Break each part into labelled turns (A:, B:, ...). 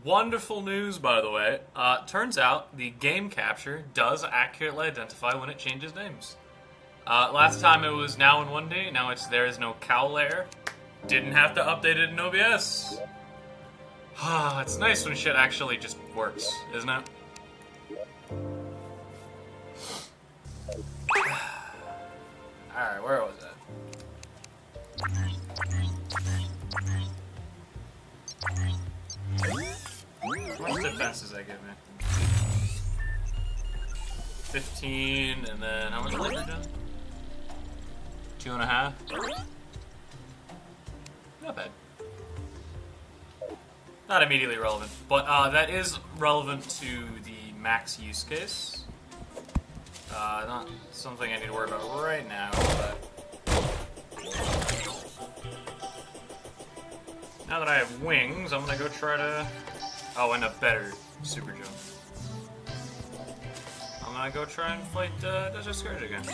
A: Wonderful news, by the way. Turns out the game capture does accurately identify when it changes names. Last time it was now in 1D, now it's there is no cow layer. Didn't have to update it in OBS. It's nice when shit actually just works, isn't it? Alright, where was that? How much defense does that give me? 15, and then how much labor done? 2.5? Not bad. Not immediately relevant, but that is relevant to the max use case. Not something I need to worry about right now, but now that I have wings, I'm gonna go try to... Oh, and a better super jump. I'm gonna go try and fight Desert Scourge again.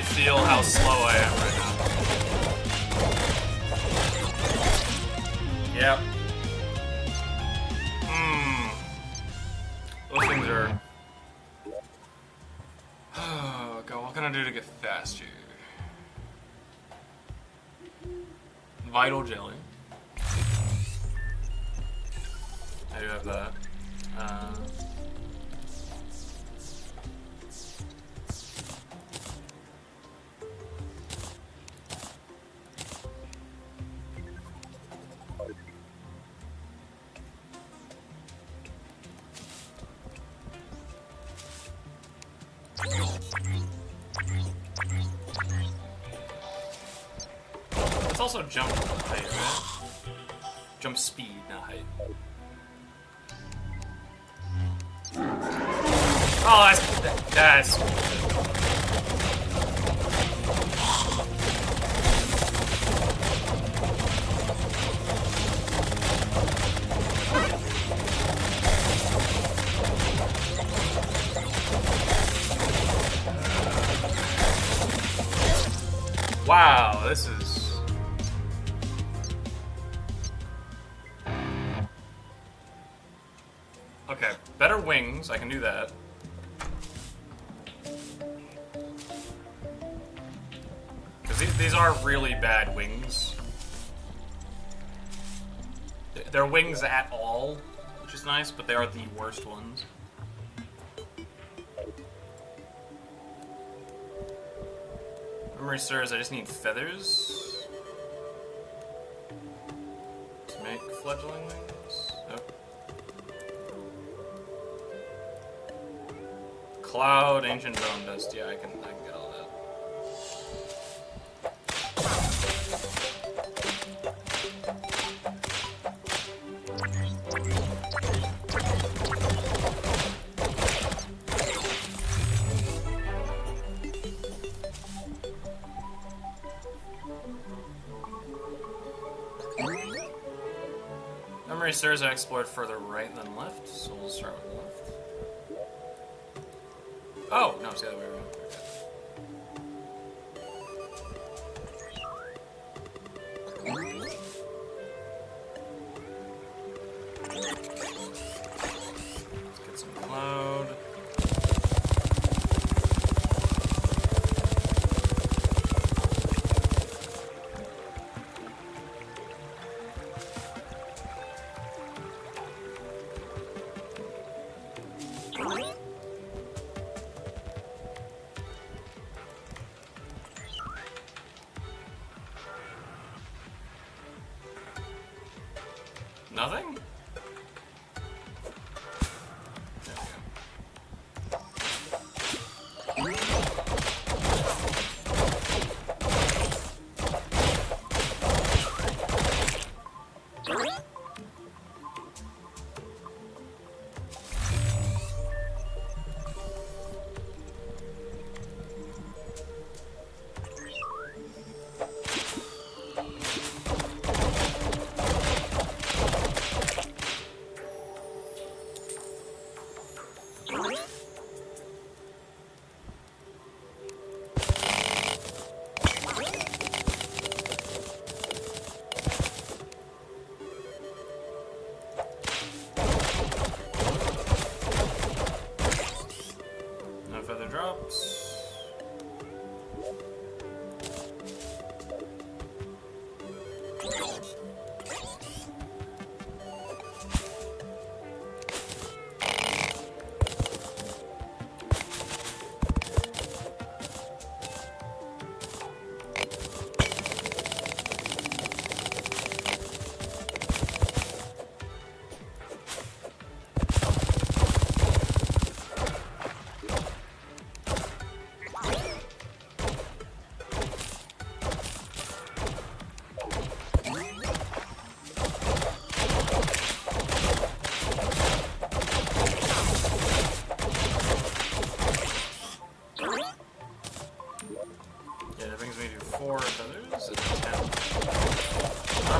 A: Feel how slow I am right now. Yep. Those things are... Oh god, what can I do to get faster? Vital Jelly. I do have that. It's also jump height, right? Jump speed, not height. Oh, that's wow, this is... Okay, better wings, I can do that. Because these are really bad wings. They're wings at all, which is nice, but they are the worst ones. Memory serves, I just need feathers to make fledgling wings. Oh. Cloud, ancient bone dust. Yeah, I can get all that. Memory serves, I explored further right than left, so we'll start with left. Oh, no, it's the other way around. Let's get some cloud. Nothing?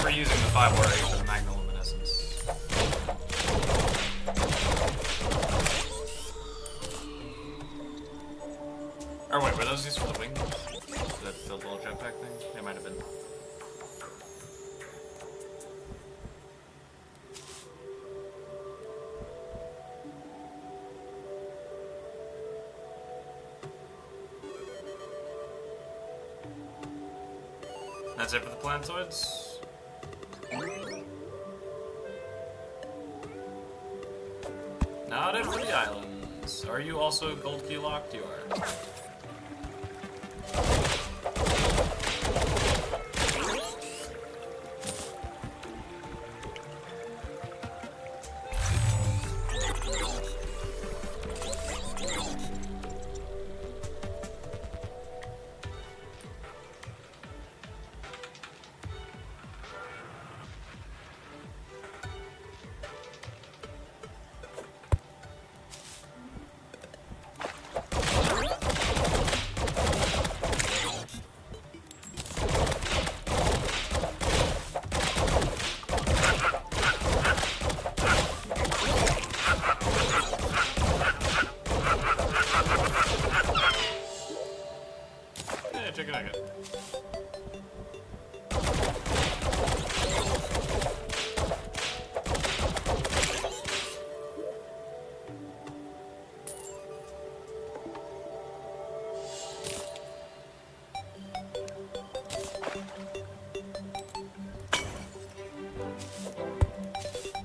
A: Using the 5 word for the magnoluminescence. Or wait, were those used for the wings? The little jetpack thing? It might have been. That's it for the planetoids? Not it for the islands. Are you also gold key locked? You are.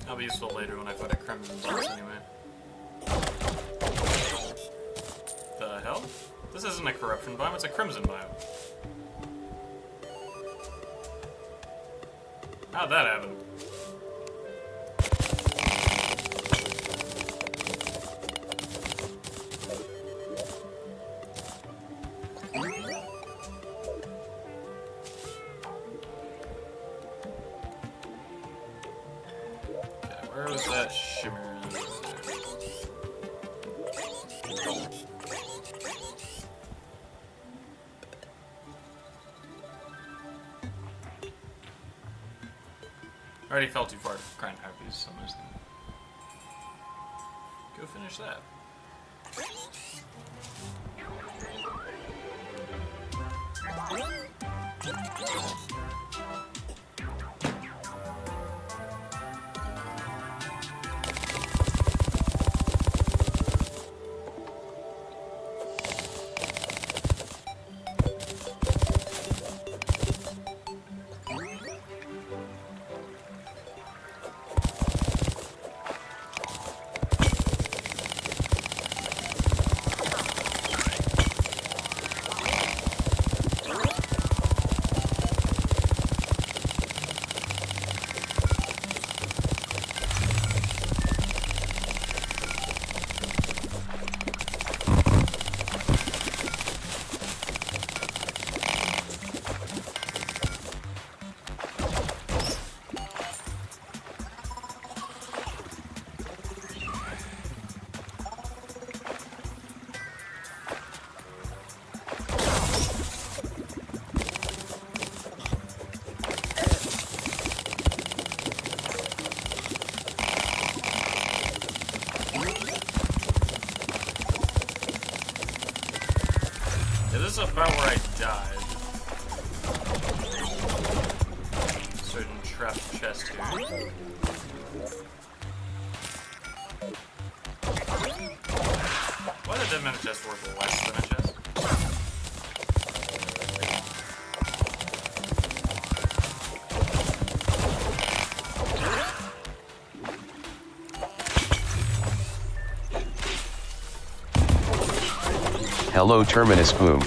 A: That'll be useful later when I find a crimson source anyway. The hell? This isn't a corruption biome, it's a crimson biome. How'd that happen? Where was that shimmer? I already fell too far to grind harpies, so I'm just gonna go finish that. is about where I died. Certain trapped chest here. Why did that chest worth less than a chest?
B: Hello Terminus Boom.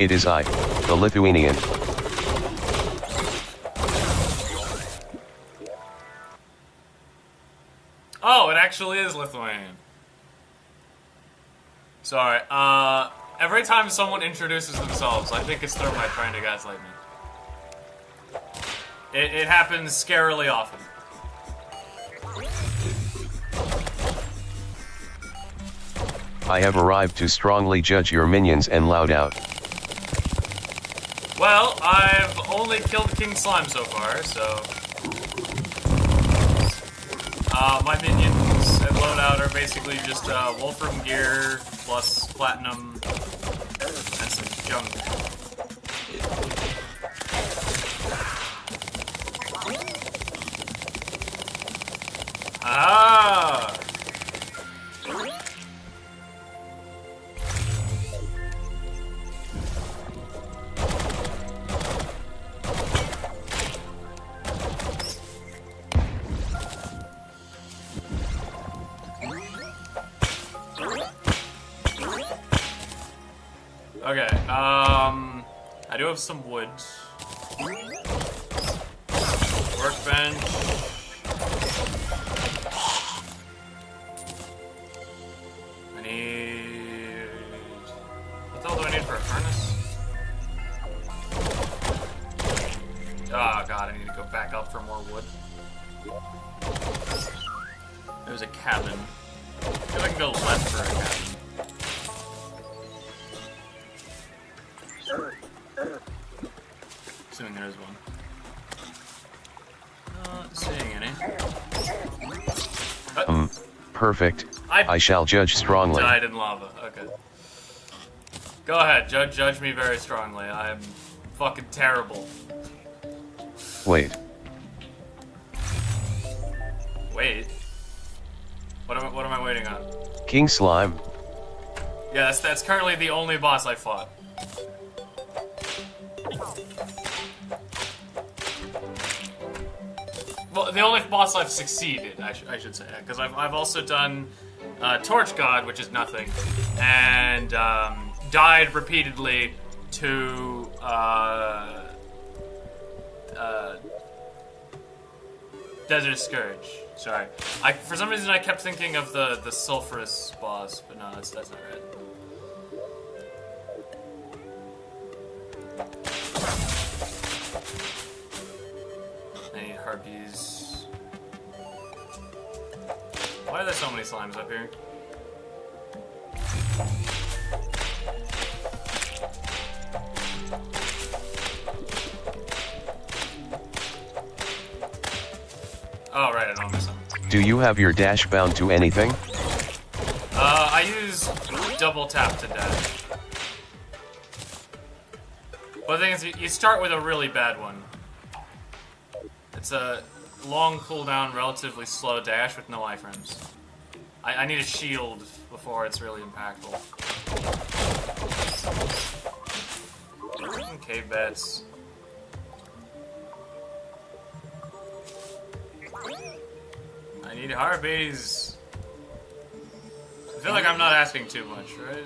B: It is I, the Lithuanian.
A: Oh, it actually is Lithuanian. Sorry, every time someone introduces themselves, I think it's Thermite trying to gaslight me. It happens scarily often.
B: I have arrived to strongly judge your minions and loud out.
A: Well, I've only killed King Slime so far, so... my minions at loadout are basically just Wolfram gear plus platinum and some junk. Ah! Okay, I do have some wood. Workbench. I need... What the hell do I need for a furnace? Oh god, I need to go back up for more wood. There's a cabin. I feel like I can go left for a cabin. Assuming there is one. Not seeing any.
B: Perfect. I shall judge strongly.
A: Died in lava. Okay. Go ahead, judge me very strongly. I'm fucking terrible.
B: Wait.
A: Wait. What am I waiting on?
B: King Slime.
A: Yeah, that's currently the only boss I fought. Well, the only boss I've succeeded, I should say, because I've also done Torch God, which is nothing, and died repeatedly to Desert Scourge. Sorry, for some reason I kept thinking of the sulfurous boss, but no, that's not right. I need harpies. Why are there so many slimes up here? Oh, right, I don't miss them.
B: Do you have your dash bound to anything?
A: I use double tap to dash. But the thing is, you start with a really bad one. It's a long cooldown, relatively slow dash with no iframes. I need a shield before it's really impactful. Cave beds. I need harpies. I feel like I'm not asking too much, right?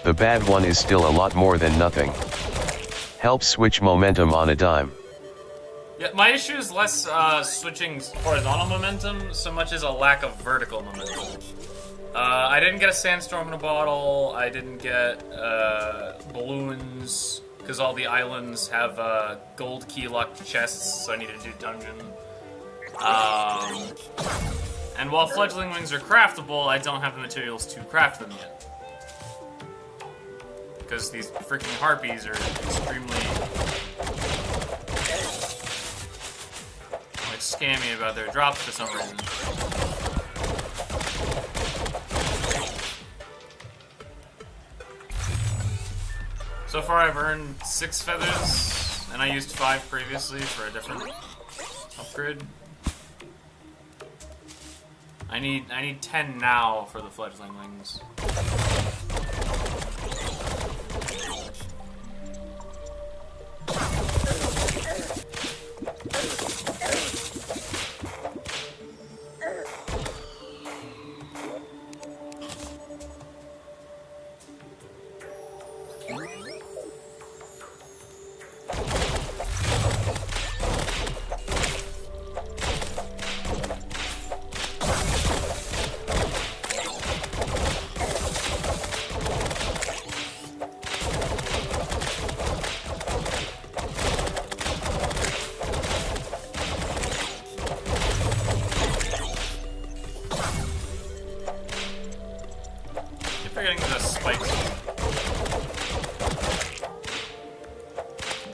B: The bad one is still a lot more than nothing. Help switch momentum on a dime.
A: Yeah, my issue is less switching horizontal momentum so much as a lack of vertical momentum. I didn't get a sandstorm in a bottle. I didn't get balloons because all the islands have gold key locked chests, so I need to do dungeon. And while fledgling wings are craftable, I don't have the materials to craft them yet. Because these freaking harpies are extremely scammy about their drops for some reason. So far I've earned 6 feathers, and I used 5 previously for a different upgrade. I need 10 now for the fledgling wings.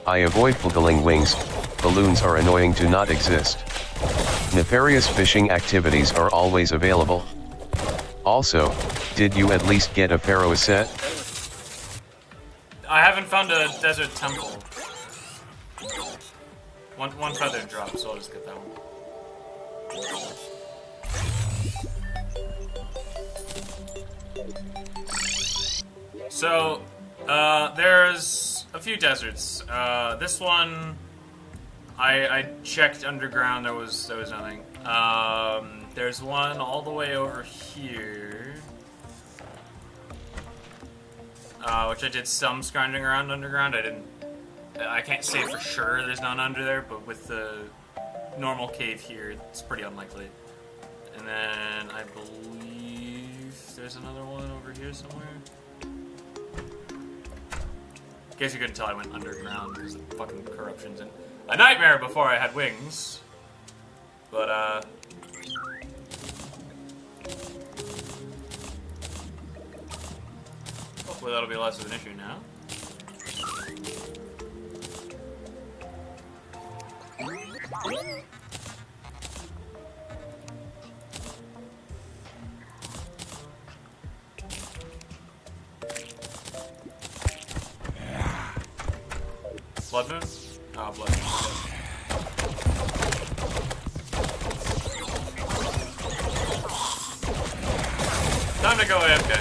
B: I avoid fledgling wings, balloons are annoying to not exist. Nefarious fishing activities are always available. Also, did you at least get a pharaoh set?
A: I haven't found a desert temple. One feather drop, so I'll just get that one. So, there's a few deserts. This one, I checked underground. There was nothing. There's one all the way over here, which I did some scrounging around underground. I can't say for sure there's none under there, but with the normal cave here, it's pretty unlikely. And then I believe there's another one over here somewhere. In case you couldn't tell, I went underground because of fucking corruptions and a nightmare before I had wings. But, hopefully that'll be less of an issue now. Blood moon? Oh, blood moon. Time to go AFK.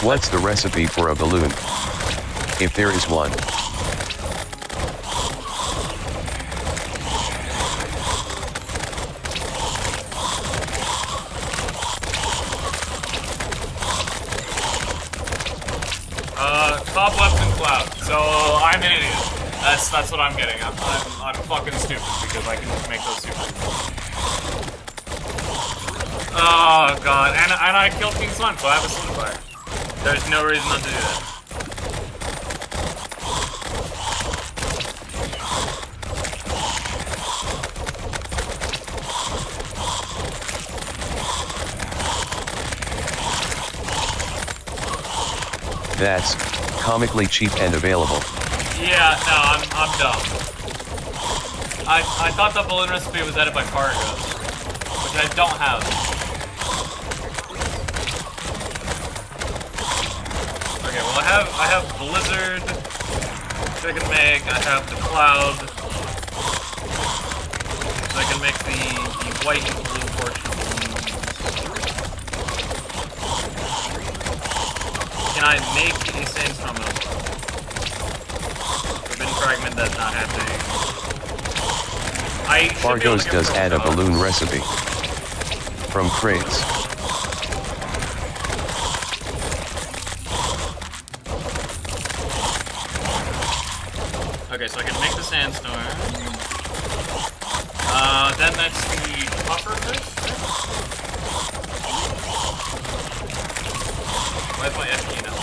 B: What's the recipe for a balloon? If there is one.
A: Cobwebs and clouds. So I'm an idiot. That's what I'm getting. I'm fucking stupid because I can just make those stupid. Oh god, and I killed King Slime, so I have a solidifier. There's no reason not to do that.
B: That's comically cheap and available.
A: Yeah, no, I'm dumb. I thought the balloon recipe was added by Fargo, which I don't have. Okay, well I have Blizzard, which I can make. I have the Cloud, so I can make the white and blue portion. Can I make a sandstorm milk? Forbidden fragment, that's not happening.
B: Fargo's does add a balloon recipe. From crates.
A: Okay, so I can make the sandstorm. Then that's the pufferfish. Where's my FP now?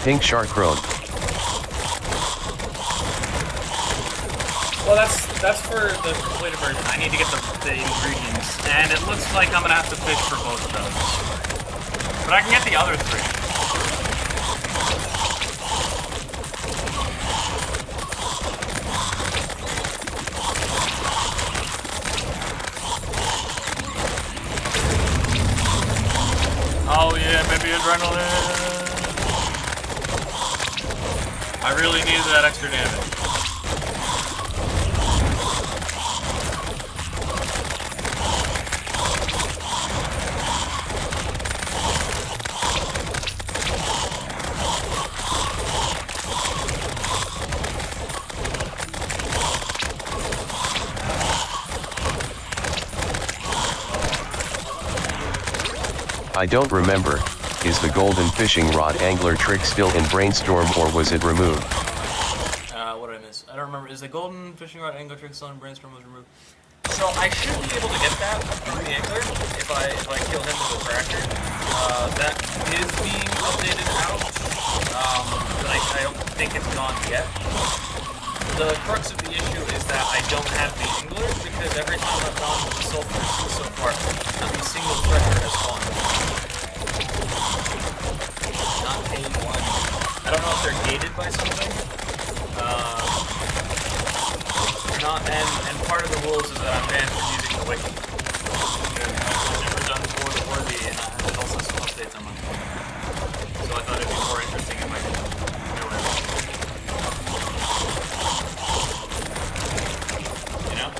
B: Pink shark crone.
A: Well, that's for the completed version. I need to get the ingredients, and it looks like I'm gonna have to fish for both of those. But I can get the other three. Oh yeah, maybe adrenaline. I really needed that extra damage.
B: I don't remember, is the golden fishing rod angler trick still in Brainstorm or was it removed?
A: What did I miss? I don't remember. Is the golden fishing rod angler trick still in Brainstorm was removed? So I should be able to get that from the angler if I kill him with a tracker. That is being updated out, but I don't think it's gone yet. The crux of the issue is that I don't have the angler because every time I've gone to the sulfur so far, not a single treasure has spawned. Not A1. I don't know if they're gated by something. And part of the rules is that I'm banned from using the wiki. I've never done before the worthy, and there's also some updates on my phone. So I thought it'd be more interesting if I could know everything. You know?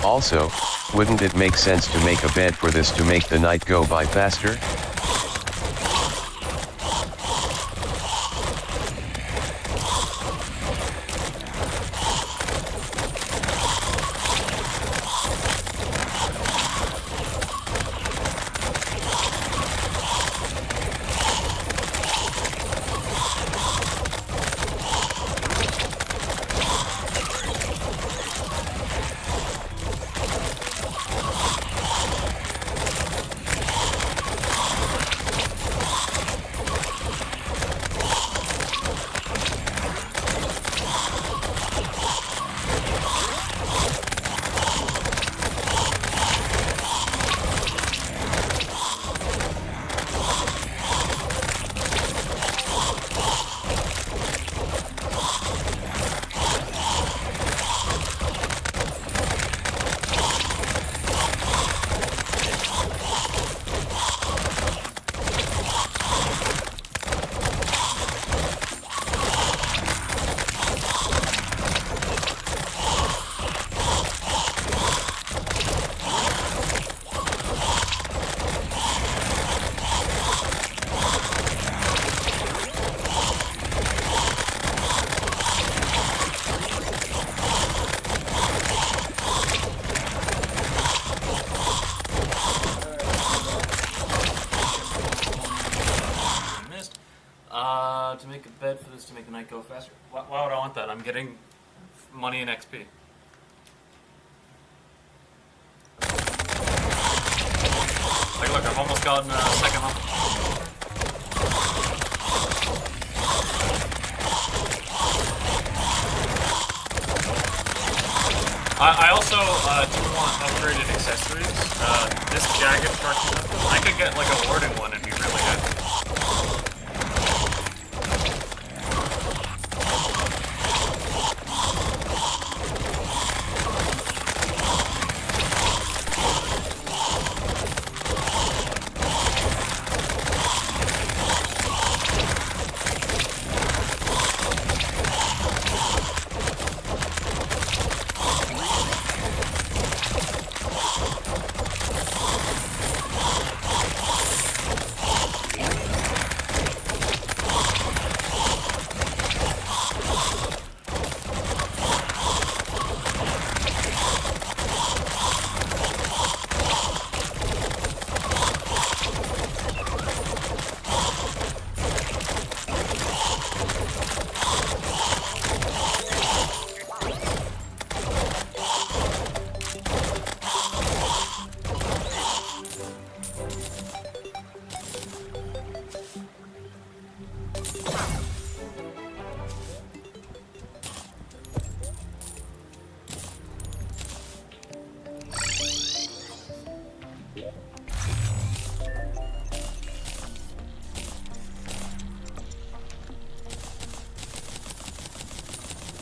B: Also, wouldn't it make sense to make a bed for this to make the night go by faster?
A: bed for this to make the night go faster. Why would I want that? I'm getting money and XP. Like, look, I've almost gotten a second level. I also do want upgraded accessories. This jagged shark necklace, I could get like a warding one and be really good.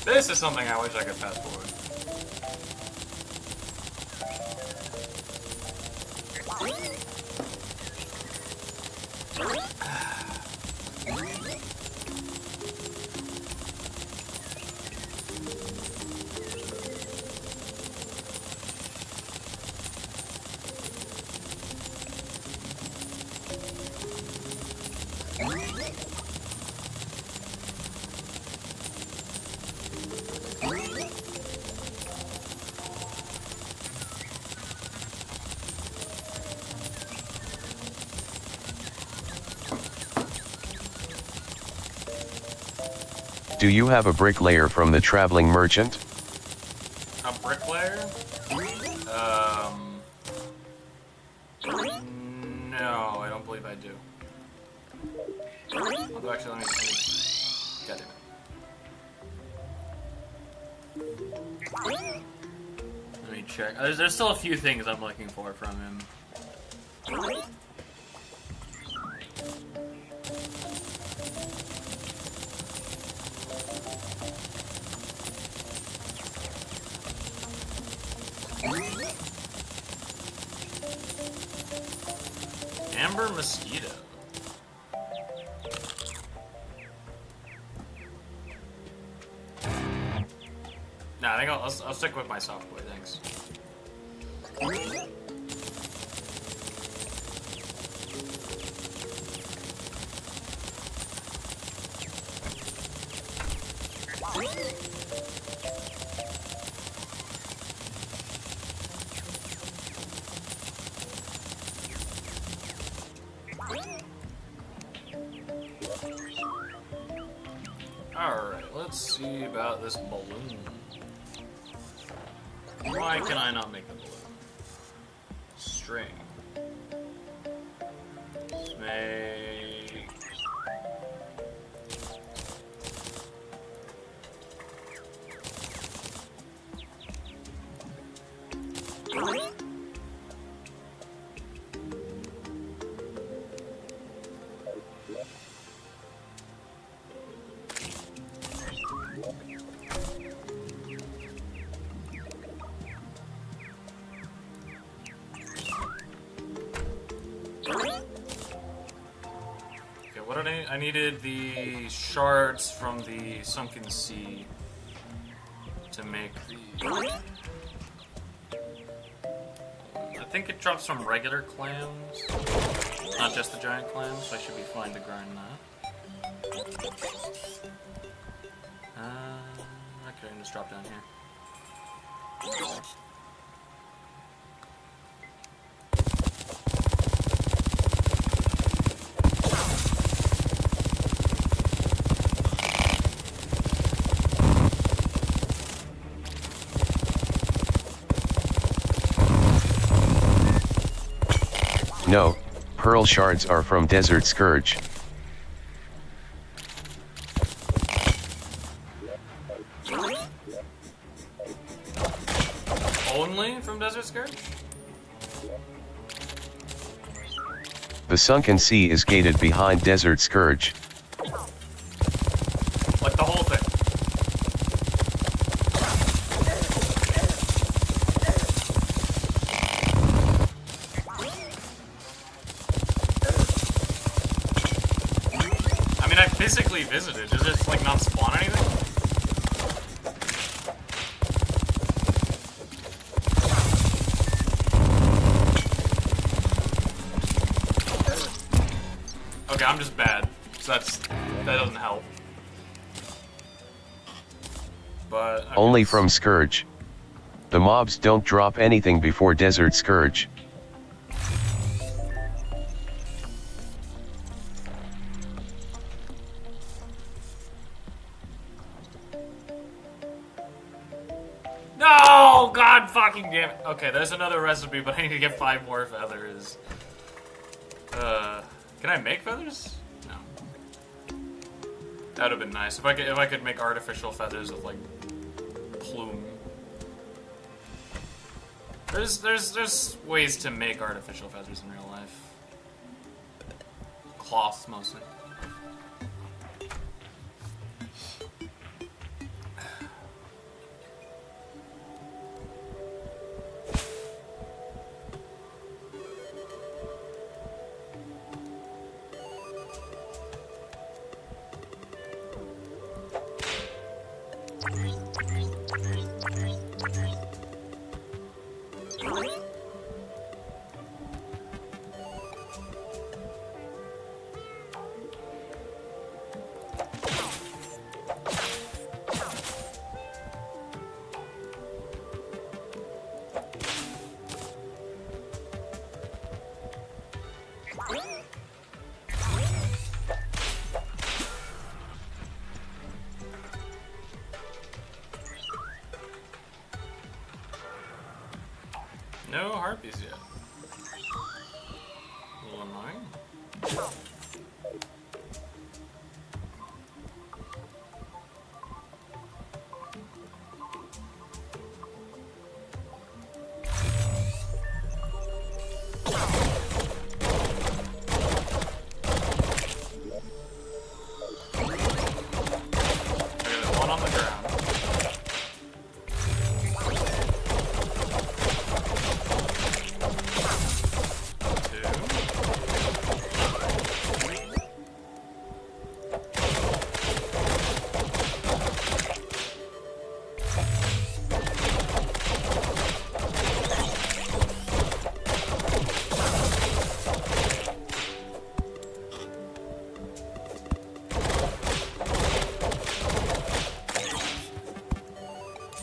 A: This is something I wish I could fast forward.
B: Do you have a bricklayer from the traveling merchant?
A: A bricklayer? No, I don't believe I do. Although actually, let me get it. Let me check. There's still a few things I'm looking for from him. Amber mosquito. Nah, I think I'll stick with my soft boy, thanks. Alright, let's see about this balloon. Why can I not make the balloon? String. Snake. What did I needed the shards from the sunken sea to make the... I think it drops from regular clams, not just the giant clams, so I should be fine to grind that. Okay, I can just drop down here.
B: No, pearl shards are from Desert Scourge.
A: Only from Desert Scourge?
B: The sunken sea is gated behind Desert Scourge.
A: Like the whole thing. I mean, I physically visited. Does it, like, not spawn anything? Okay, I'm just bad. So that doesn't help. But I mean,
B: Only from Scourge. The mobs don't drop anything before Desert Scourge.
A: No! God fucking damn it. Okay, there's another recipe, but I need to get 5 more feathers. Can I make feathers? No. That would have been nice if I could make artificial feathers with like plume. There's ways to make artificial feathers in real life. Cloth mostly. No harpies yet. A little annoying. Okay, there's one on the ground.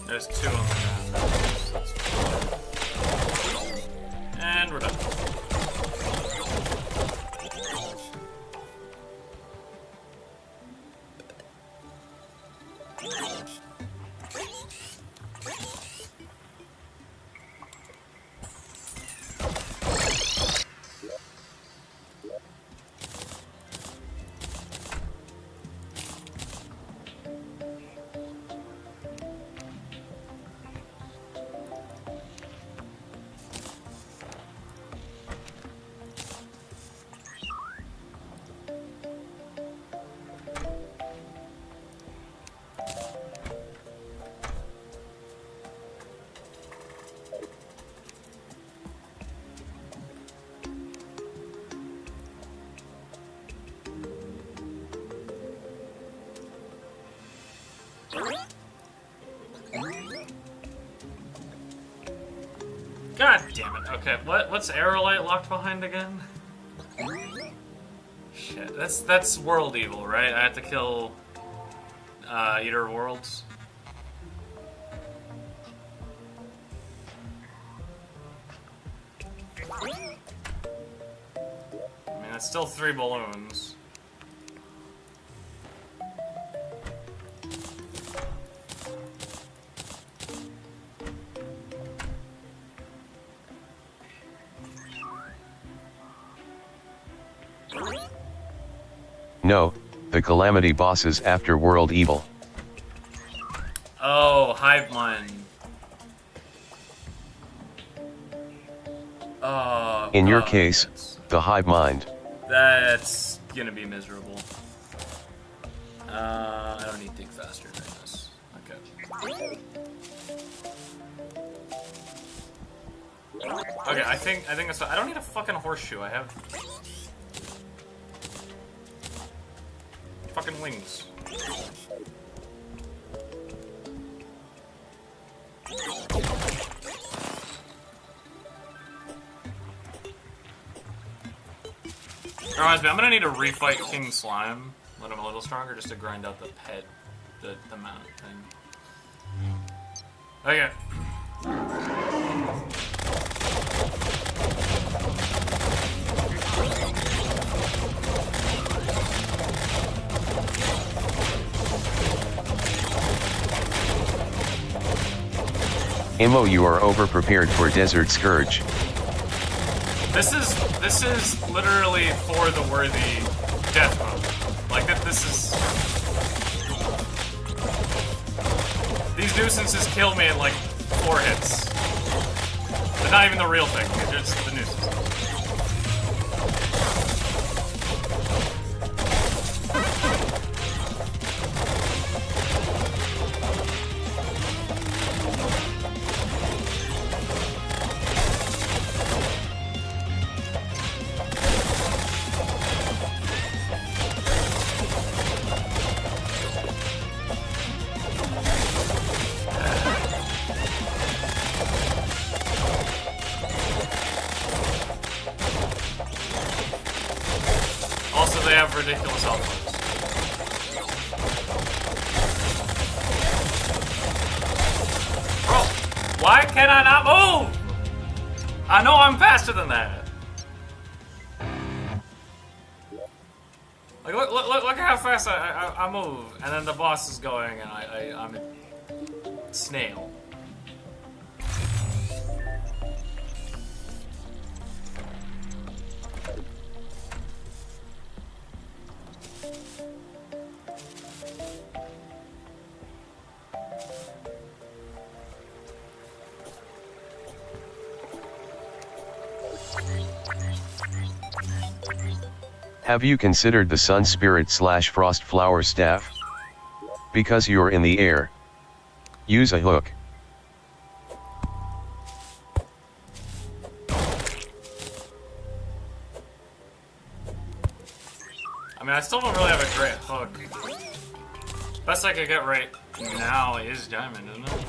A: There's 2 on the ground now. That's fine. And we're done. God damn it. Okay, what's Aerolite locked behind again? Shit, that's world evil, right? I have to kill Eater of Worlds. I mean, that's still 3 balloons.
B: No, the Calamity boss's after-world evil.
A: Oh, hive mind. Oh,
B: In your
A: God.
B: case, the hive mind.
A: That's gonna be miserable. I don't need dig faster than this. Okay. Okay, I think that's. I don't need a fucking horseshoe. I have fucking wings. Reminds me, I'm gonna need to refight King Slime. Let him a little stronger just to grind out the pet, the mount thing. Okay.
B: Immo, you are over-prepared for Desert Scourge.
A: This is literally for the worthy death mode. Like this is. These nuisances kill me in like 4 hits. They're not even the real thing. They're just the nuisances. Also, they have ridiculous health bars. Bro, why can I not move? I know I'm faster than that. Like, look how fast I move, and then the boss is going, and I'm a snail.
B: Have you considered the Sun Spirit / Frost Flower Staff? Because you're in the air. Use a hook.
A: I mean, I still don't really have a great hook. Best I could get right now is diamond, isn't it?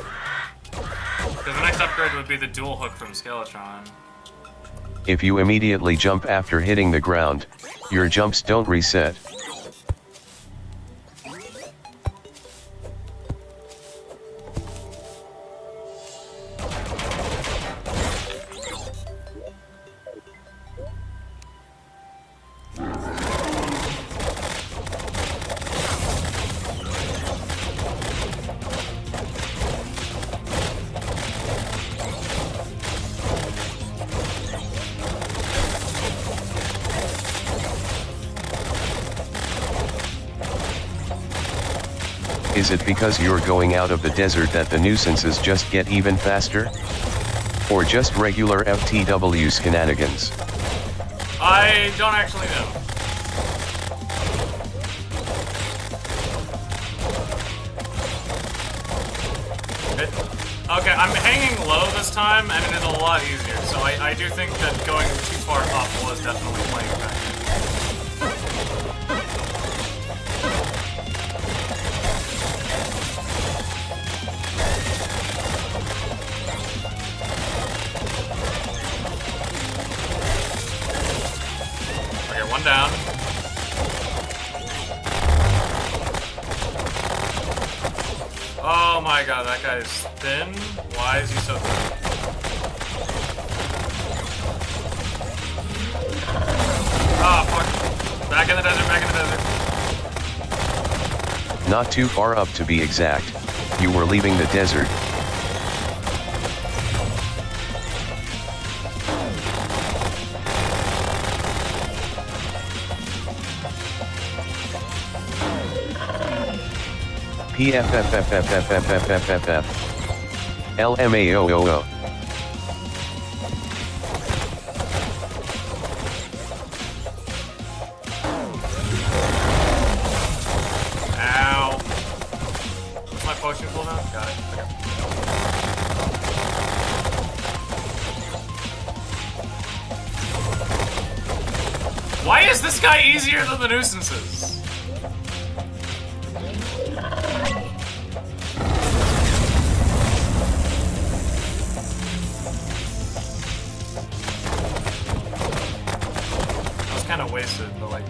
A: Because the next upgrade would be the dual hook from Skeletron.
B: If you immediately jump after hitting the ground, your jumps don't reset. Is it because you're going out of the desert that the nuisances just get even faster? Or just regular FTW shenanigans?
A: I don't actually know. Okay, I'm hanging low this time, and it is a lot easier, so I do think that going too far up was definitely playing a factor. One down. Oh my god, that guy's thin? Why is he so thin? Oh fuck. Back in the desert, back in the desert.
B: Not too far up to be exact. You were leaving the desert. PFFFFFFFFFF. LMAOOO.
A: Ow. What's my potion cooldown? Got it. Okay. Why is this guy easier than the nuisances? That was kind of wasted, but like...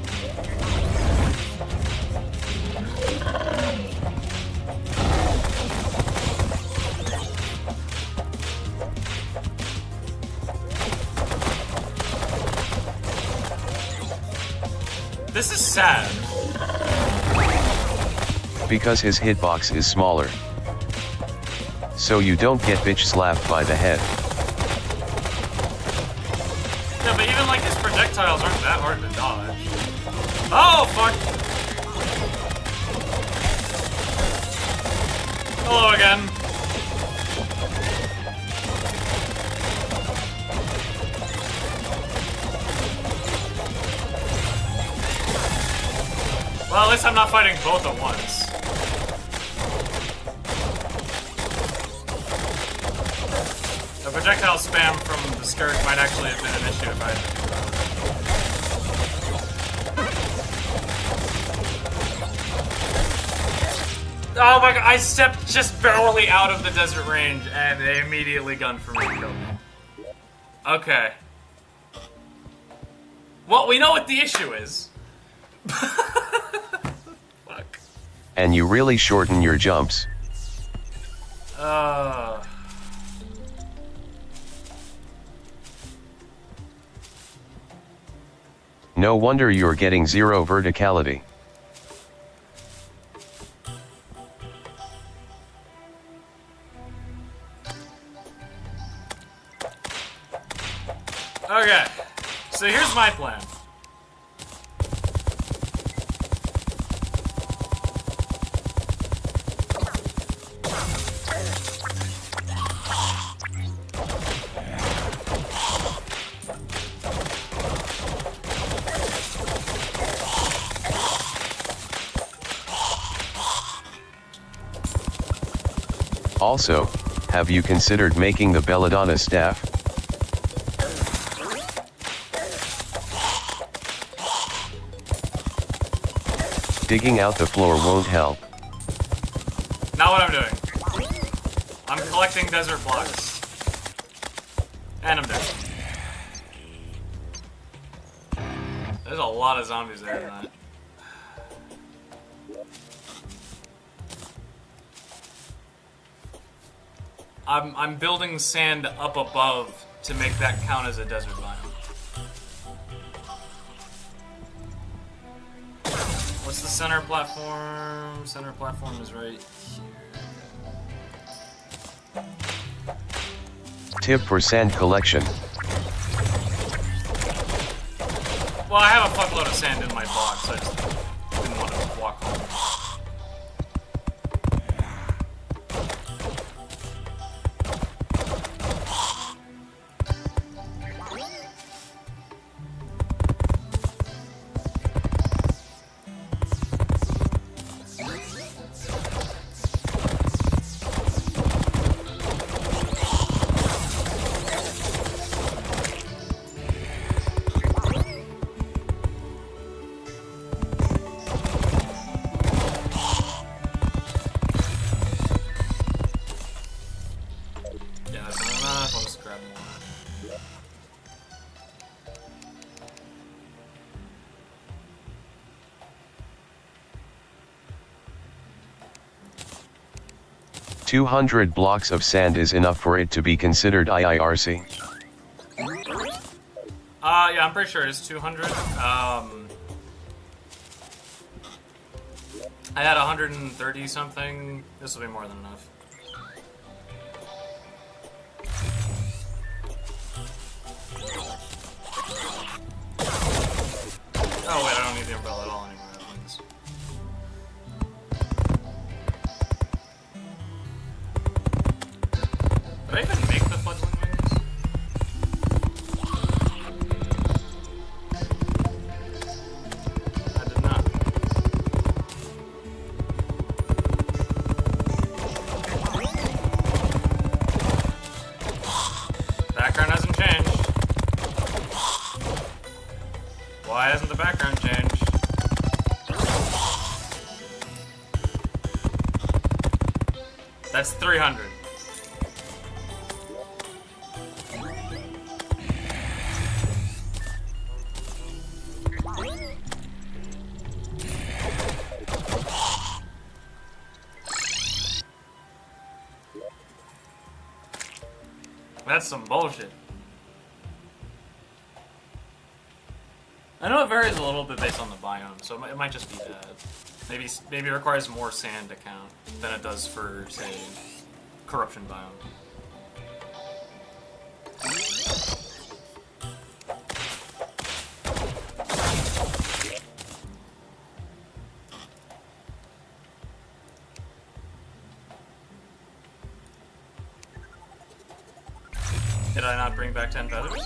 A: This is sad.
B: Because his hitbox is smaller. So you don't get bitch slapped by the head.
A: Yeah, but even like his projectiles aren't that hard to dodge. Oh, fuck! Hello again. Well, at least I'm not fighting both at once. The projectile spam from the skirt might actually have been an issue if I had to do that. Oh my god, I stepped just barely out of the desert range and they immediately gunned for me and killed me. Okay. Well, we know what the issue is. Fuck.
B: And you really shorten your jumps. No wonder you're getting 0 verticality.
A: Okay, so here's my plan.
B: Also, have you considered making the belladonna staff? Digging out the floor won't help.
A: Not what I'm doing. I'm collecting desert blocks. And I'm dead. There's a lot of zombies there in that. I'm building sand up above to make that count as a desert biome. What's the center platform? Center platform is right here.
B: Tip for sand collection.
A: Well, I have a fuckload of sand in my box. I just didn't want to walk home. I'll just grab more.
B: 200 blocks of sand is enough for it to be considered IIRC.
A: Yeah, I'm pretty sure it's 200. I had 130 something. This will be more than enough. Oh wait, I don't need the umbrella at all anymore. I even make the fledgling wings? I did not. Background hasn't changed. Why hasn't the background changed? That's 300. That's some bullshit. I know it varies a little bit based on the biome, so it might just be that. Maybe it requires more sand to count than it does for, say, corruption biome. Did I not bring back 10 feathers?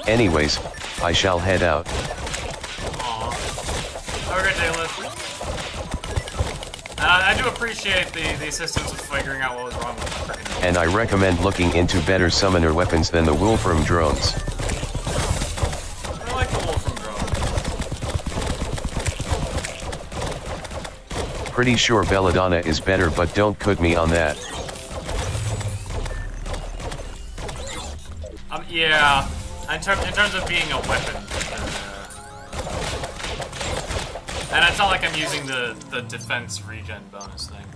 B: Anyways, I shall head out.
A: Aww. Have a great day, Liv. I do appreciate the assistance with figuring out what was wrong with the freaking...
B: And I recommend looking into better summoner weapons than the Wolfram drones.
A: I like the Wolfram drone.
B: Pretty sure Belladonna is better, but don't quote me on that.
A: Yeah. In terms of being a weapon. And it's not like I'm using the defense regen bonus thing.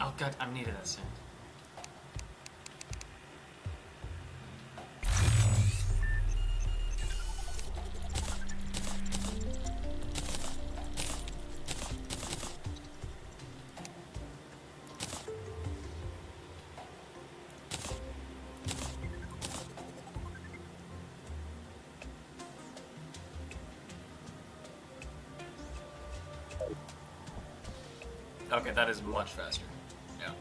A: Oh god, I'm needed that sand. Okay, that is much faster. Yeah.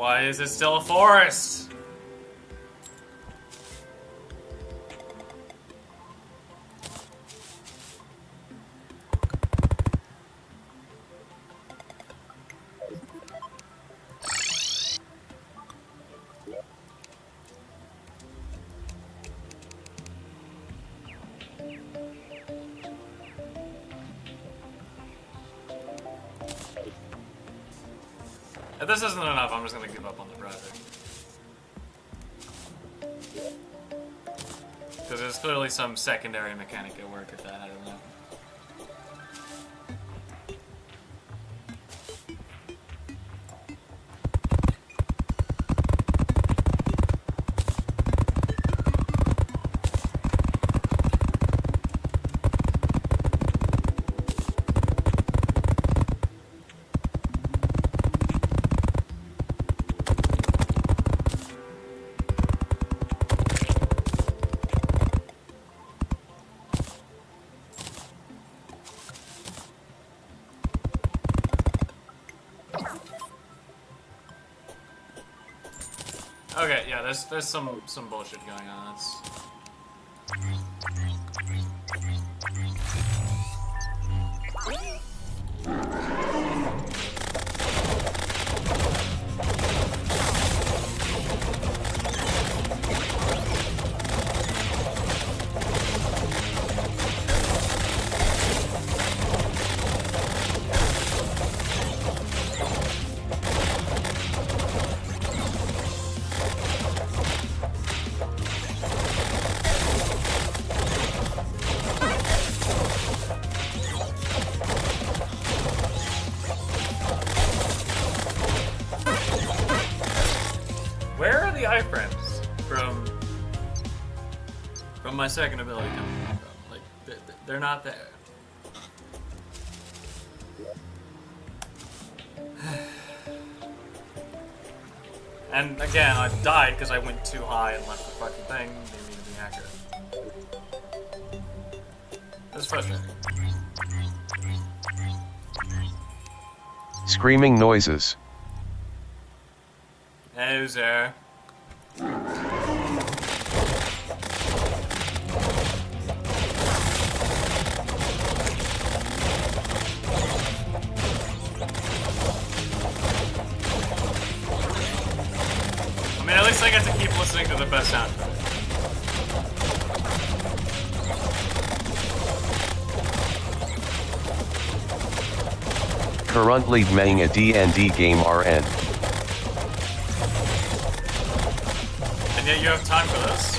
A: Why is it still a forest? If this isn't enough, I'm just gonna give up on the project. Because there's clearly some secondary mechanic at work at that, I don't know. Okay, yeah, there's some bullshit going on. That's... Where are the iframes from my second ability coming from? Like, they're not there. And again, I died because I went too high and left the fucking thing. They need to be accurate. That's frustrating.
B: Screaming noises.
A: Hey, who's there? I mean, at least I get to keep listening to the best soundtrack.
B: Currently playing a D&D game RN.
A: And yet you have time for this.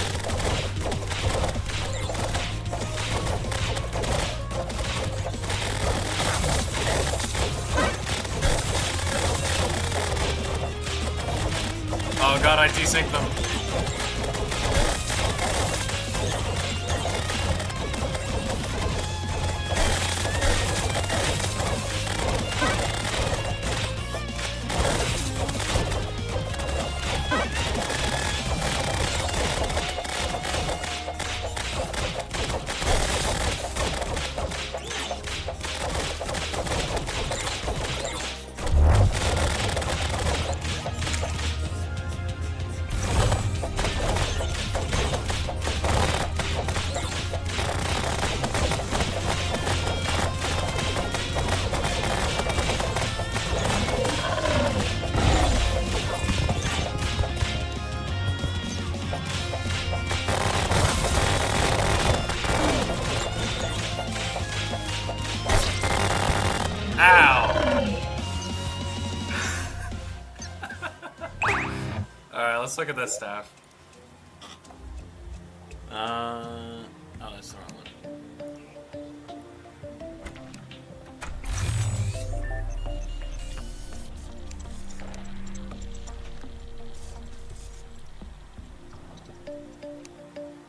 A: Oh god, I desynced them. Let's look at this staff. Oh, that's the wrong one.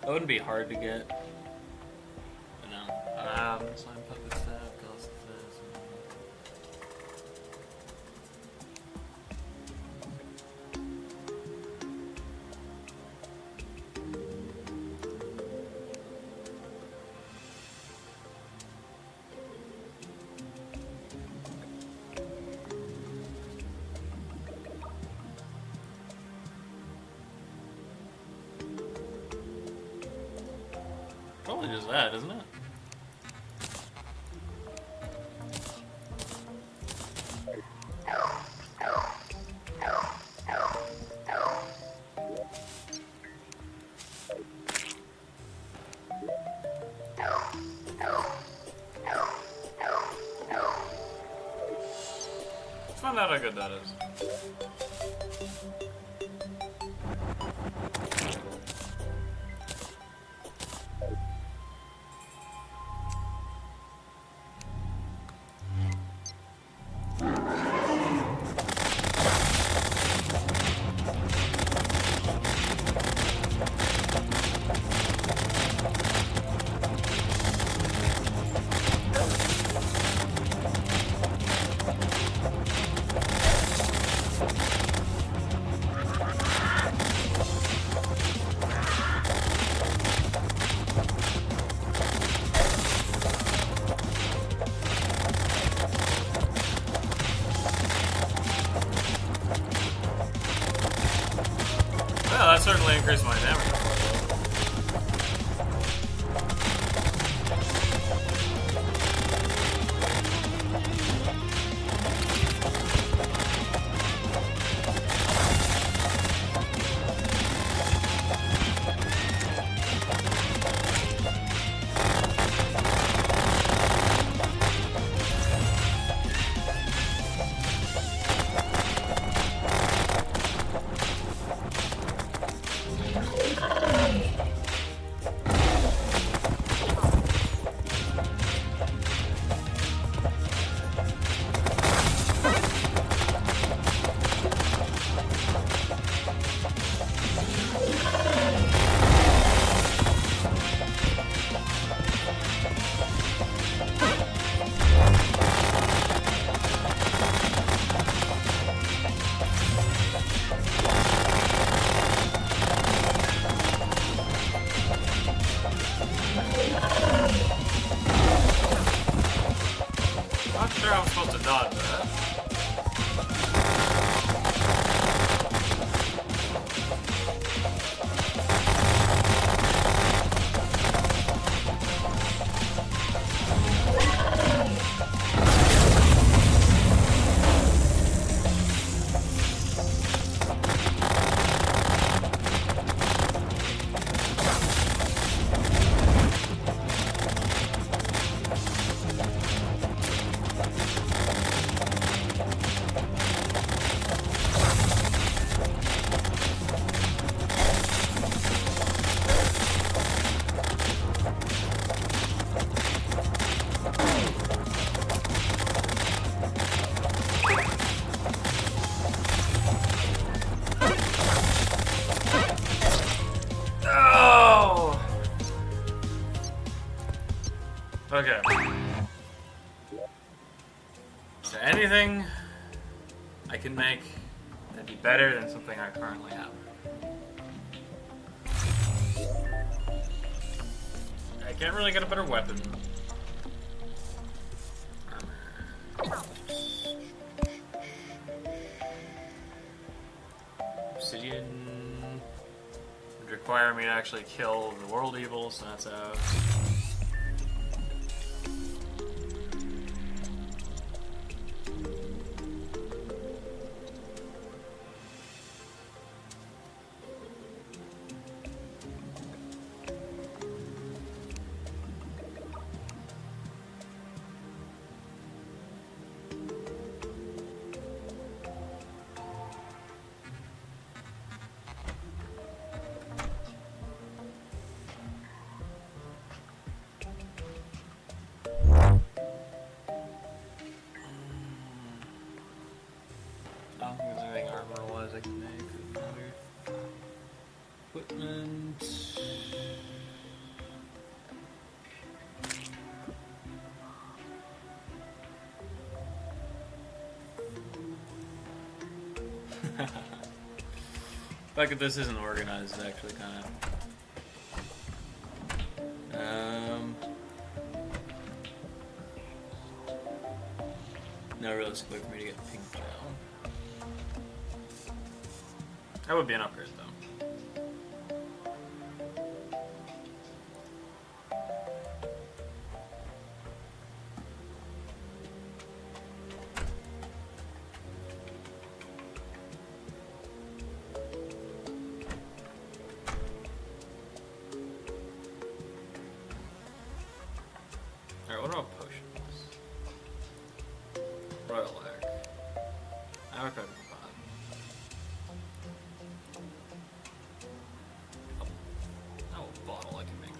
A: That wouldn't be hard to get. But no. Slime puppet staff, ghost this. really just that, isn't it? Let's find out how good that is. Well, that certainly increased my damage. Not sure I'm supposed to dodge that. Okay. Is there anything I can make that'd be better than something I currently have? I can't really get a better weapon. Obsidian would require me to actually kill the world evil, so that's out. I don't think there's anything armor-wise I can make. Equipment. The fact that this isn't organized is actually kind of. No, realistically, for me to get pink gel. That would be an upgrade, though. Alright, what about potions? Royal Lack. Avocado pot. Oh, a bottle, I can make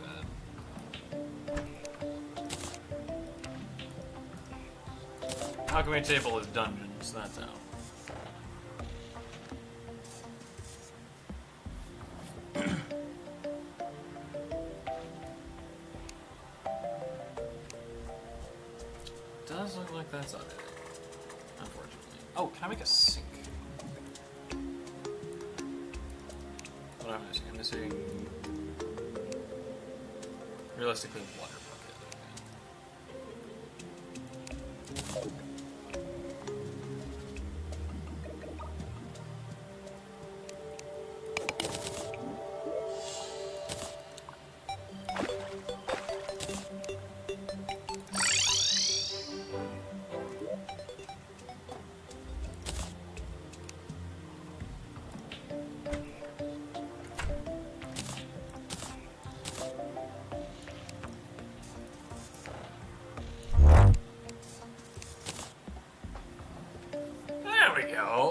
A: that. Alchemy table is dungeons, that's out. Does look like that's it, unfortunately. Oh, can I make a sink? What am I missing? I'm missing realistically water bucket.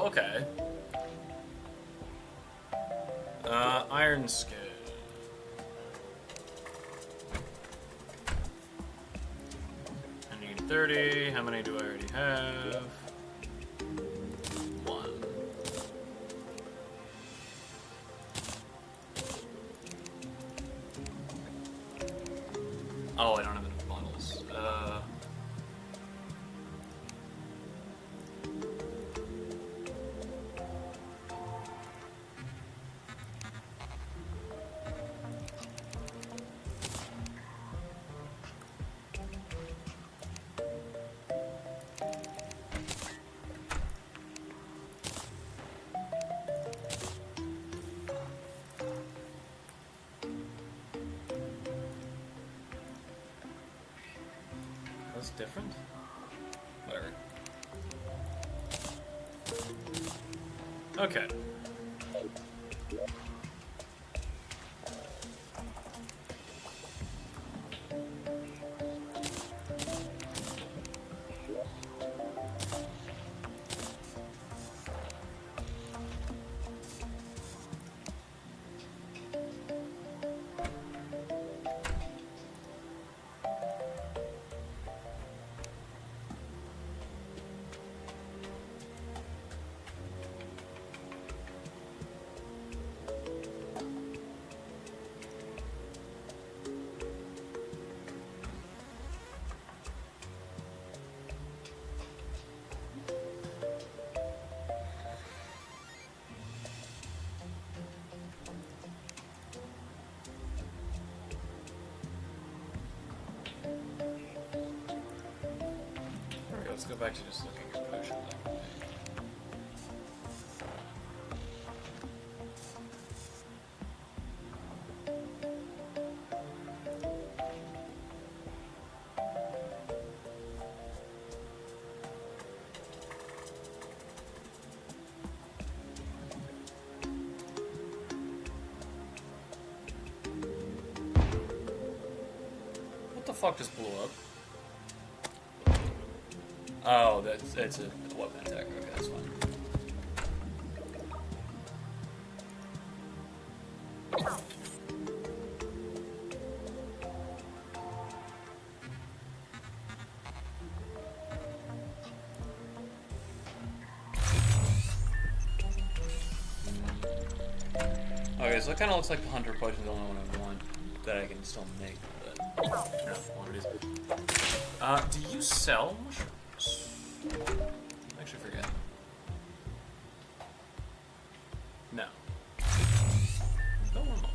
A: Okay. Iron scale. I need 30. How many do I already have? 1. Oh, I don't have enough bottles. That's different? Whatever. Okay. Let's go back to just looking at potions. What the fuck just blew up? Oh, it's a weapon attack. Okay, that's fine. Okay, so it kind of looks like the Hunter Potion is the only one I want that I can still make. But no, one it is. Do you sell mushrooms? I actually forget. No. No one will.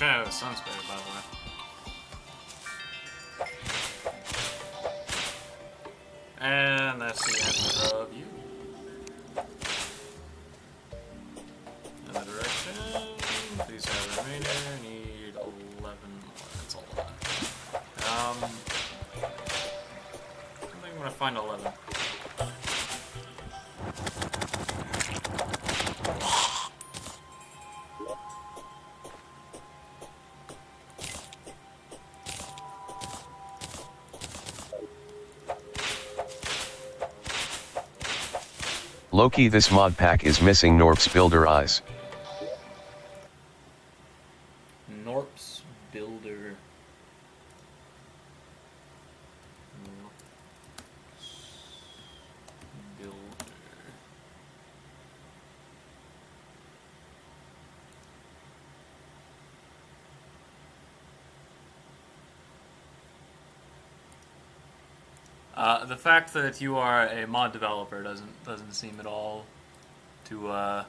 A: fan of the Sun Spirit, by the way. And that's the end of you. In the direction. Please have a remainder. Need 11 more. That's a lot. I think I'm gonna find 11.
B: Loki, this mod pack is missing Norp's Builder eyes.
A: Norp's Builder. Builder. The fact that you are a mod developer doesn't seem at all to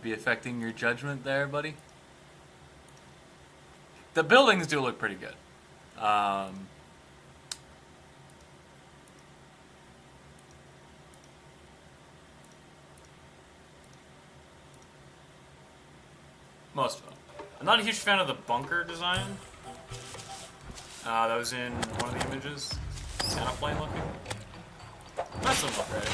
A: be affecting your judgment there, buddy. The buildings do look pretty good. Most of them. I'm not a huge fan of the bunker design. That was in one of the images. Kind of plain looking. That doesn't look right.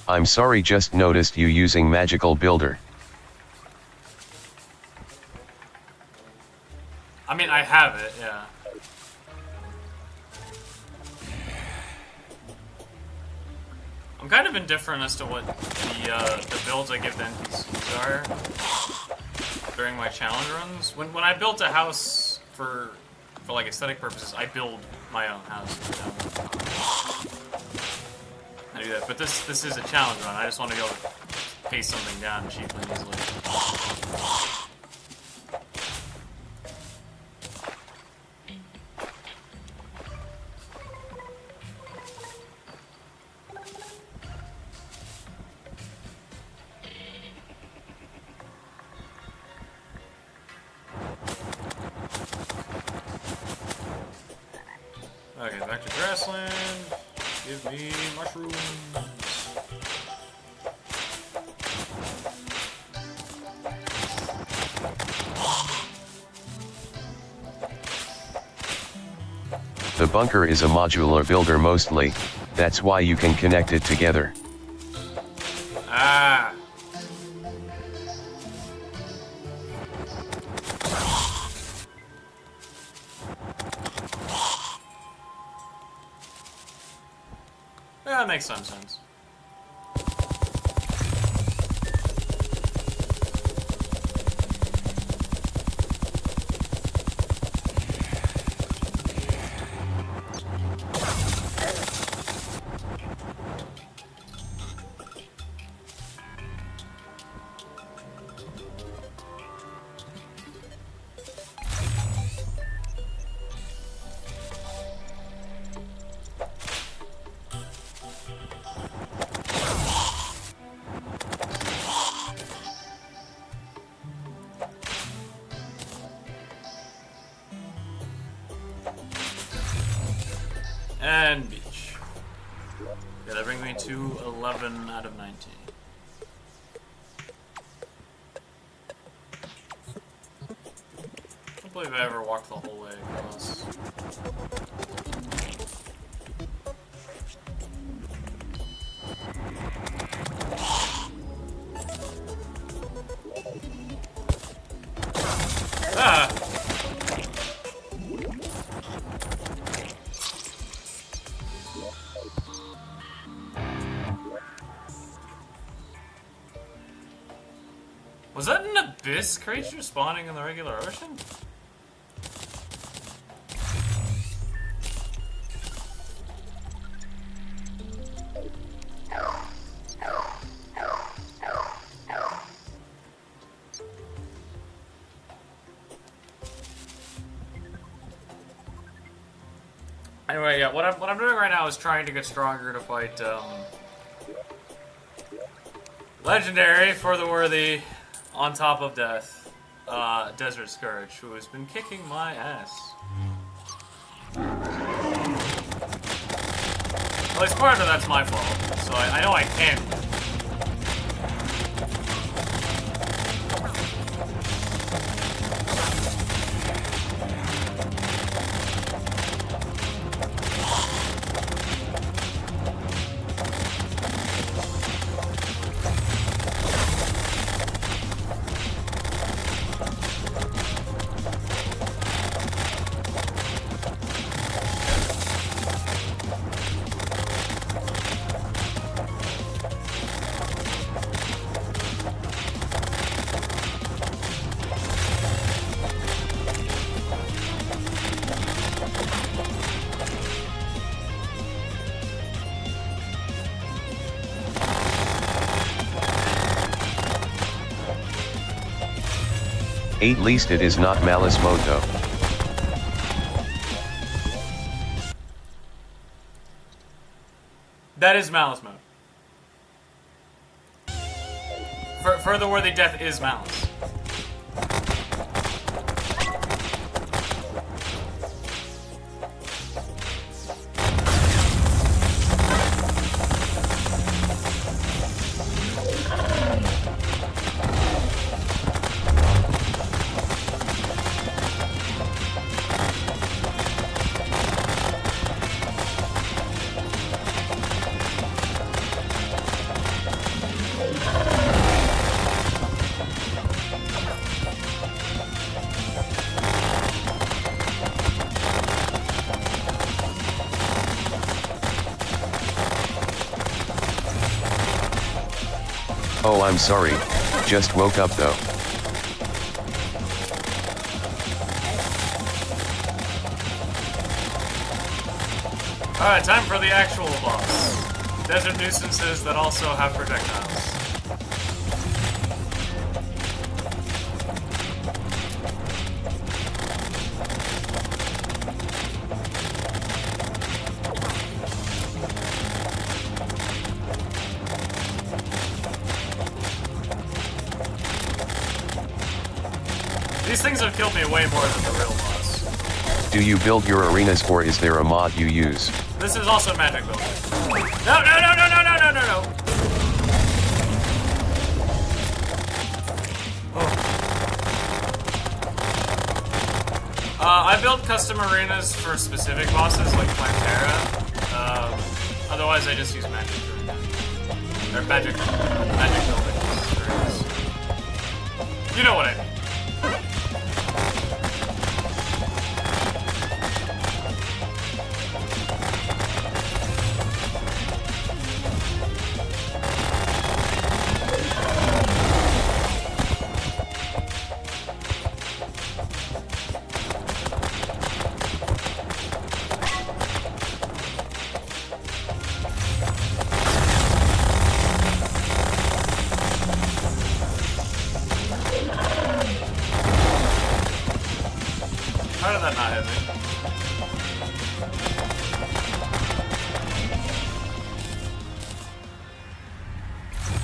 B: I'm sorry, just noticed you using Magical Builder.
A: I mean, I have it, yeah. I'm kind of indifferent as to what the builds I give to NPCs are during my challenge runs. When I built a house for like aesthetic purposes, I build my own house. I do that, but this is a challenge run. I just want to be able to paste something down cheaply and easily. Okay, back to grassland. Give me mushrooms.
B: The bunker is a modular builder mostly, that's why you can connect it together.
A: Ah. Yeah, that makes some sense. And beach. Yeah, that brings me to 11 out of 19. I don't believe I ever walked the whole way across. Ah! Was that an abyss creature spawning in the regular ocean? I Anyway, yeah, what I'm doing right now is trying to get stronger to fight, Legendary for the worthy, on top of death, Desert Scourge, who has been kicking my ass. At least part of that's my fault, so I know I can.
B: At least it is not malice mode though.
A: That is malice mode. For the worthy, death is malice.
B: Oh, I'm sorry, just woke up though.
A: Alright, time for the actual boss. Desert nuisances that also have projectiles. These things have killed me way more than the real boss.
B: Do you build your arenas or is there a mod you use?
A: This is also magic building. No, no, no, no, no, no, no, no, no! Oh. I build custom arenas for specific bosses like Plantera. Otherwise I just use magic arenas. Or magic buildings. You know what I mean. How did that not hit me?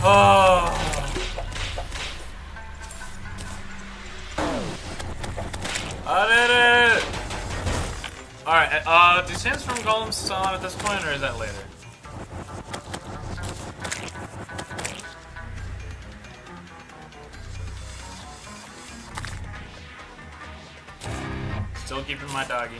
A: Oh. I did it! Alright, do sandstorm golems still on at this point, or is that later? Still keeping my doggy.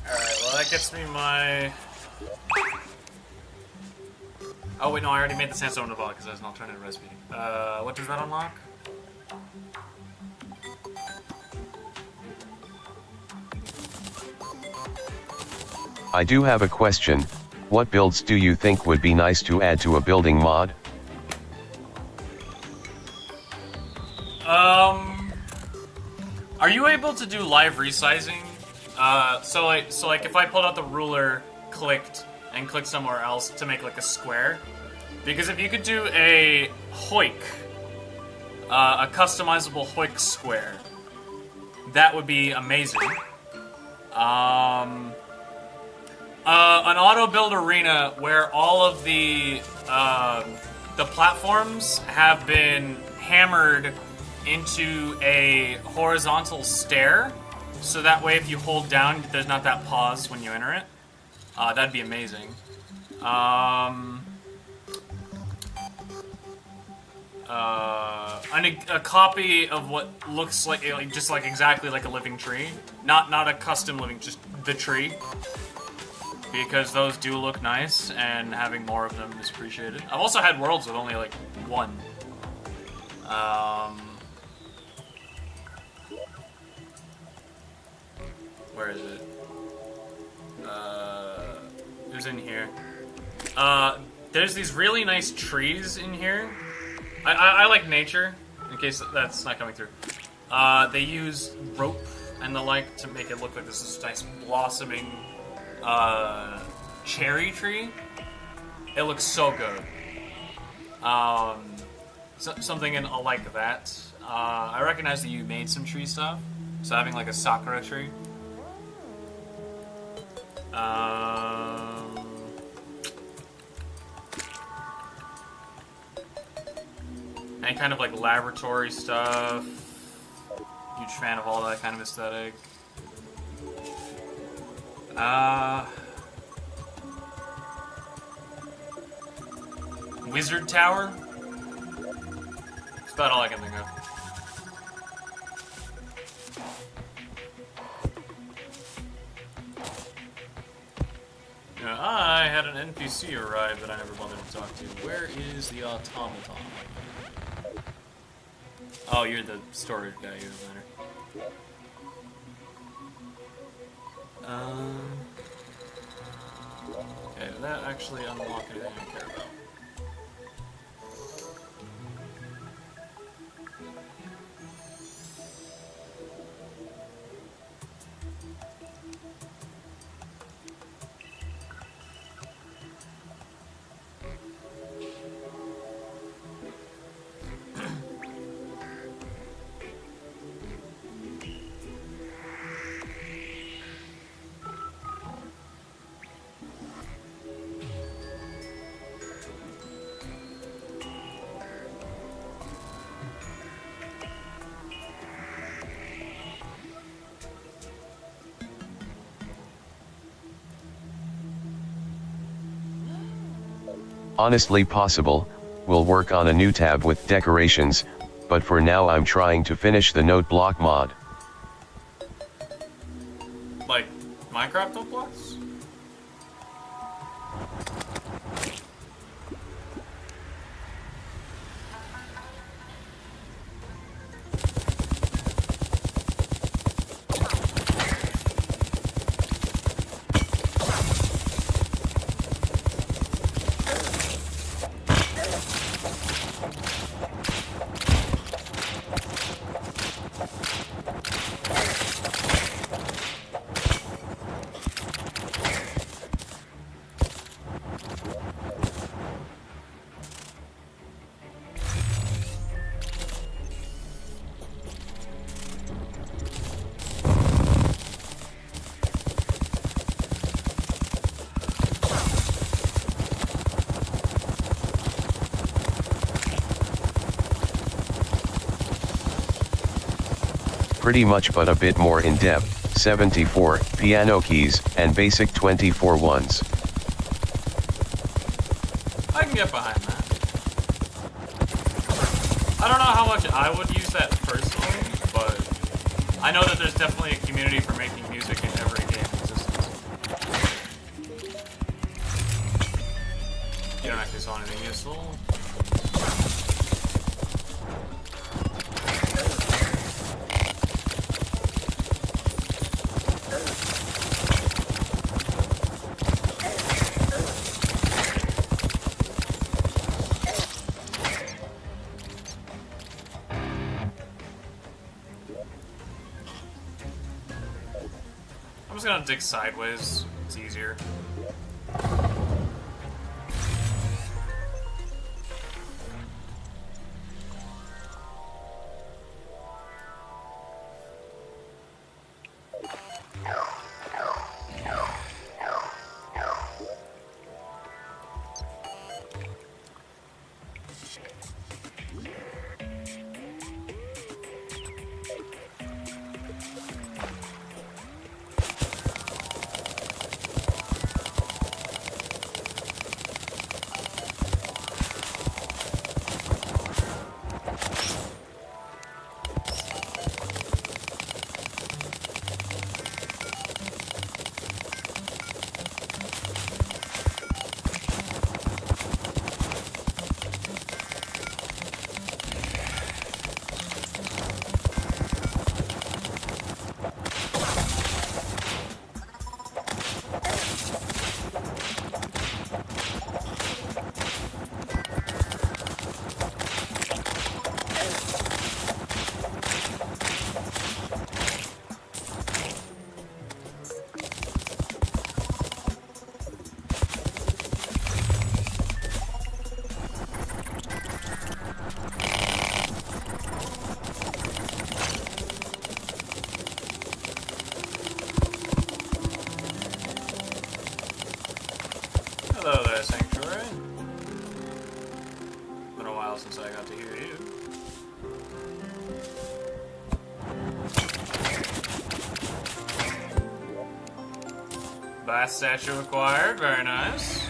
A: Alright, well that gets me my... Oh wait, no, I already made the sandstone of all because there's an alternative recipe. What does that unlock?
B: I do have a question. What builds do you think would be nice to add to a building mod?
A: able to do live resizing. So like if I pulled out the ruler, clicked somewhere else to make like a square, because if you could do a hoik, a customizable hoik square, that would be amazing. An auto build arena where all of the platforms have been hammered into a horizontal stair, so that way if you hold down, there's not that pause when you enter it. That'd be amazing. A copy of what looks like just like exactly like a living tree, not a custom living, just the tree, because those do look nice, and having more of them is appreciated. I've also had worlds with only like one. Where is it? It was in here. There's these really nice trees in here. I like nature, in case that's not coming through. They use rope and the like to make it look like this is nice blossoming cherry tree. It looks so good. Something like that. I recognize that you made some tree stuff, so having like a sakura tree. Any kind of like laboratory stuff. Huge fan of all that kind of aesthetic. Wizard Tower. That's about all I can think of. I had an NPC arrive that I never bothered to talk to. Where is the automaton? Oh, you're the storage guy. You don't matter. Okay, did that actually unlock anything I care about?
B: Honestly possible, we'll work on a new tab with decorations, but for now I'm trying to finish the note block mod.
A: Like, Minecraft note blocks?
B: Pretty much, but a bit more in depth, 74 piano keys and basic 24 ones.
A: I can get behind that. I don't know how much I would use that personally, but I know that there's definitely a community for making music in every game in existence. You don't actually saw anything useful. I'm just gonna dig sideways. It's easier. Hello there, Sanctuary. Been a while since I got to hear you. Bath statue acquired, very nice.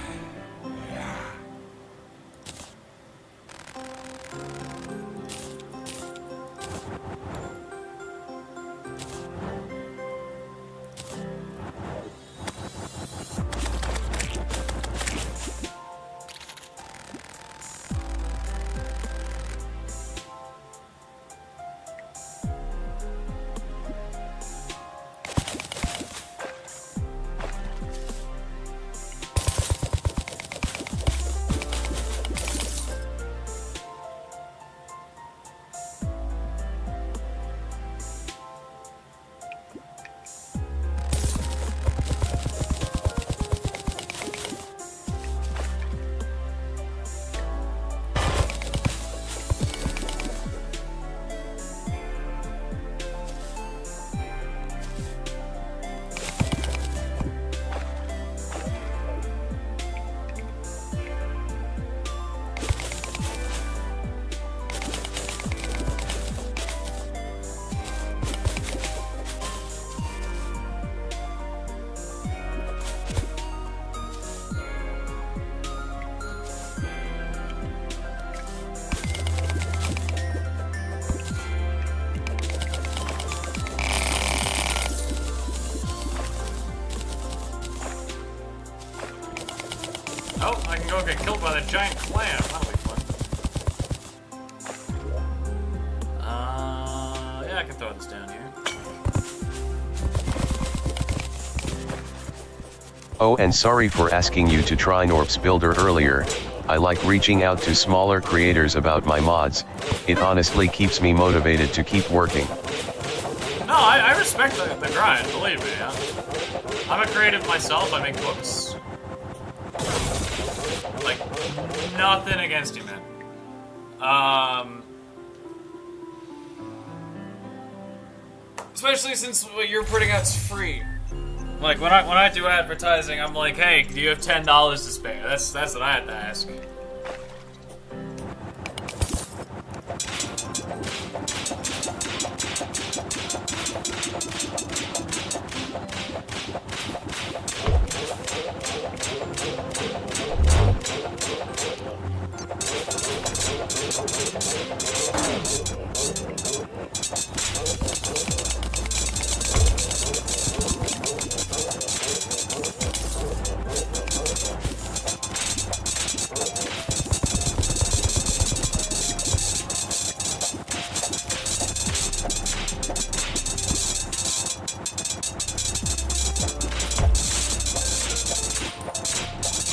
A: Oh, I can go get killed by the giant clam. That'll be fun. Yeah, I can throw this down here.
B: Oh, and sorry for asking you to try Norps Builder earlier. I like reaching out to smaller creators about my mods. It honestly keeps me motivated to keep working.
A: No, I respect the grind, believe me. I'm a creative myself, I make books. Like, nothing against you, man. Especially since what you're putting out's free. Like, when I do advertising, I'm like, hey, do you have $10 to spare? That's what I had to ask.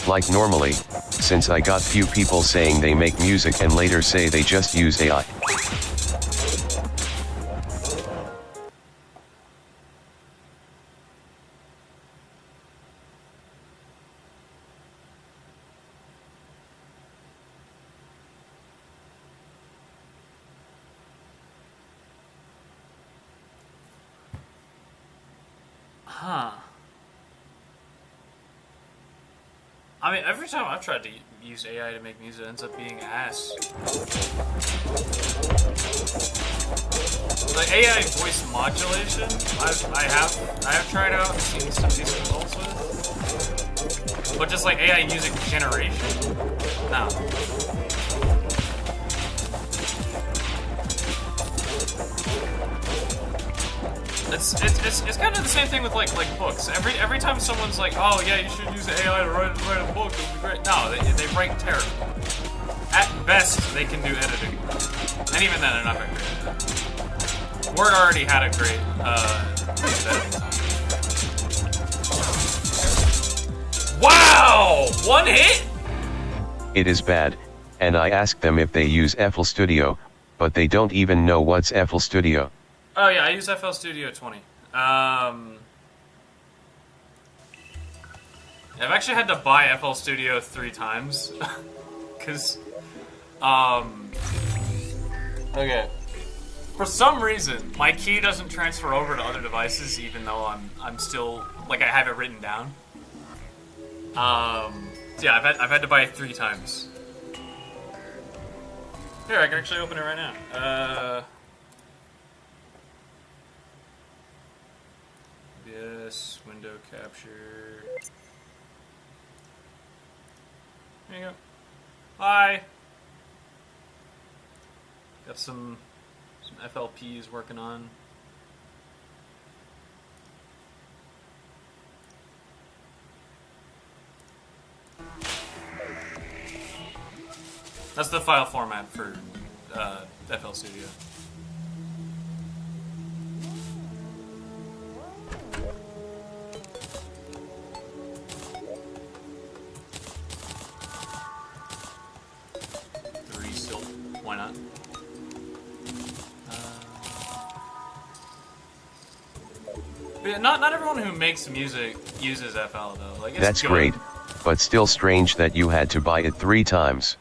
B: Like normally, since I got few people saying they make music and later say they just use AI.
A: Huh. I mean, every time I've tried to use AI to make music, it ends up being ass. Like AI voice modulation, I have tried out and seen some decent results with. But just like AI music generation, no. It's kind of the same thing with like books. Every time someone's like, oh yeah, you should use AI to write a book, it would be great. No, they write terrible. At best, they can do editing, and even then, they're not very good. Word already had a great editing. Wow, one hit.
B: It is bad, and I asked them if they use FL Studio, but they don't even know what's FL Studio.
A: Oh yeah, I use FL Studio 20. I've actually had to buy FL Studio 3 times, cause, okay. For some reason, my key doesn't transfer over to other devices, even though I'm still like I have it written down. Yeah, I've had to buy it 3 times. Here, I can actually open it right now. Yes, window capture. There you go. Hi. Got some FLPs working on. That's the file format for FL Studio. Why not? But yeah, not everyone who makes music uses FL though. Like, it's
B: That's
A: good.
B: great, but still strange that you had to buy it 3 times.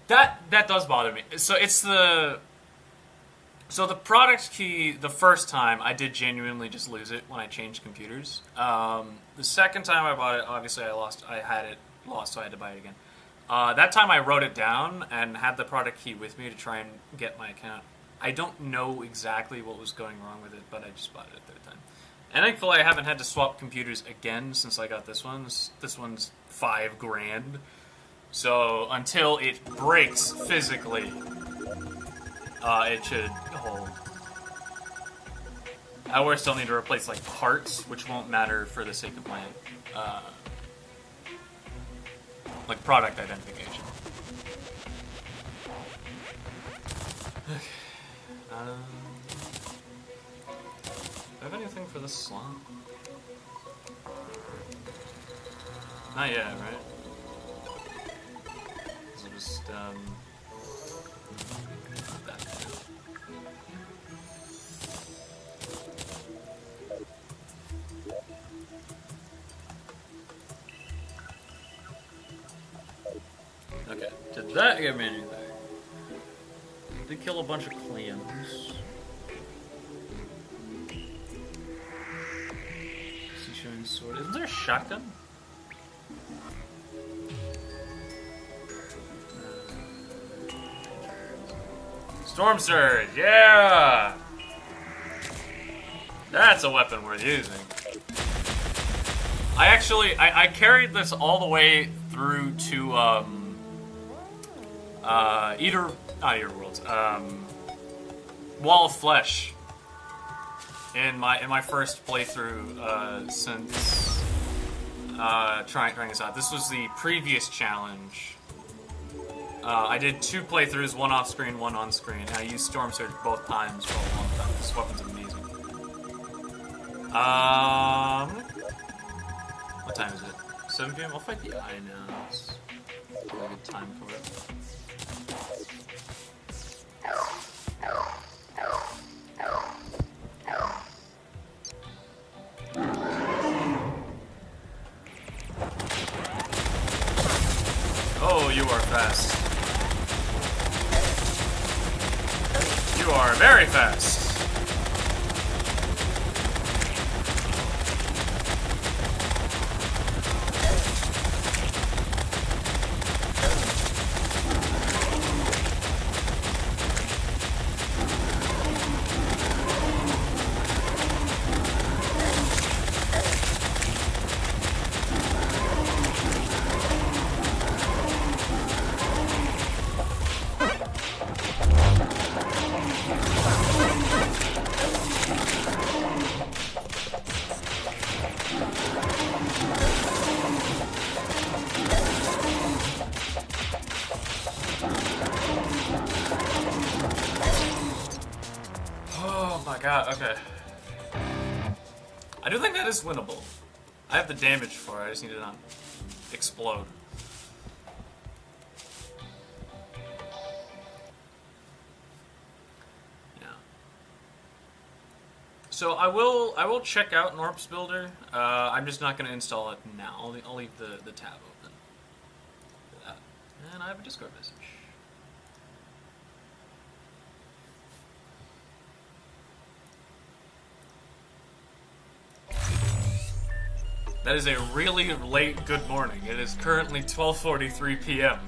A: That does bother me. So it's the product key. The first time I did genuinely just lose it when I changed computers. The second time I bought it, obviously I had it lost, so I had to buy it again. That time I wrote it down and had the product key with me to try and get my account. I don't know exactly what was going wrong with it, but I just bought it a third time. And thankfully I haven't had to swap computers again since I got this one. This one's $5,000. So until it breaks physically, it should hold. I still need to replace like parts, which won't matter for the sake of my like product identification. Okay. Do I have anything for this slot? Not yet, right? So just that. Okay, did that give me anything? Did kill a bunch of clams. Is he showing sword? Isn't there a shotgun? Storm Surge, yeah! That's a weapon worth using. I carried this all the way through to, not Eater Worlds, Wall of Flesh in my first playthrough since trying this out. This was the previous challenge. I did 2 playthroughs, one off screen, one on screen, and I used Storm Surge both times for a long time. This weapon's amazing. What time is it? 7 p.m. I'll fight the eye now. It's a good time for it. Oh, you are fast. You are very fast. Okay. I do think that is winnable. I have the damage for it, I just need to not explode. Yeah. So I will check out Norp's Builder. I'm just not going to install it now. I'll leave the tab open for that. And I have a Discord message. That is a really late good morning. It is currently 12:43 p.m.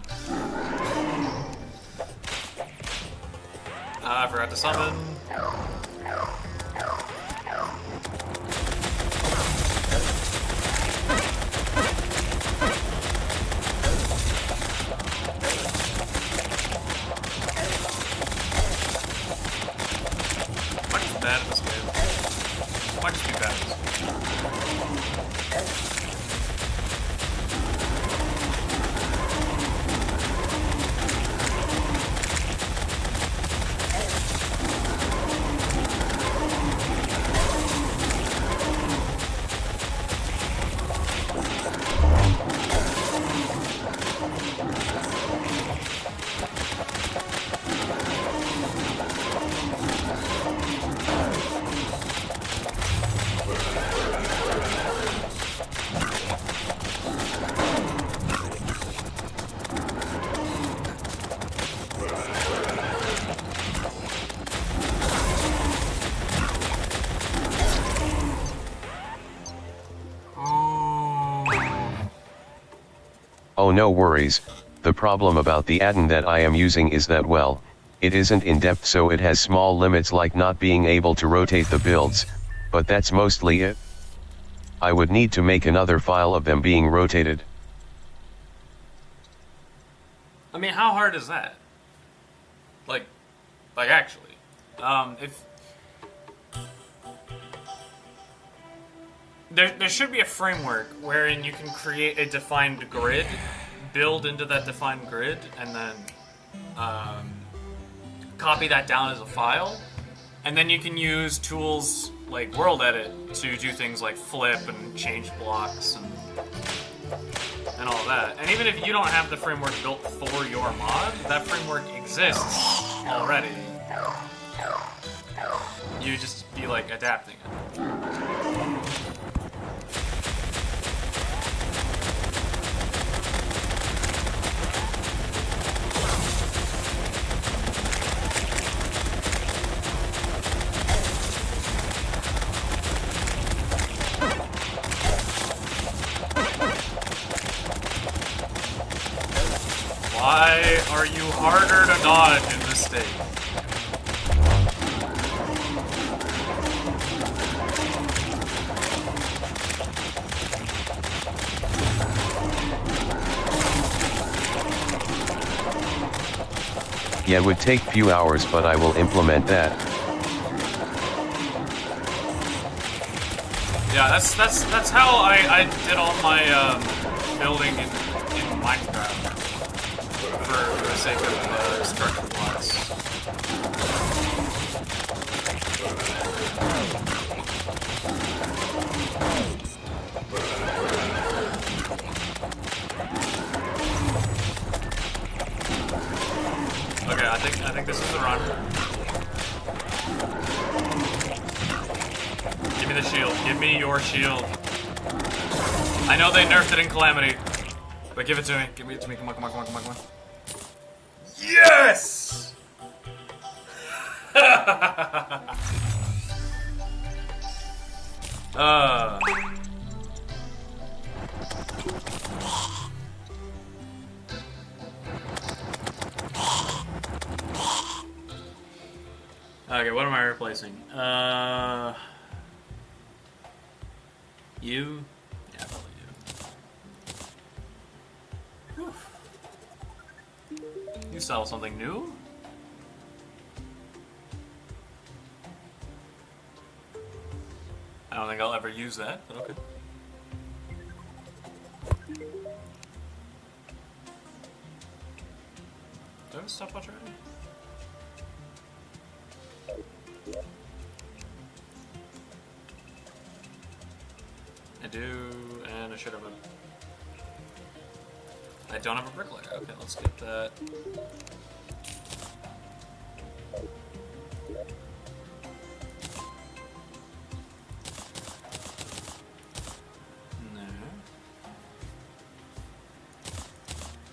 A: I forgot to summon. Might just be bad at this game. Might just be bad at this game.
B: Oh, no worries. The problem about the add-on that I am using is that, well, it isn't in-depth, so it has small limits like not being able to rotate the builds, but that's mostly it. I would need to make another file of them being rotated.
A: I mean, how hard is that? Like actually, if there should be a framework wherein you can create a defined grid, build into that defined grid, and then copy that down as a file, and then you can use tools like World Edit to do things like flip and change blocks and all that. And even if you don't have the framework built for your mod, that framework exists already. You just be like adapting it. Why are you harder to dodge in this state?
B: Yeah, it would take few hours, but I will implement that.
A: Yeah, that's how I did all my building in Minecraft for the sake of structure blocks. Okay, I think this is the run. Give me the shield. Give me your shield. I know they nerfed it in Calamity, but give it to me. Give it to me. Come on, come on, come on, come on, come on. Yes! Okay, what am I replacing? You? Yeah, probably you. Whew. You sell something new? I don't think I'll ever use that, but okay. Do I have a stopwatch already? I do, and I should have a... I don't have a bricklayer. Okay, let's get that.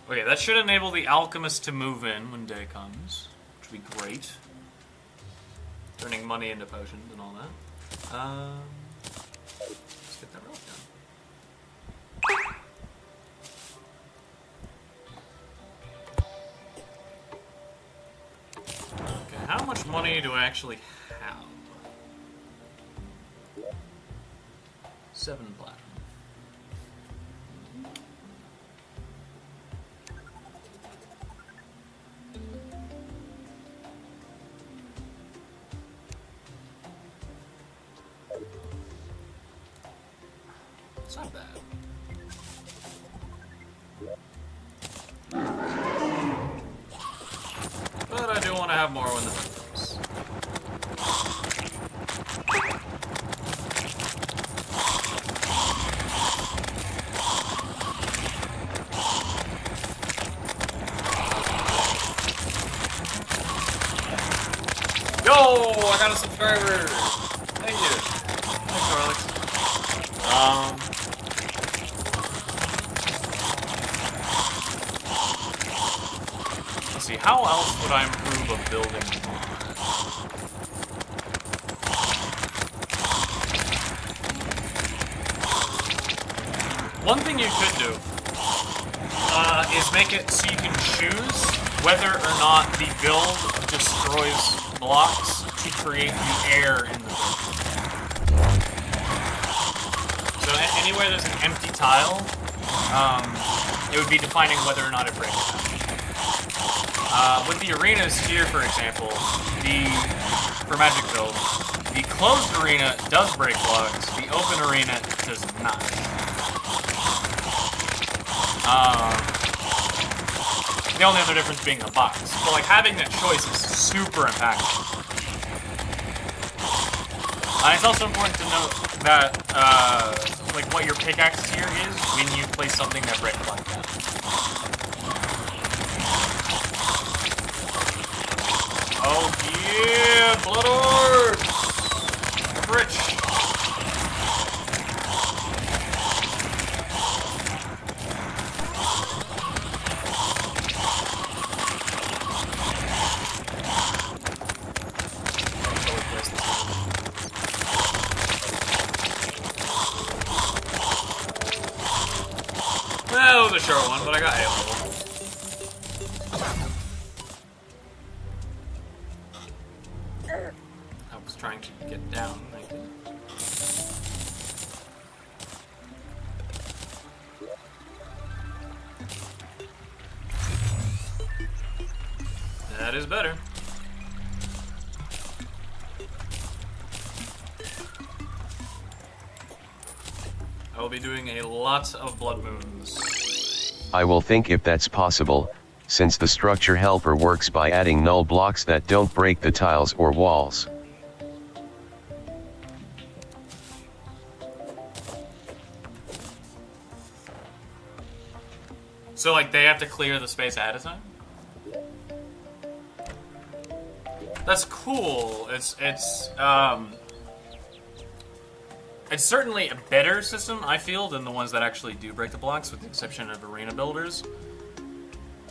A: Okay, that should enable the alchemist to move in when day comes, which would be great. Turning money into potions and all that. Let's get that relic done. Okay, how much money do I actually have? 7 platinum. It's not bad. But I do want to have more when the time comes. Yo! I got a subscriber! Thank you. Thanks, Alex. Let's see, how else would I improve a building? One thing you could do is make it so you can choose whether or not the build destroys blocks to create the air in the building. So anywhere there's an empty tile, it would be defining whether or not it breaks them. With the arenas here, for example, for magic build, the closed arena does break blocks, the open arena does not. The only other difference being the box. But like having that choice is super impactful. It's also important to note that like what your pickaxe here is when you place something that breaks block down. Oh yeah, blood orbs! I'm rich. That was a short one, but I got A level. I was trying to get down. Thank you. That is better. I will be doing a lot of blood moons.
B: I will think if that's possible, since the structure helper works by adding null blocks that don't break the tiles or walls.
A: So like they have to clear the space ahead of time? That's cool. It's certainly a better system, I feel, than the ones that actually do break the blocks, with the exception of arena builders.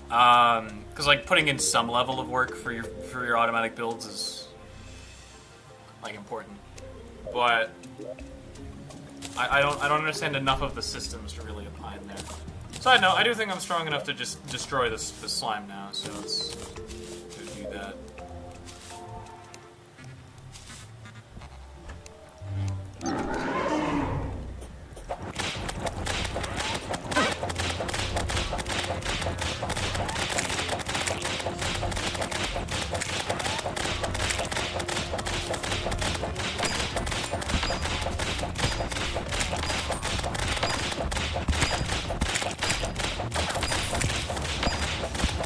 A: Because like putting in some level of work for your automatic builds is like important, but I don't understand enough of the systems to really opine there. Side note, I do think I'm strong enough to just destroy this slime now, so let's go do that.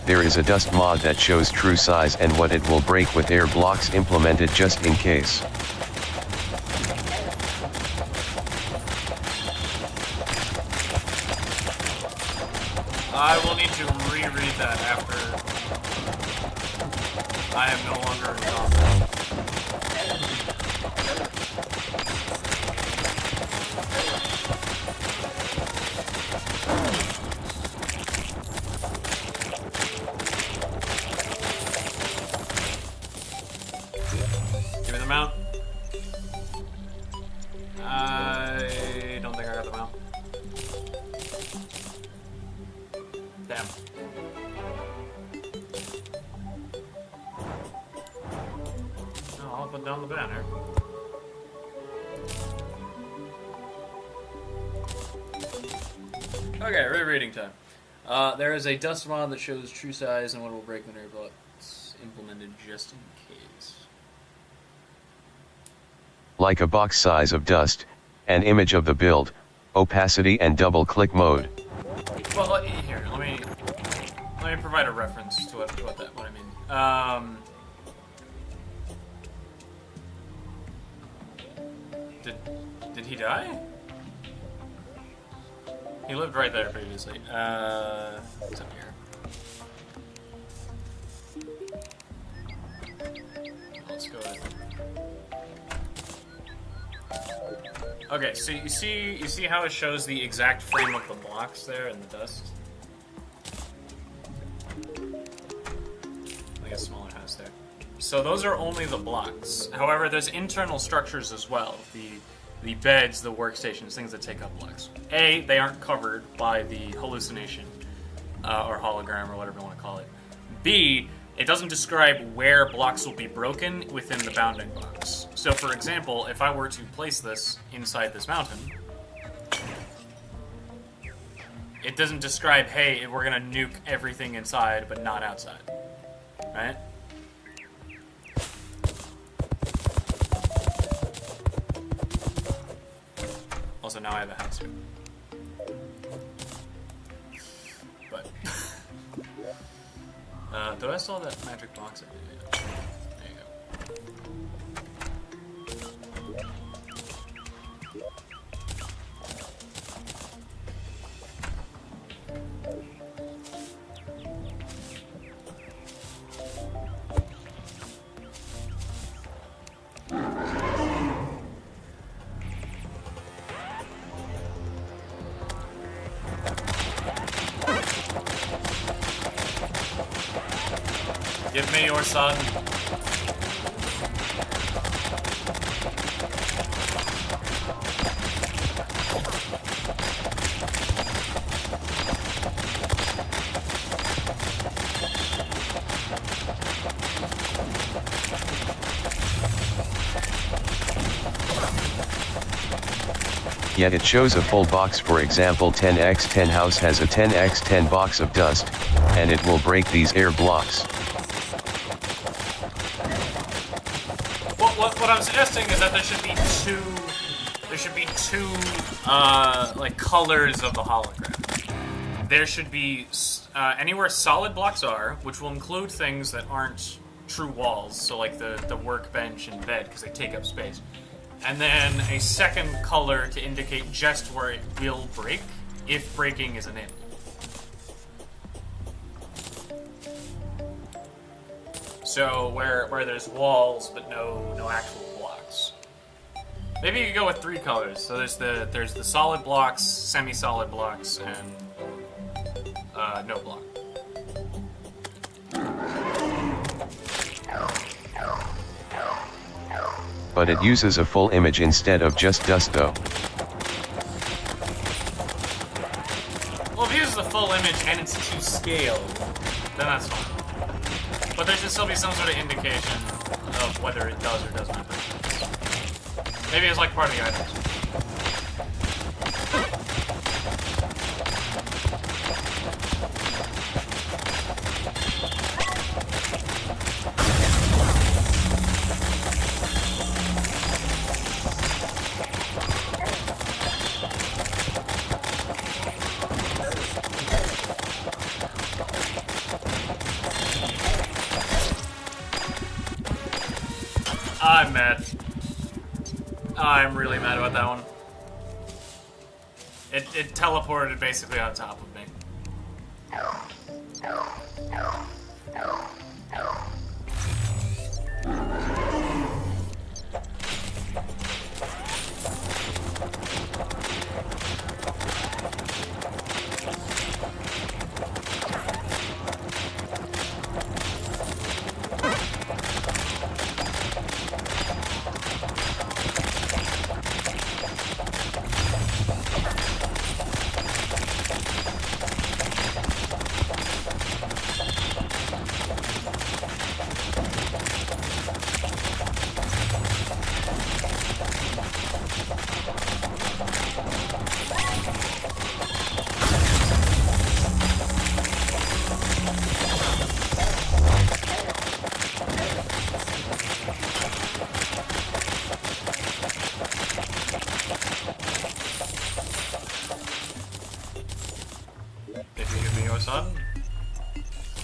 B: There is a dust mod that shows true size and what it will break with air blocks implemented just in case.
A: I will need to reread that after I am no longer in combat. Give me the mount. I don't think I got the mount. Damn. No, I'll put down the banner. Okay, rereading time. There is a dust mod that shows true size and what will break when airblocks implemented just in case.
B: Like a box size of dust, an image of the build, opacity and double click mode.
A: Well, here, let me provide a reference to what I mean. Did he die? He lived right there previously. What's up here? Let's go ahead. Okay, so you see how it shows the exact frame of the blocks there in the dust? Like a smaller house there. So those are only the blocks. However, there's internal structures as well. The beds, the workstations, things that take up blocks. A, they aren't covered by the hallucination, or hologram, or whatever you want to call it. B, it doesn't describe where blocks will be broken within the bounding box. So, for example, if I were to place this inside this mountain, it doesn't describe, hey, we're gonna nuke everything inside, but not outside. Right? Also, now I have a house here. But do I still have that magic box? I do, yeah. There you Give me your son.
B: Yet it shows a full box. For example, 10x10 house has a 10x10 box of dust, and it will break these air blocks.
A: What I'm suggesting is that there should be two like colors of the hologram. There should be anywhere solid blocks are, which will include things that aren't true walls, so like the workbench and bed, because they take up space. And then a second color to indicate just where it will break, if breaking is enabled. So where there's walls but no actual blocks. Maybe you could go with three colors. So there's the solid blocks, semi-solid blocks, and no block.
B: But it uses a full image instead of just dust though.
A: Well, if it uses the full image and it's to scale, then that's fine. But there should still be some sort of indication of whether it does or does not. Maybe it's like part of the items. I'm mad. I'm really mad about that one. It teleported basically on top of me. Did you give me your son?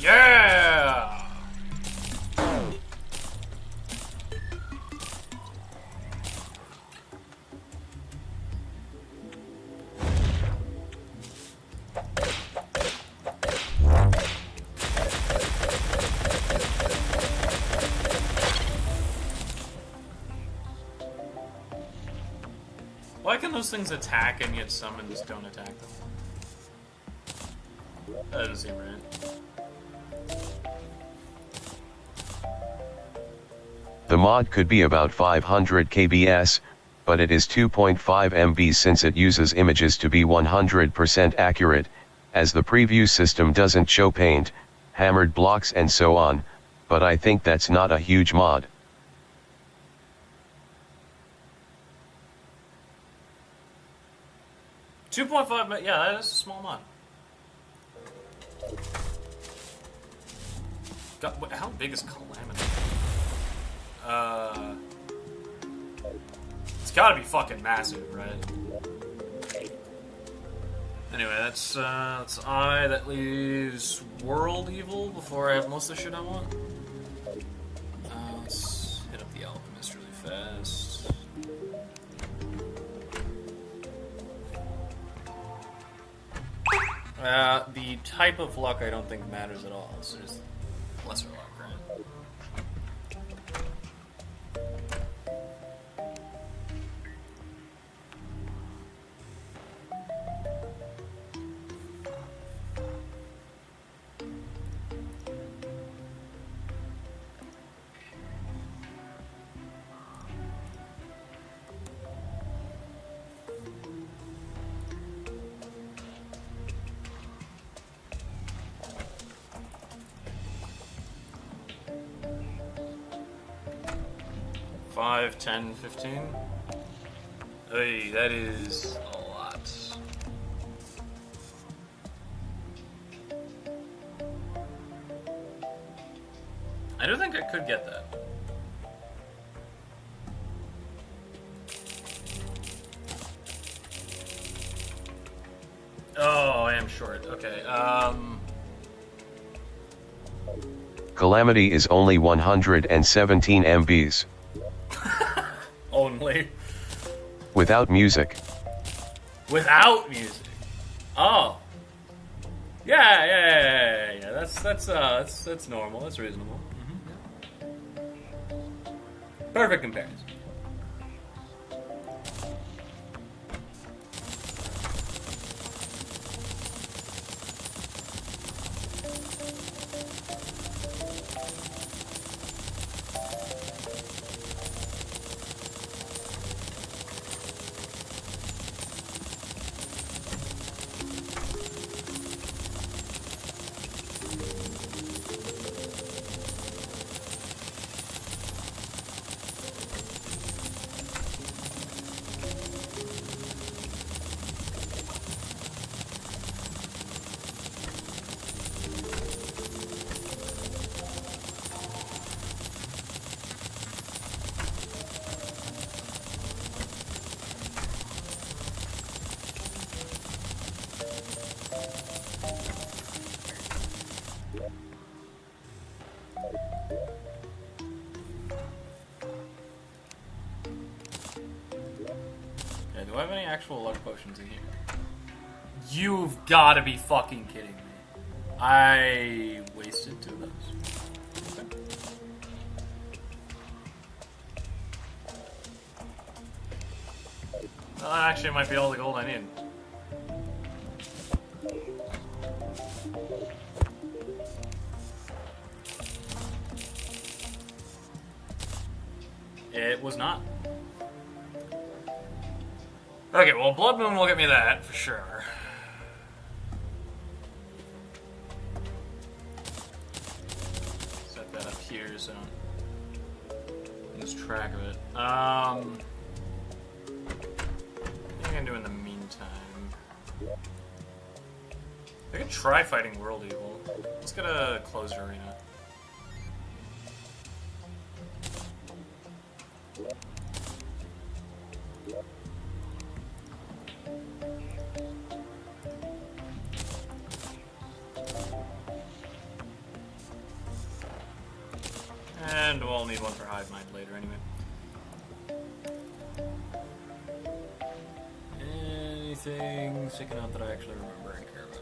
A: Yeah! Why can those things attack and yet summons don't attack them? That doesn't seem right.
B: The mod could be about 500 kbs, but it is 2.5 MB since it uses images to be 100% accurate, as the preview system doesn't show paint, hammered blocks and so on, but I think that's not a huge mod.
A: $2.5, yeah, that is a small mod. God, how big is Calamity? It's gotta be fucking massive, right? Anyway, that's I. That leaves World Evil before I have most of the shit I want. Let's hit up the Alchemist really fast. The type of luck I don't think matters at all. So just lesser luck, right? 5, 10, 15. Hey, that is a lot. I don't think I could get that. Oh, I am short. Okay,
B: Calamity is only 117 MBs.
A: Only.
B: Without music.
A: Without music. Oh. Yeah. That's normal. That's reasonable. Mm-hmm. Perfect comparison. Yeah, do I have any actual luck potions in here? You've gotta be fucking kidding me. I wasted 2 of those. Okay. Well, that actually might be all the gold I need. It was not. Okay, well, Blood Moon will get me that, for sure. Set that up here so I don't lose track of it. What am I gonna do in the meantime? I could try fighting World Evil. Let's get a closed arena. And we'll need one for Hive Mind later anyway. Anything sticking out that I actually remember and care about?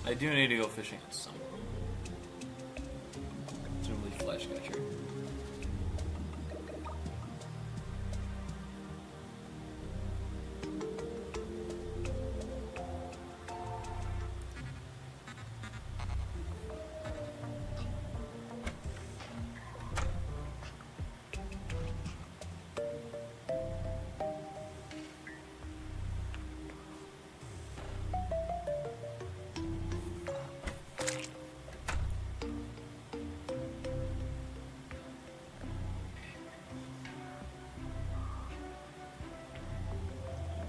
A: I do need to go fishing at some point. Presumably flesh catcher.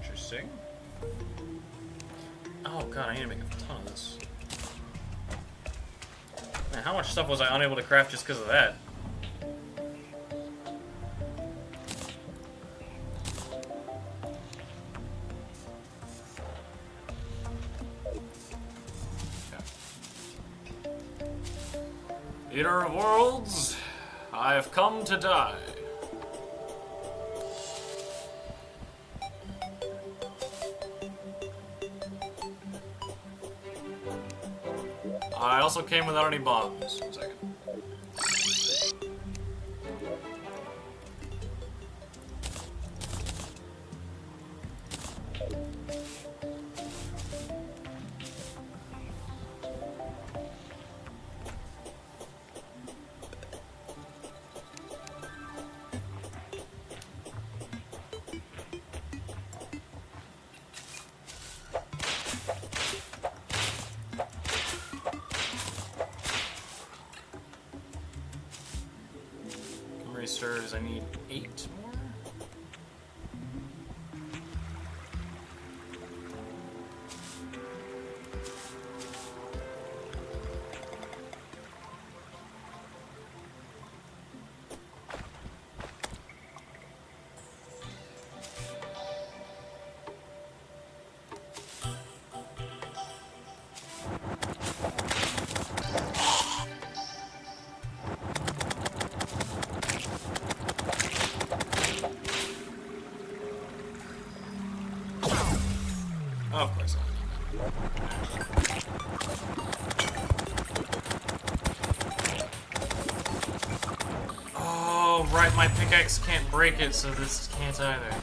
A: Interesting. Oh god, I need to make a ton of this. Man, how much stuff was I unable to craft just because of that? Okay. Eater of worlds, I have come to die. I also came without any bombs. 1 second. Serves, I need 8 more. Of course not. Oh, right, my pickaxe can't break it, so this can't either.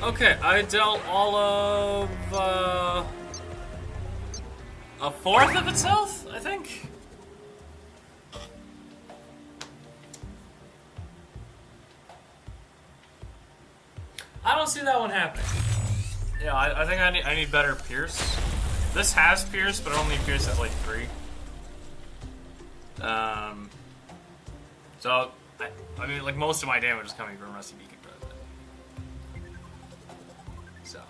A: Okay, I dealt all of a fourth of its health, I think. I don't see that one happening. Yeah, I think I need better Pierce. This has Pierce, but only Pierce like 3. So I mean, like most of my damage is coming from Rusty Beacon President. So,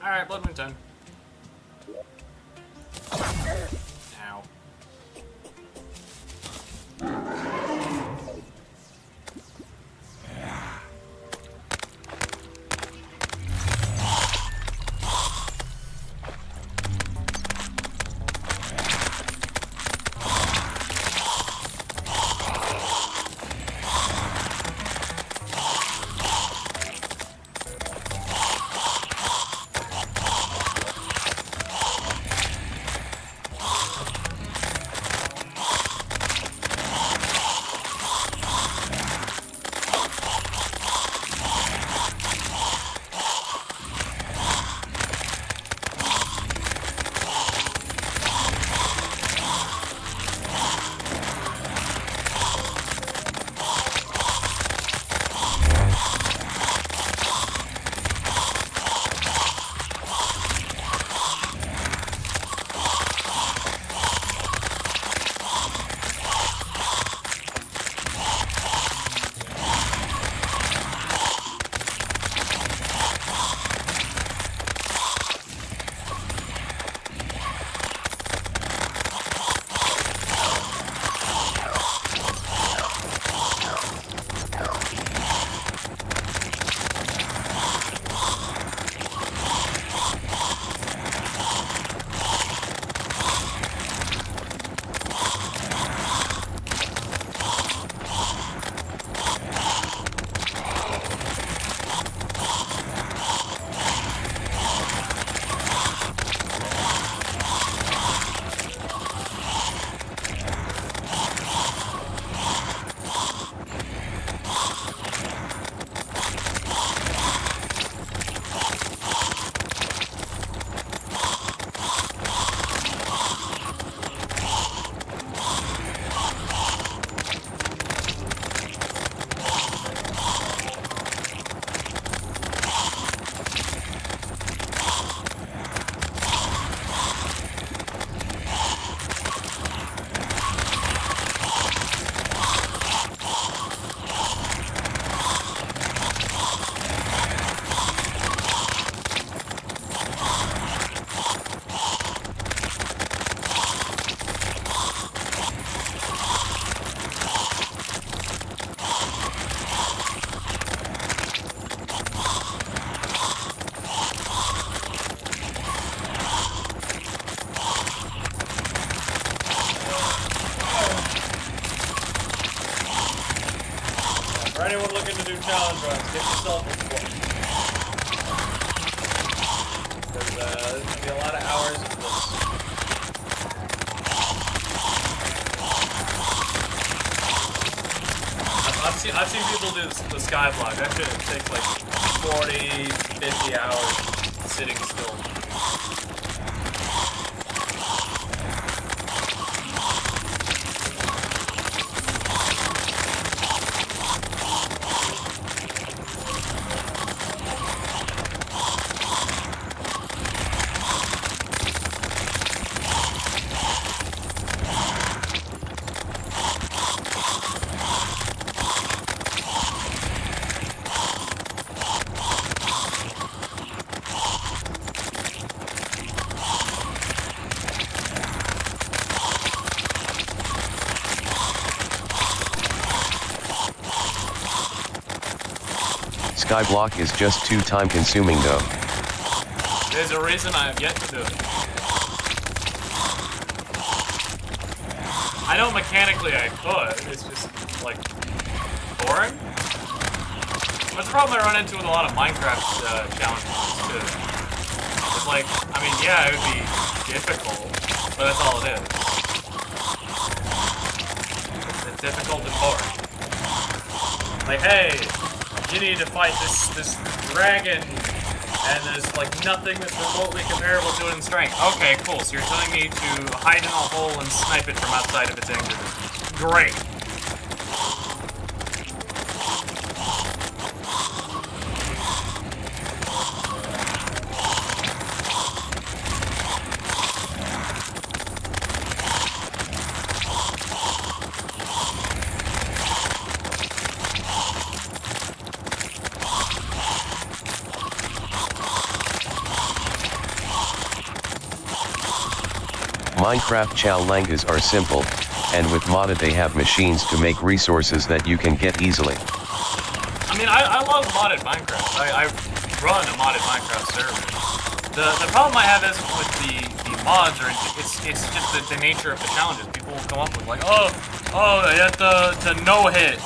A: all right, Blood Moon 10. Ow. For anyone looking to do challenge runs, get yourself a book. Because there's going to be a lot of hours of this. I've seen people do the skyblock. That shit takes like 40, 50 hours sitting still.
B: Skyblock is just too time consuming though.
A: There's a reason I have yet to do it. I know mechanically I could, it's just, like, boring. That's the problem I run into with a lot of Minecraft challenges, too. It's like, I mean, yeah, it would be difficult, but that's all it is. It's difficult and boring. Like, hey, you need to fight this dragon, and there's like nothing that's remotely comparable to it in strength. Okay, cool. So you're telling me to hide in a hole and snipe it from outside if it's injured. Great.
B: Minecraft challenges are simple, and with modded they have machines to make resources that you can get easily.
A: I mean, I love modded Minecraft. I run a modded Minecraft server. The problem I have is with the mods, or it's just the nature of the challenges. People will come up with like, oh, you have to no-hit.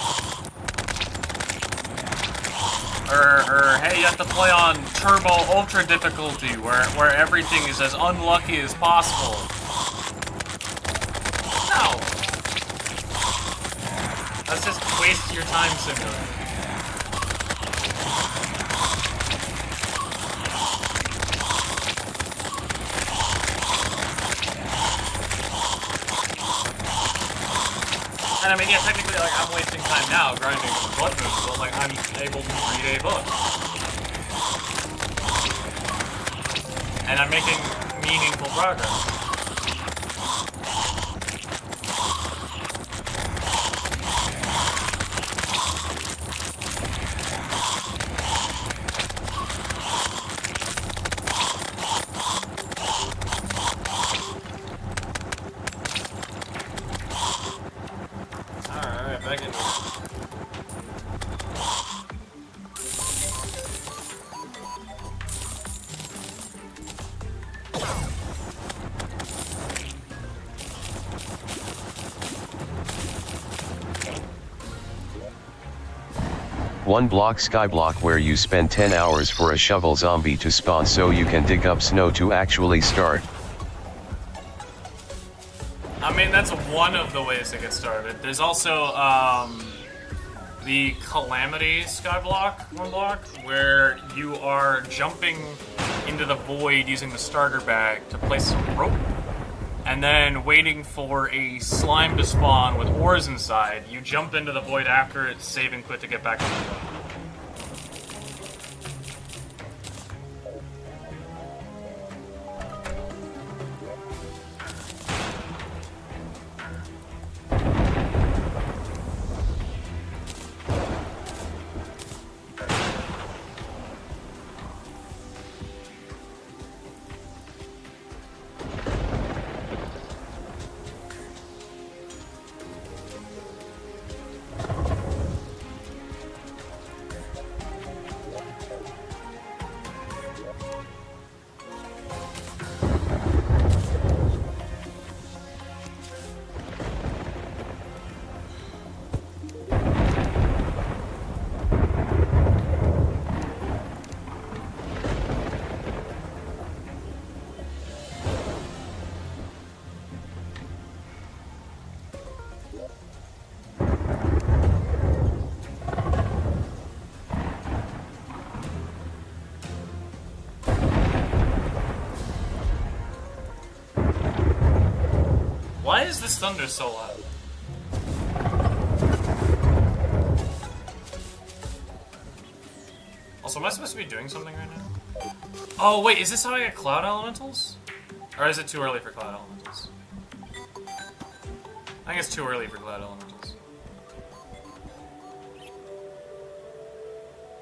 A: Or hey, you have to play on turbo ultra difficulty where everything is as unlucky as possible. No. That's just waste your time simulator. And I mean, yeah, technically, like, I'm wasting time now grinding blood moons, but, like, I'm able to read a book. And I'm making meaningful progress.
B: One block skyblock where you spend 10 hours for a shovel zombie to spawn so you can dig up snow to actually start.
A: I mean, that's one of the ways to get started. There's also the Calamity skyblock, one block, where you are jumping into the void using the starter bag to place some rope, and then waiting for a slime to spawn with ores inside. You jump into the void after it, save and quit to get back on the boat. Why is this thunder so loud? Also, am I supposed to be doing something right now? Oh, wait, is this how I get cloud elementals? Or is it too early for cloud elementals? I think it's too early for cloud elementals.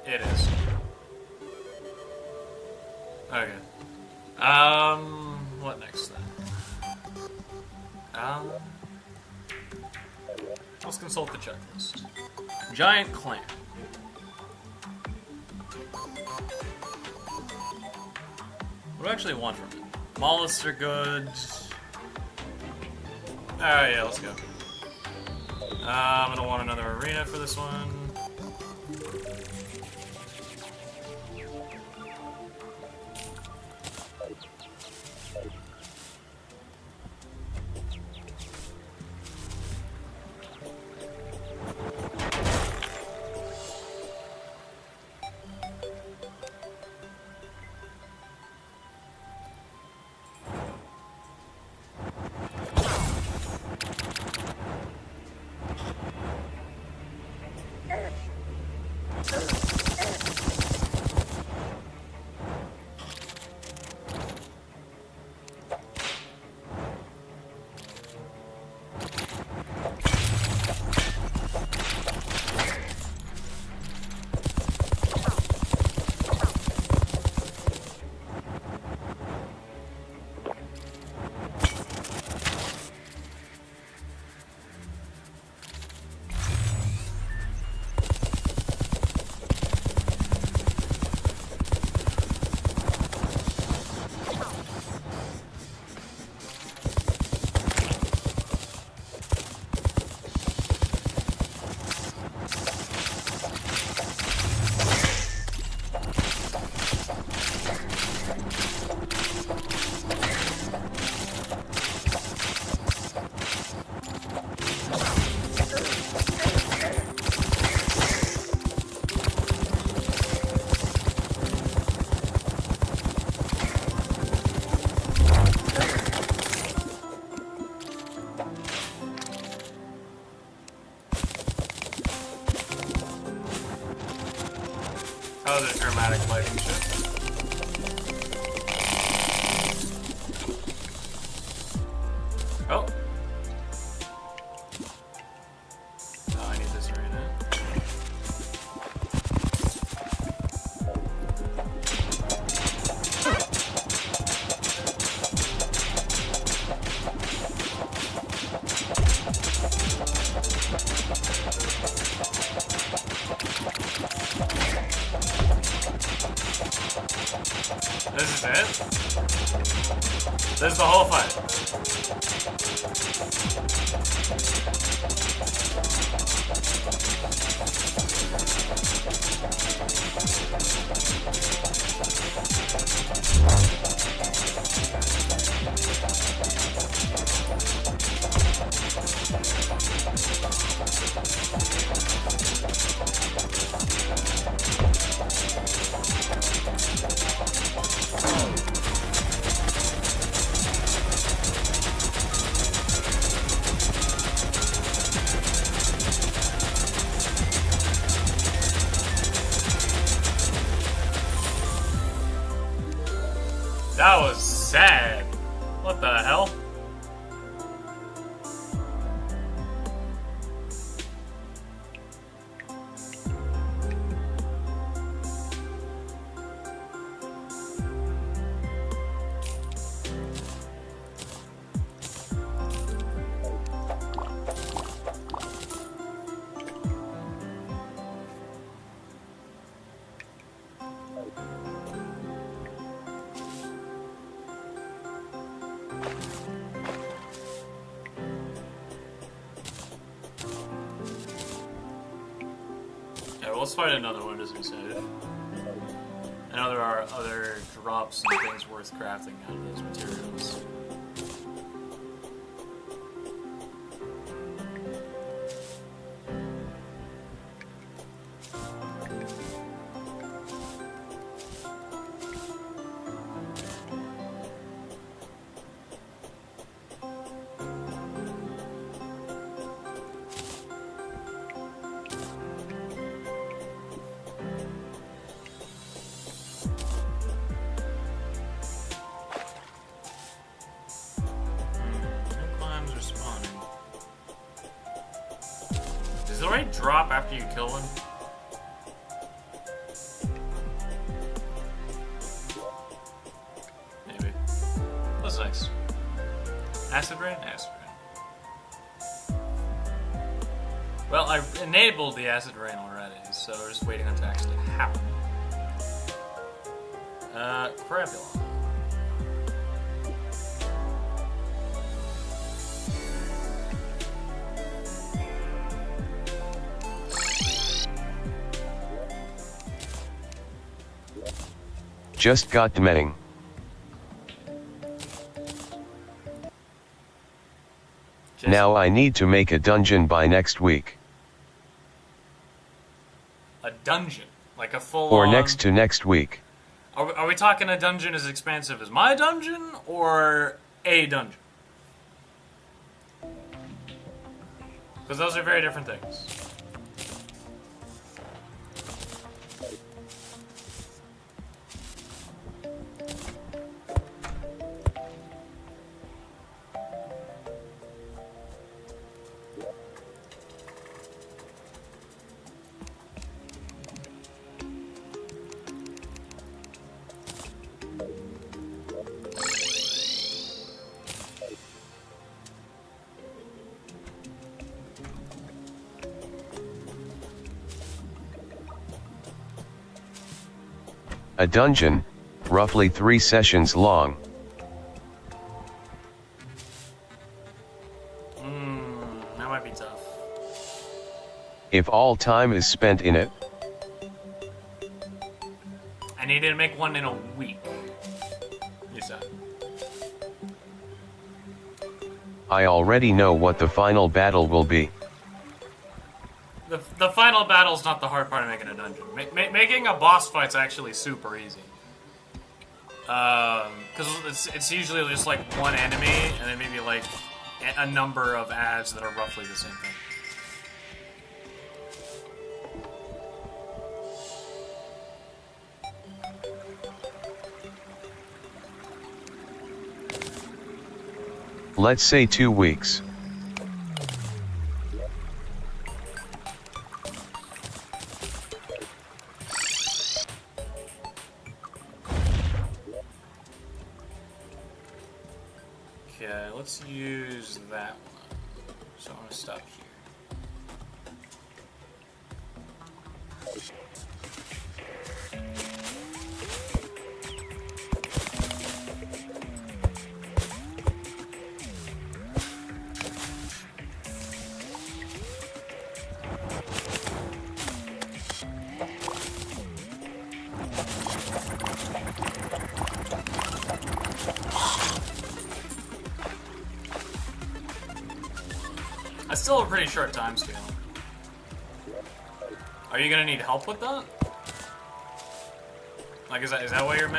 A: It is. Okay. What next then? Let's consult the checklist. Giant clam. What do I actually want from it? Mollusks are good. Alright, yeah, let's go. I'm gonna want another arena for this one. Oh, the dramatic lighting shit. Oh. Oh, I need this right now. This is it? This is the whole fight. That was sad. What the hell? Yeah, well, let's find another one as we said. I know there are other drops and things worth crafting out of those materials. Does the raid drop after you kill him? Maybe. What's next? Acid rain? Acid rain. Well, I've enabled the acid rain already, so we're just waiting on it to actually happen. Crabula.
B: Just got demeting. Now I need to make a dungeon by next week.
A: A dungeon? Like a full
B: Or next to next week.
A: Are we talking a dungeon as expansive as my dungeon, or a dungeon? Because those are very different things.
B: A dungeon, roughly 3 sessions long.
A: That might be tough.
B: If all time is spent in it.
A: I needed to make one in a week. You said.
B: I already know what the final battle will be.
A: The final battle's not the hard part of making a dungeon. Making a boss fight's actually super easy. Because it's usually just like one enemy, and then maybe like a number of ads that are roughly the same thing.
B: Let's say 2 weeks.
A: Okay, let's use that one. So I'm gonna stop here. That's still a pretty short time scale. Are you gonna need help with that? Like, is that what you're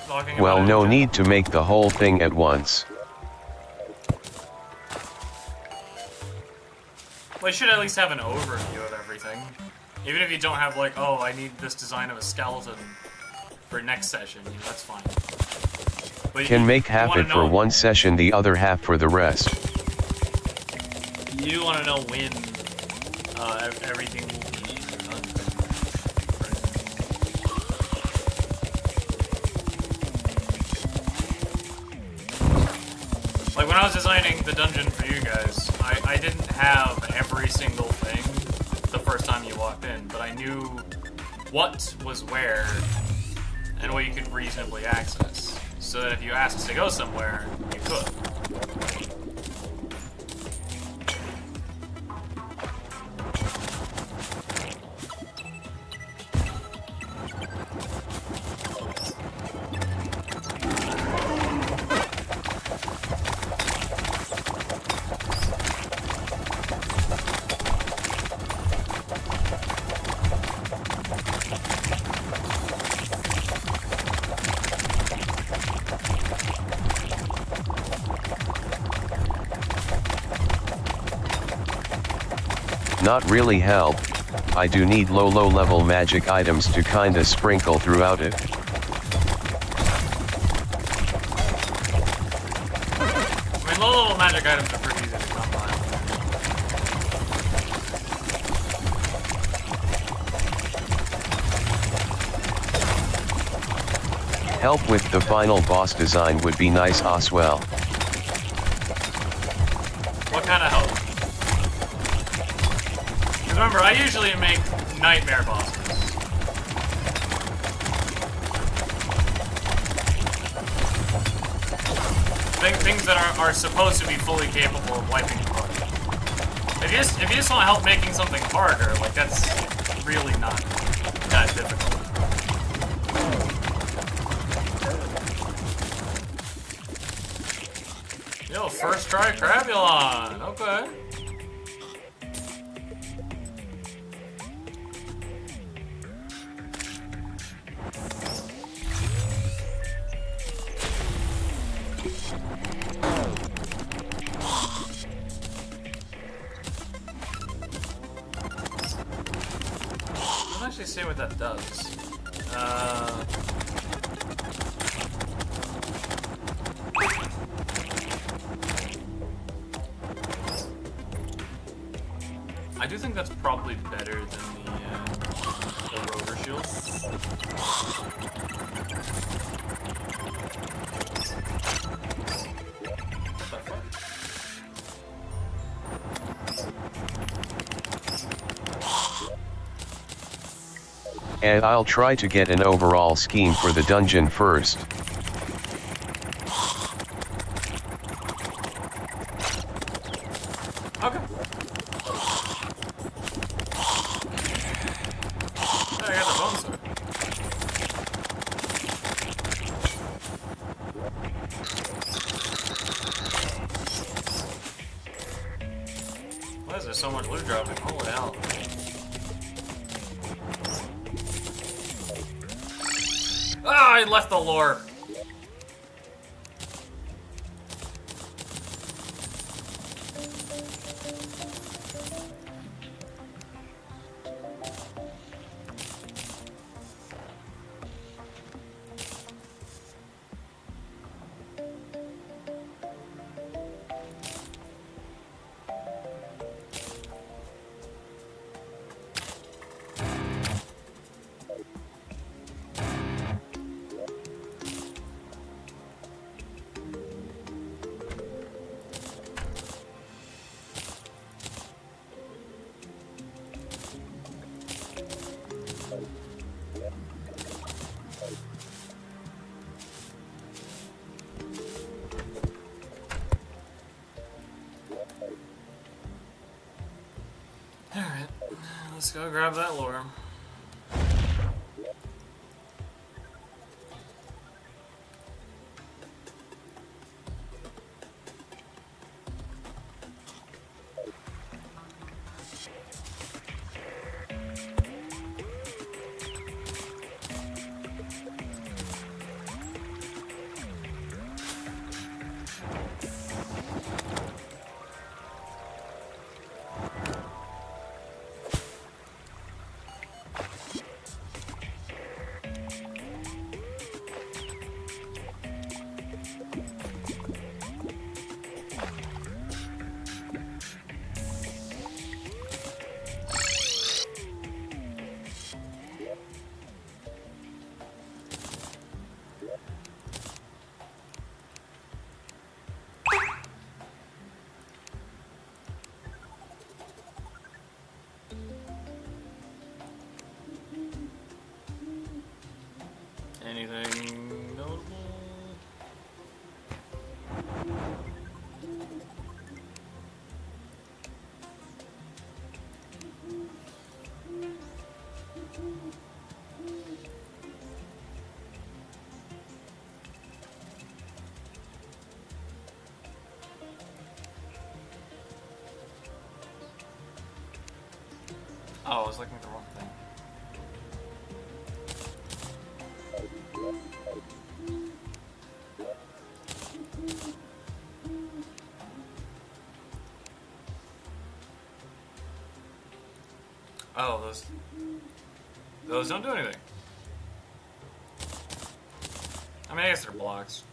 A: talking about?
B: Well, no need to make the whole thing at once.
A: Well, you should at least have an overview of everything. Even if you don't have, like, oh, I need this design of a skeleton for next session, you know, that's fine. But
B: Can make half it for one session, the other half for the rest.
A: You do want to know when everything will be done. Like, when I was designing the dungeon for you guys, I didn't have every single thing the first time you walked in, but I knew what was where and what you could reasonably access, so that if you asked to go somewhere, you could.
B: Not really help, I do need low level magic items to kinda sprinkle throughout it.
A: I mean, low level magic items are pretty easy to come by.
B: Help with the final boss design would be nice as well.
A: What kind of help? Remember, I usually make nightmare bosses. Things that are supposed to be fully capable of wiping the party. If you just want help making something harder, like, that's really not that difficult. Yo, first try Crabulon, okay. See what that does. I do think that's probably better than the rover shield.
B: and I'll try to get an overall scheme for the dungeon first.
A: Okay. I got the bone sword. Why is there so much loot dropping? Holy hell. Ah, I left the lore. Alright, let's go grab that lore. Anything notable? Oh, I was looking at the wrong thing. Oh, those don't do anything. I mean, I guess they're blocks.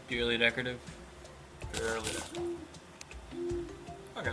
A: Purely decorative? Purely decorative. Okay.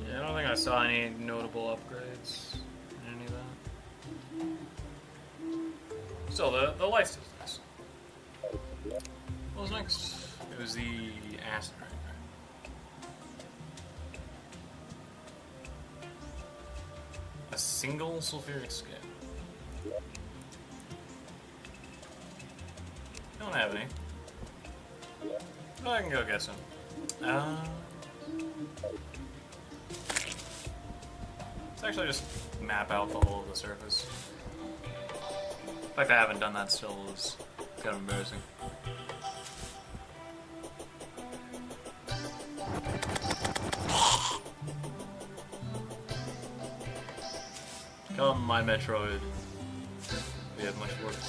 A: Yeah, I don't think I saw any notable upgrades in any of that. Still, the lifesteal's nice. What was next? It was the acid ring. A single sulfuric skin. Don't have any. But I can go get some. Let's actually just map out the whole of the surface. fact, I haven't done that still is kind of embarrassing. Come, my Metroid. We have much work to do.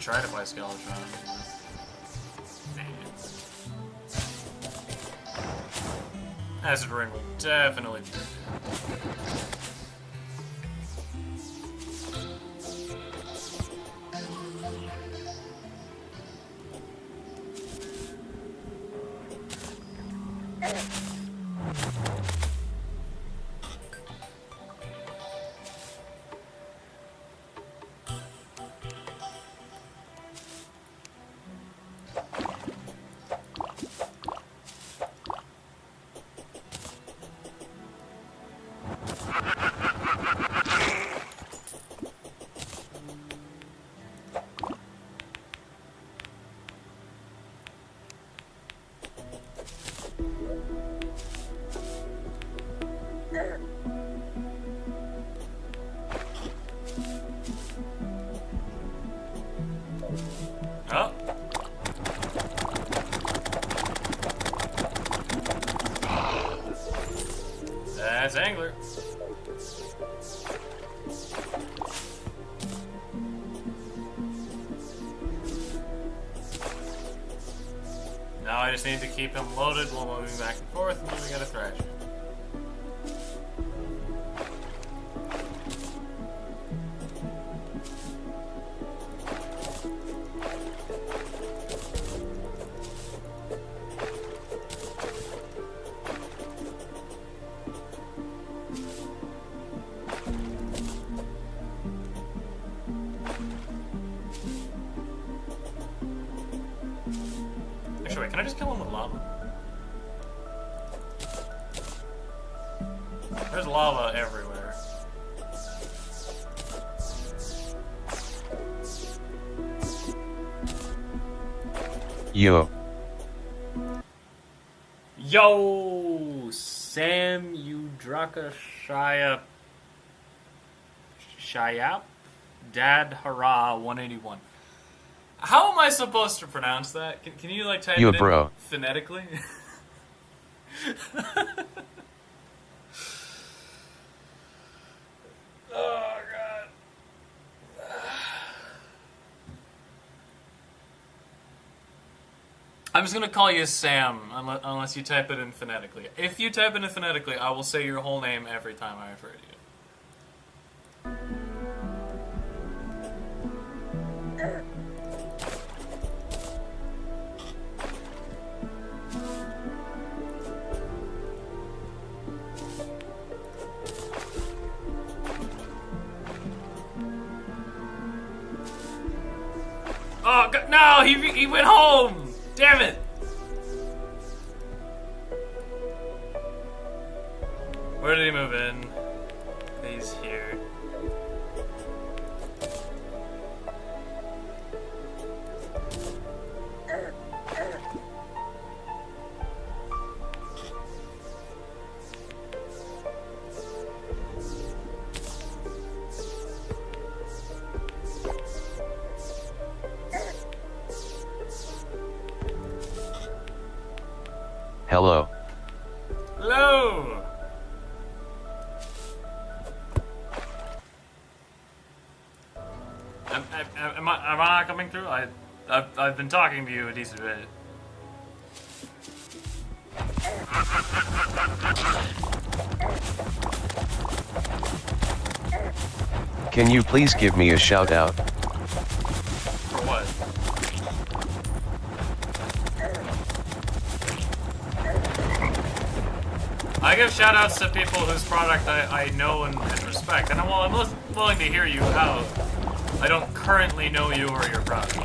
A: Try to buy Skeletron. Acid Rain will definitely do. Oh. That's Angler. Now I just need to keep him loaded while moving back and forth, and then we got a Thrash. Actually, wait, can I just kill him with lava? There's lava everywhere.
B: Yo.
A: Yo, Sam Udraka Shayap Dad Hurrah 181. How am I supposed to pronounce that? Can you like type it in phonetically? Oh god. I'm just gonna call you Sam unless you type it in phonetically. If you type it in phonetically, I will say your whole name every time I refer to you. Oh, no, he went home! Damn it! Where did he move in? He's here.
B: Hello.
A: Hello! Am I not coming through? I've been talking to you a decent bit.
B: Can you please give me a shout out?
A: For what? I give shout outs to people whose product I know and respect. And while I'm willing to hear you out, I don't currently know you or your product.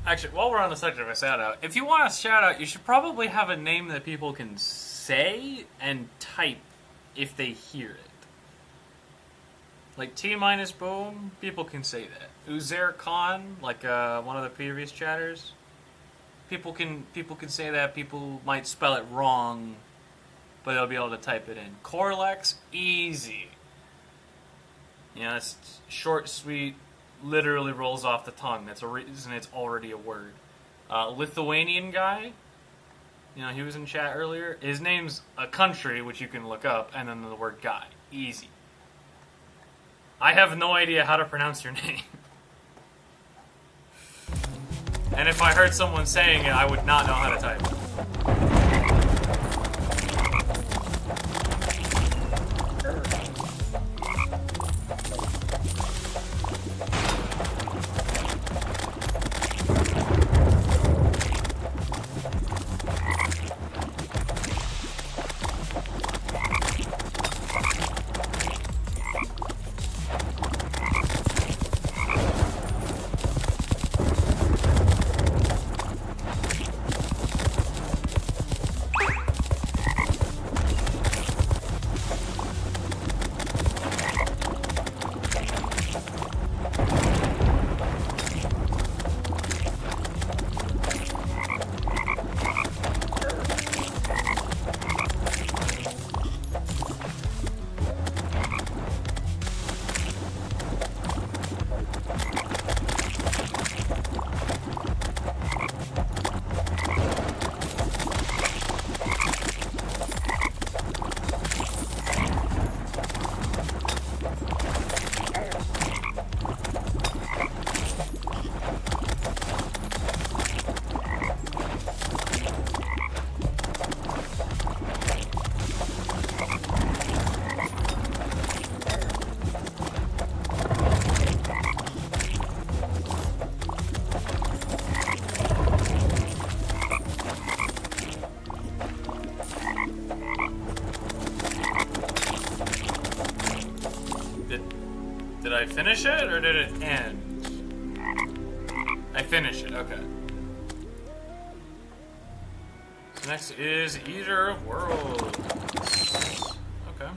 A: Actually, while we're on the subject of a shout out, if you want a shout out, you should probably have a name that people can say and type if they hear it. Like T-minus boom, people can say that. Uzair Khan, like one of the previous chatters, people can say that. People might spell it wrong, but they'll be able to type it in. Corlex, easy. You know, it's short, sweet, literally rolls off the tongue. That's a reason it's already a word. Lithuanian guy, you know, he was in chat earlier. His name's a country, which you can look up, and then the word guy. Easy. I have no idea how to pronounce your name. And if I heard someone saying it, I would not know how to type it. I finish it, or did it end? I finished it, okay. So next is Eater of Worlds. Okay.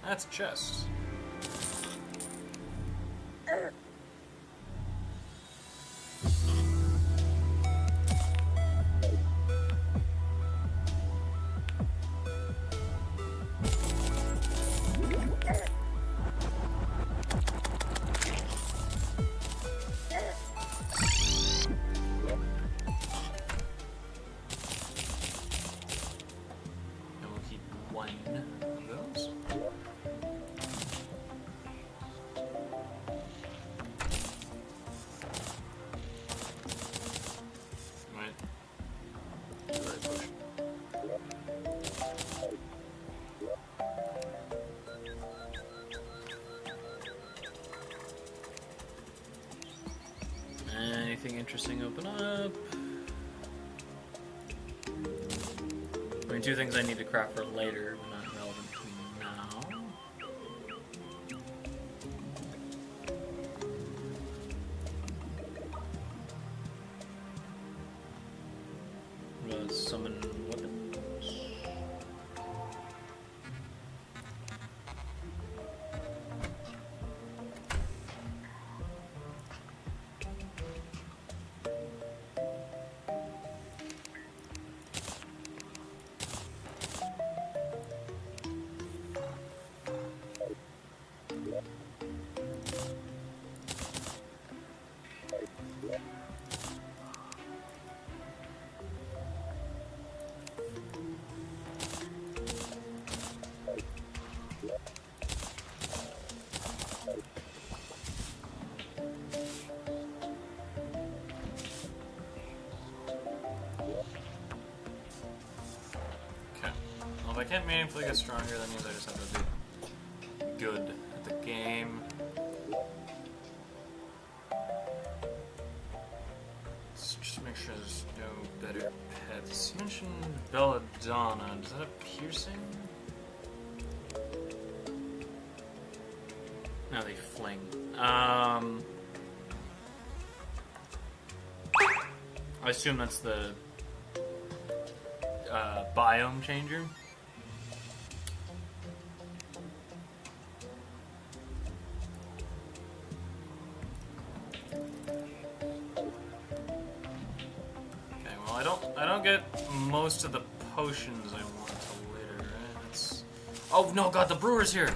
A: That's a chest. Anything interesting open up? I mean, two things I need to craft for later, but not relevant to now. Summon weapons. If I can't meaningfully get stronger, that means I just have to be good at the game. Let's just make sure there's no better pets. You mentioned Belladonna. Does that have piercing? No, they fling. I assume that's the biome changer. I don't get most of the potions I want until later, right? That's... Oh no, God, the brewer's here.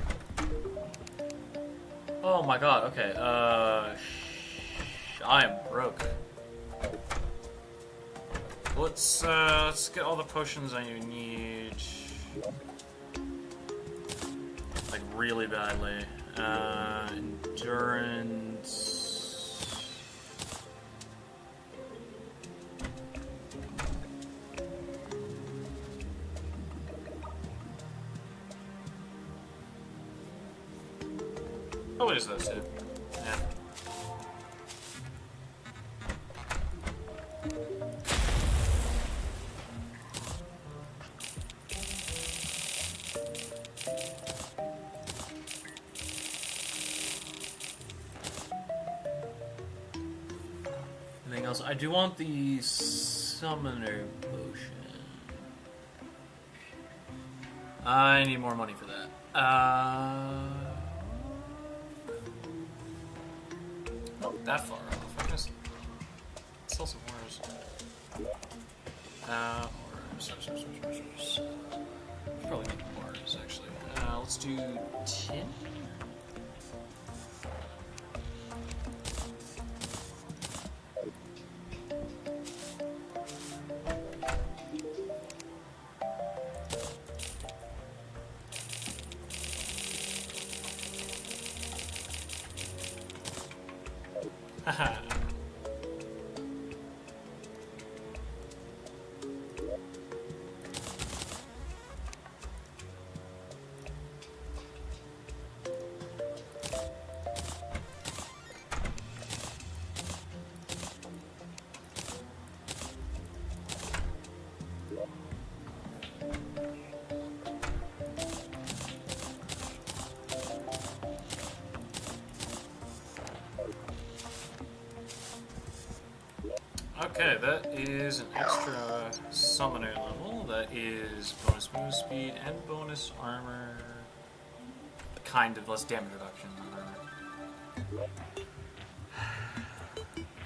A: Oh my God. Okay. I am broke. Let's get all the potions I need. Like really badly. Endurance. Oh, what is those two? Yeah. Anything else? I do want the summoner potion. I need more money for that. Not that far off. I guess sell some ores. Ores. Probably need ores actually. Let's do tin. Haha. Okay, that is an extra summoner level. That is bonus move speed and bonus armor. Kind of less damage reduction on armor.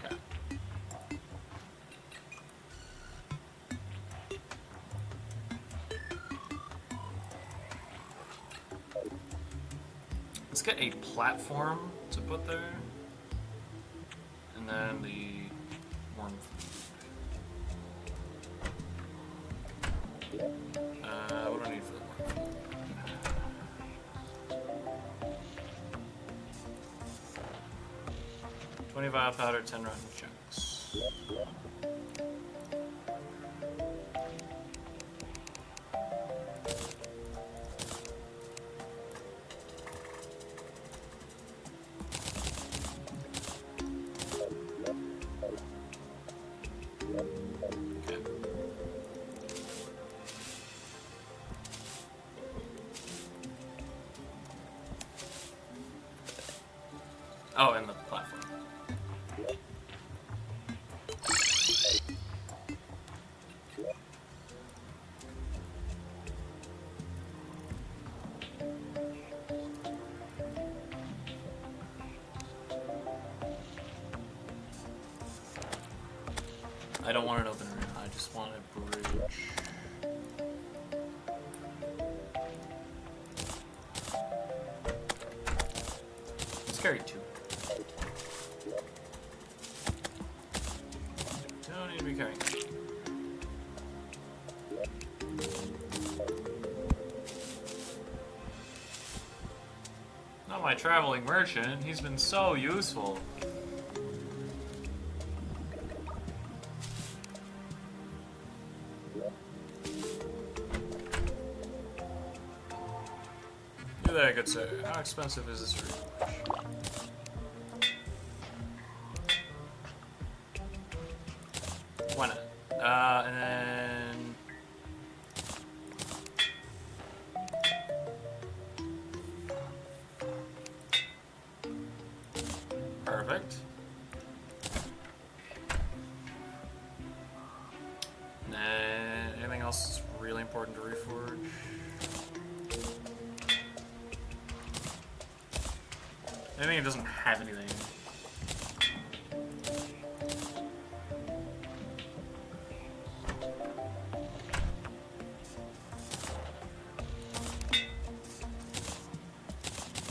A: Okay. Let's get a platform to put there. And then the worm food. What do I need for the worm food? 20 vial powder, 10 rotten chunks. Oh, and the platform. I don't want an open room, I just want a bridge. Let's carry two. Don't need to be carrying. Not my traveling merchant, he's been so useful. You there, good sir. How expensive is this room? Why not? And then... Perfect. And then anything else that's really important to reforge? I think it doesn't have anything.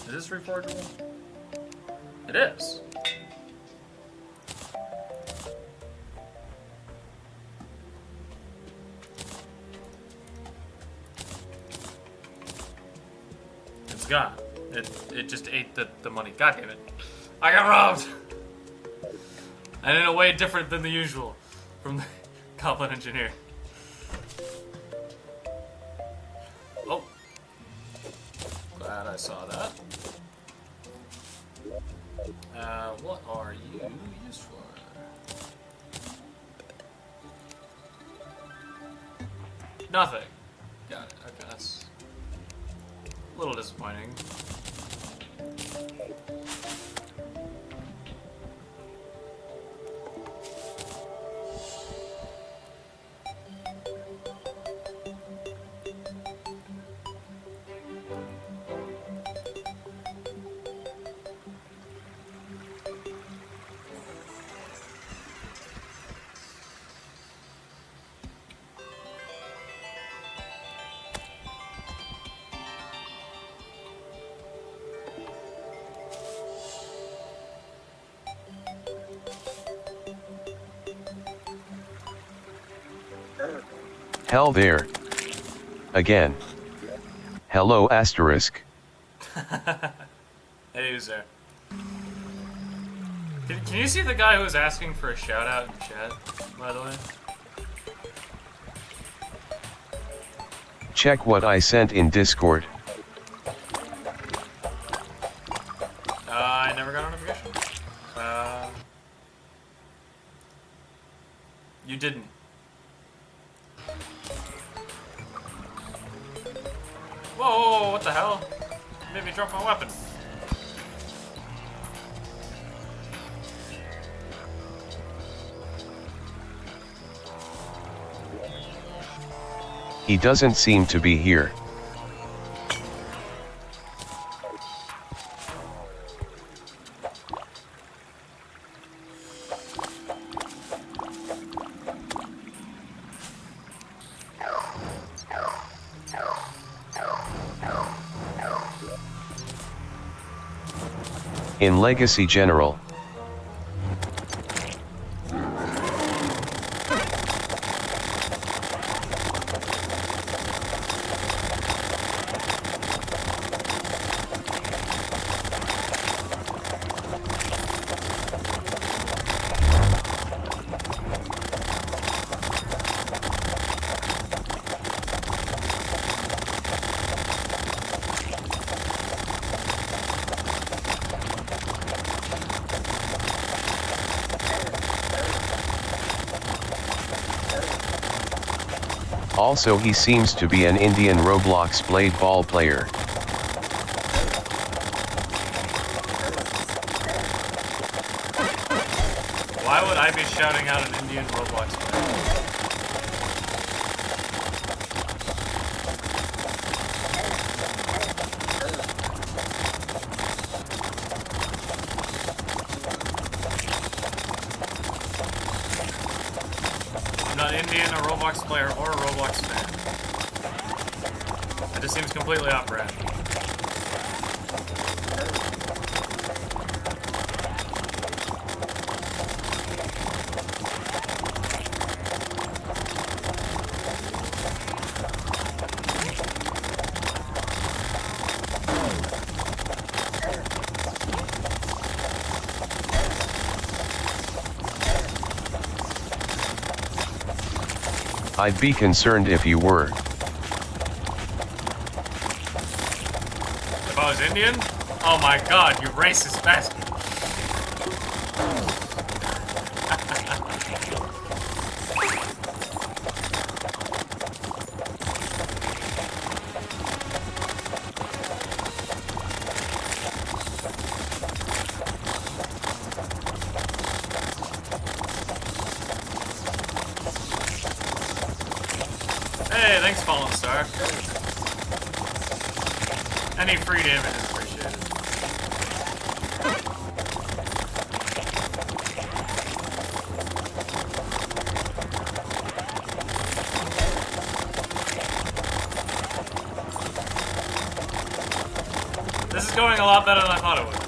A: Is this reforgeable? It is. It's gone. It just ate the money. God damn it. I got robbed! And in a way different than the usual from the Goblin Engineer. Oh. Glad I saw that. What are you used for? Nothing. Got it. Okay, that's a little disappointing.
B: Hell there. Again. Hello asterisk.
A: Hey, who's there? Can you see the guy who was asking for a shout out in chat, by the way?
B: Check what I sent in Discord.
A: I never got a notification. You didn't. Whoa, what the hell? You made me drop my weapon.
B: He doesn't seem to be here. In Legacy General. Also, he seems to be an Indian Roblox blade ball player.
A: Why would I be shouting out an Indian Roblox player? I'm not Indian, a Roblox player, or a Roblox fan. That just seems completely off-brand.
B: I'd be concerned if you were.
A: If I was Indian? Oh my god, you racist bastard. Hey, thanks, Fallen Star. Any free damage is appreciated. This is going a lot better than I thought it would.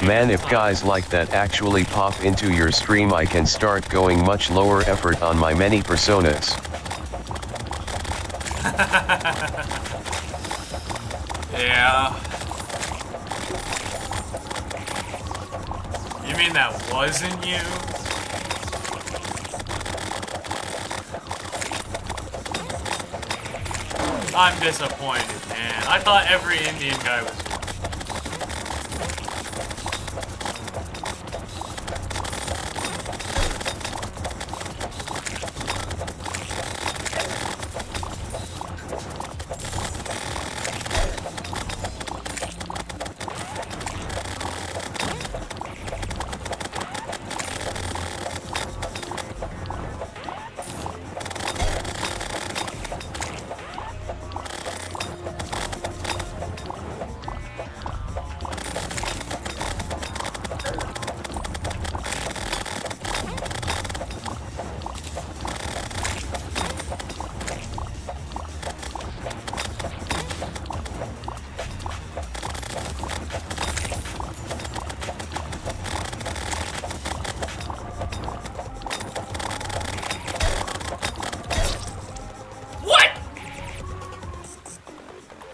B: Man, if guys like that actually pop into your stream, I can start going much lower effort on my many personas.
A: Yeah. You mean that wasn't you? I'm disappointed, man. I thought every Indian guy was you.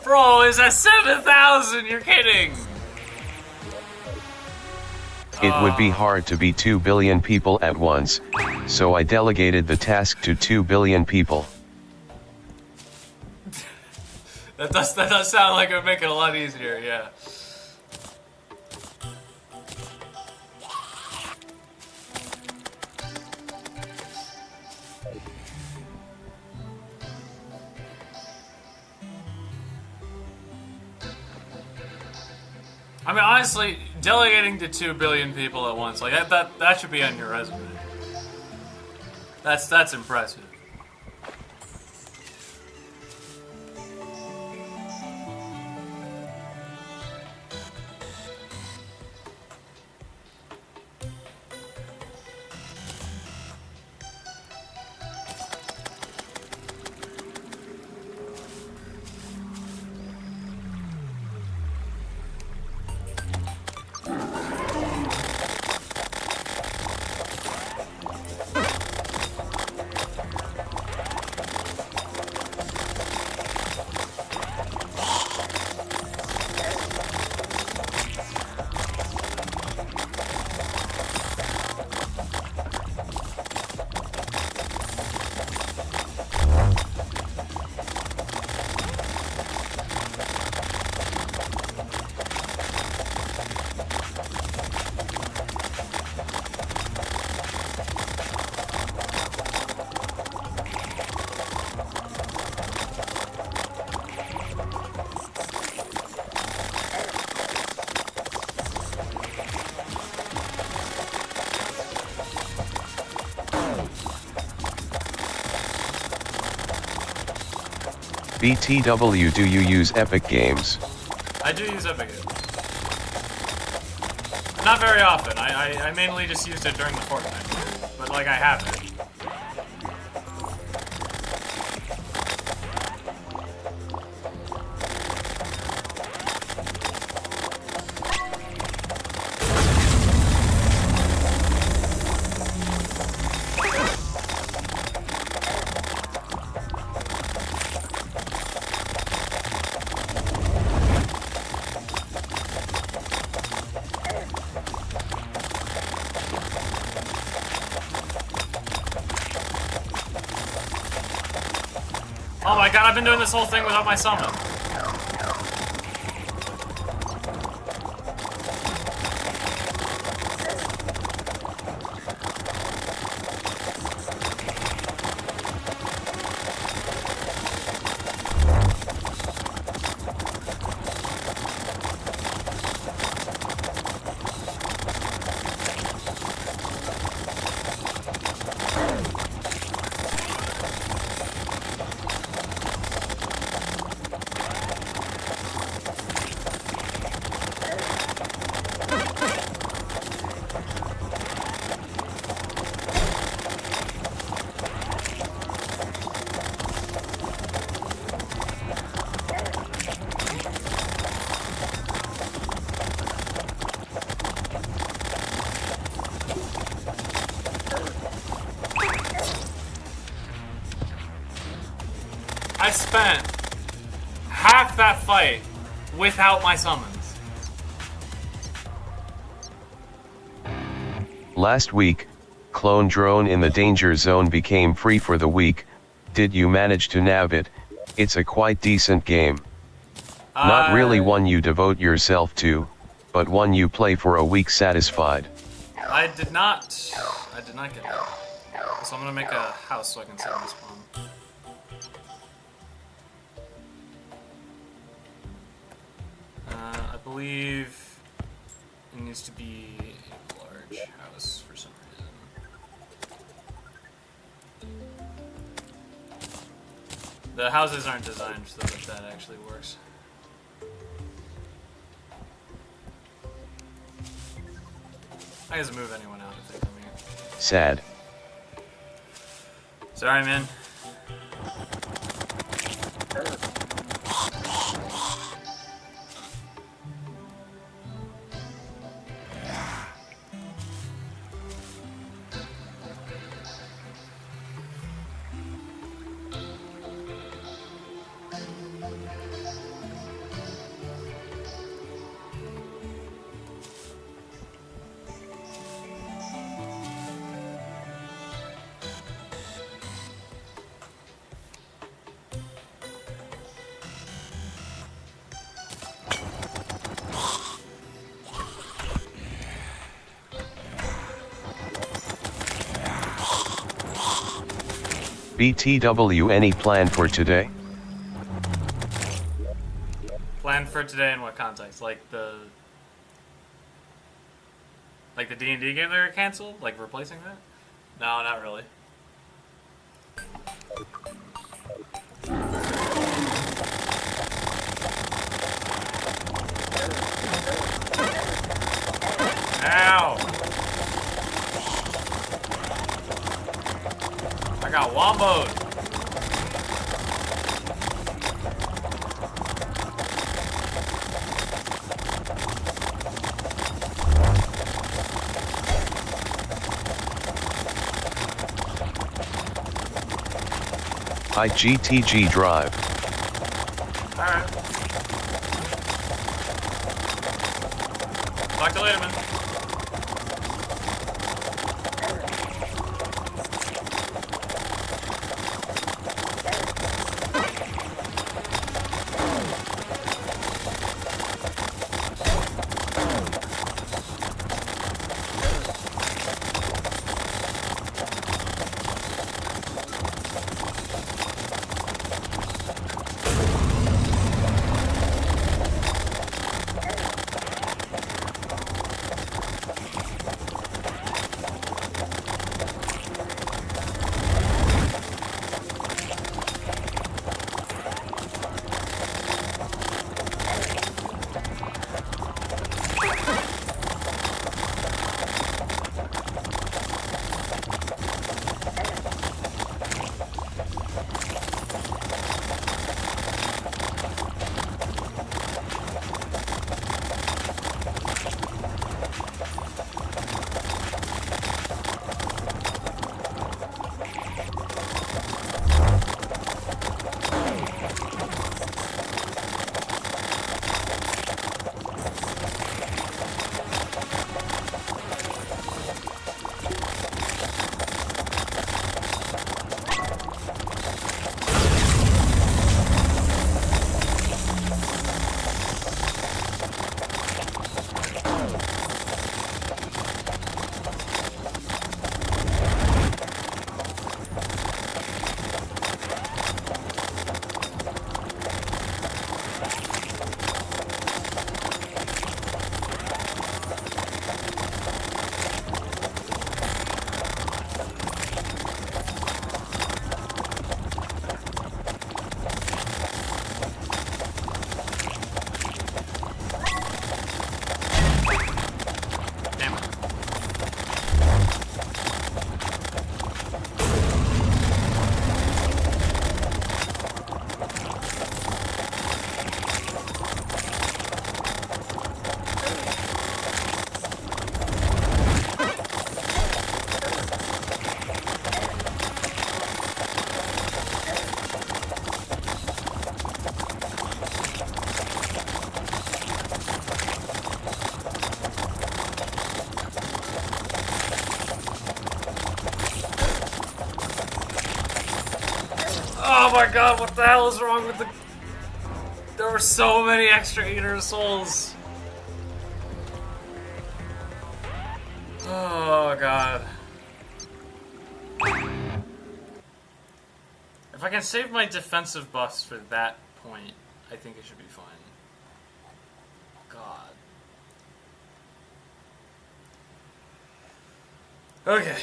A: Bro, is that 7,000? You're kidding!
B: It would be hard to be 2 billion people at once, so I delegated the task to 2 billion people.
A: That does sound like it would make it a lot easier, yeah. I mean, honestly, delegating to 2 billion people at once, like that should be on your resume. That's impressive.
B: BTW, do you use Epic Games?
A: I do use Epic Games. Not very often. I mainly just used it during the Fortnite. But like I have it. Oh my god, I've been doing this whole thing without my summon. I spent half that fight without my summons.
B: Last week, Clone Drone in the Danger Zone became free for the week. Did you manage to nab it? It's a quite decent game. Not really one you devote yourself to, but one you play for a week satisfied.
A: I did not get that. So I'm gonna make a house so I can set my spawn. I believe it needs to be a large house for some reason. The houses aren't designed so that that actually works. I can just move anyone out if they come here.
B: Sad.
A: Sorry, man.
B: BTW, any plan for today?
A: Plan for today in what context? Like the Like the D&D game they were canceled? Like replacing that? No, not really. Ow! I got womboed.
B: IGTG Drive.
A: Alright. Talk to you later, man. Oh my god, what the hell is wrong with the... There were so many extra Eater of Souls. Oh god. If I can save my defensive buffs for that point, I think it should be fine. God. Okay.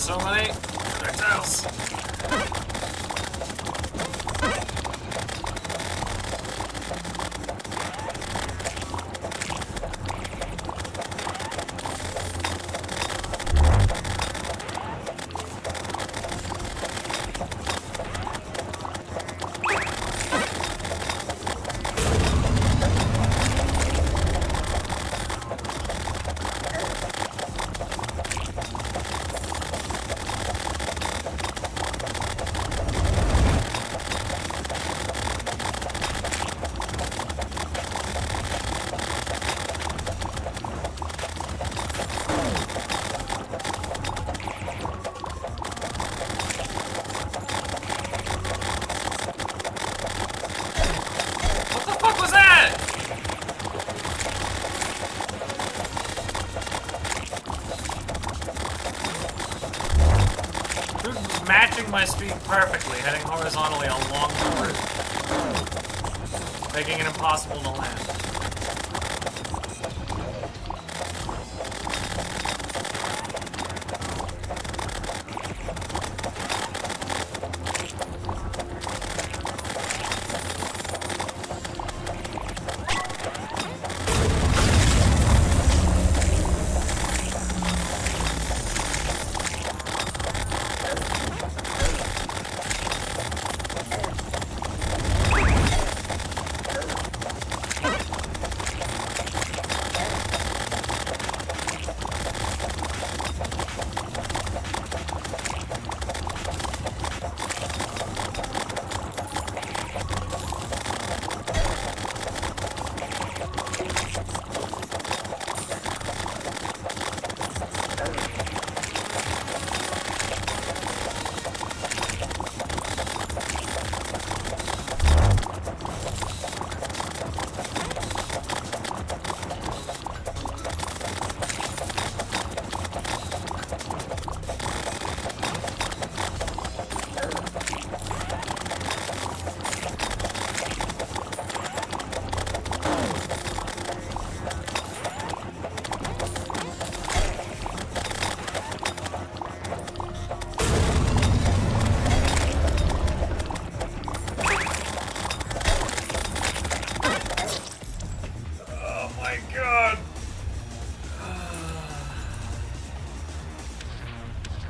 A: There's so many projectiles. Matching my speed perfectly, heading horizontally along the route, making it impossible to land.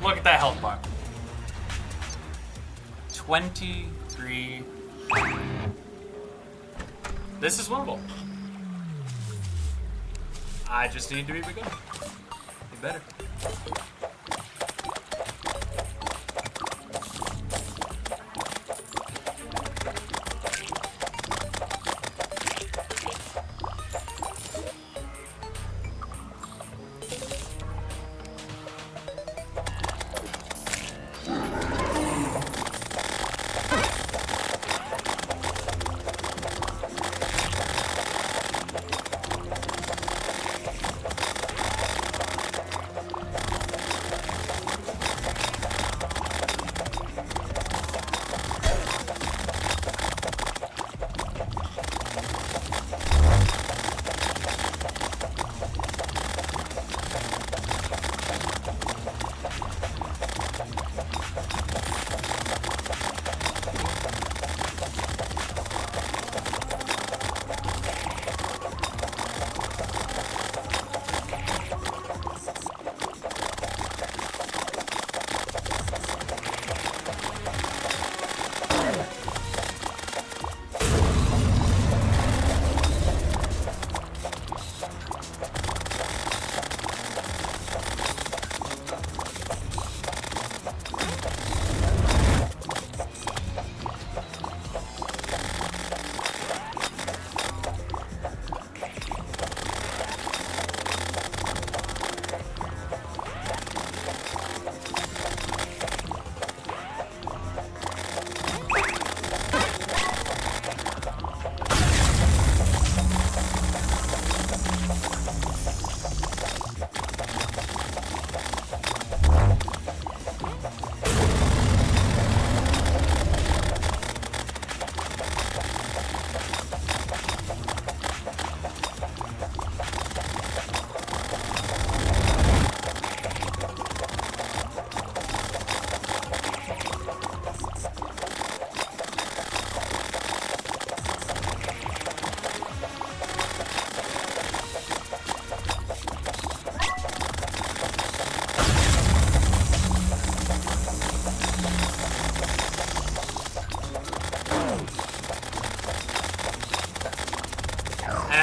A: Look at that health bar. 23. This is winnable. I just need to be good. Be better.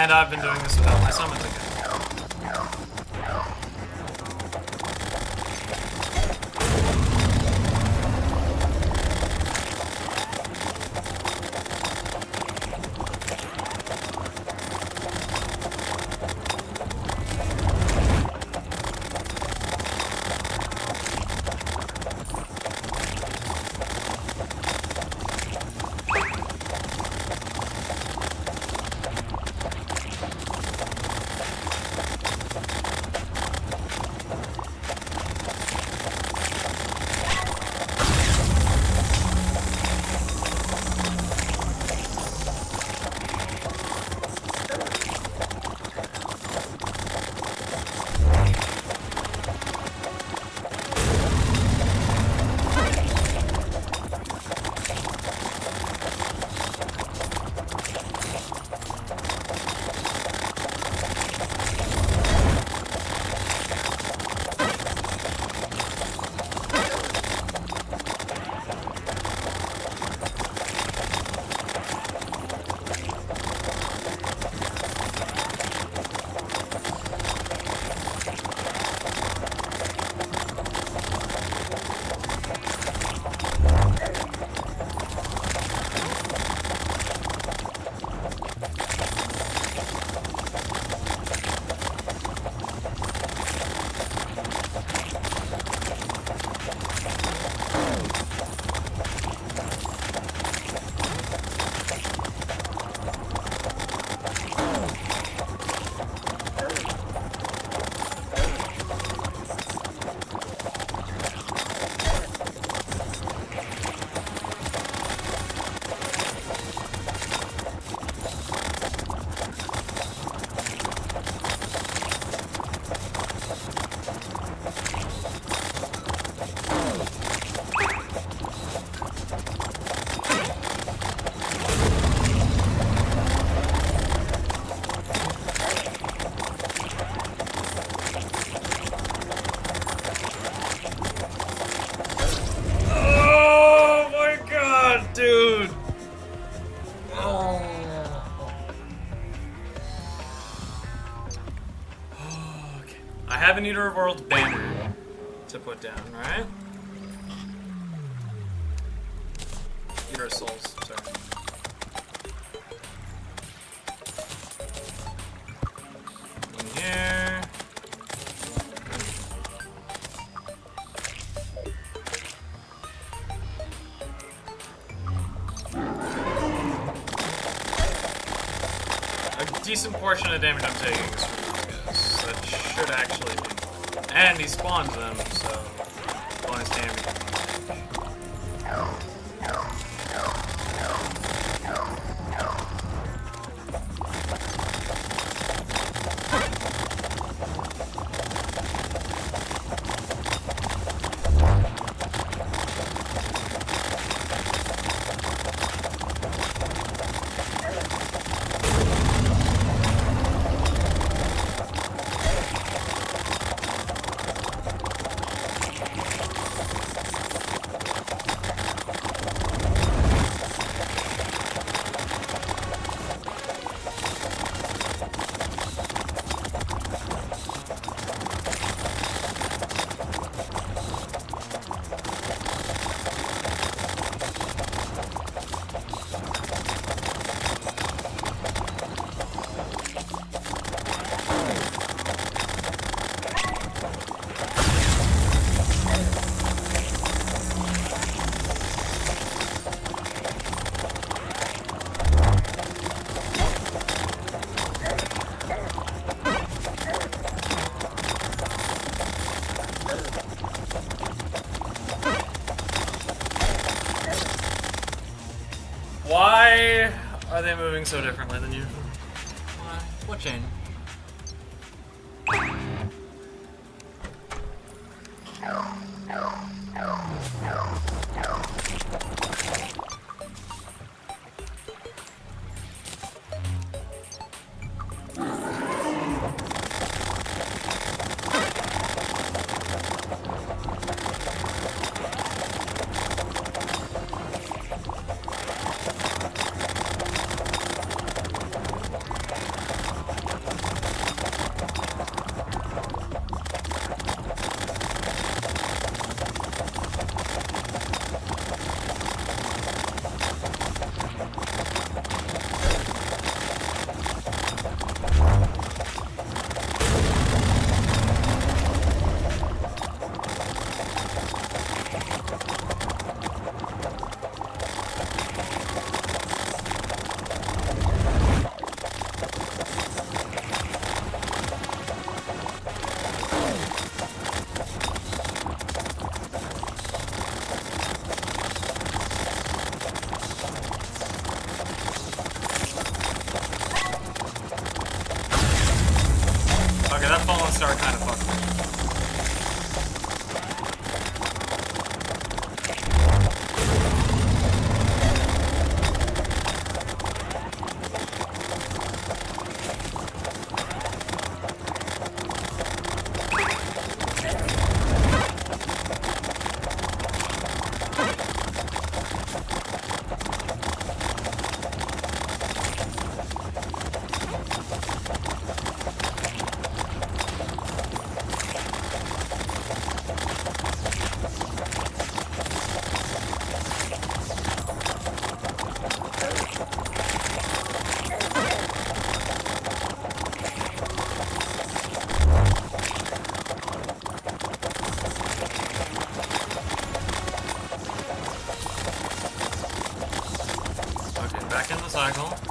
A: And I've been doing this without my summons again. An Eater of Worlds banner to put down, right? Eater of Souls, sorry. In here. A decent portion of damage I'm taking is from these guys. That should actually be. And he spawns them, so bonus damage. Why are they moving so differently than usual? Why? What changed? cycle.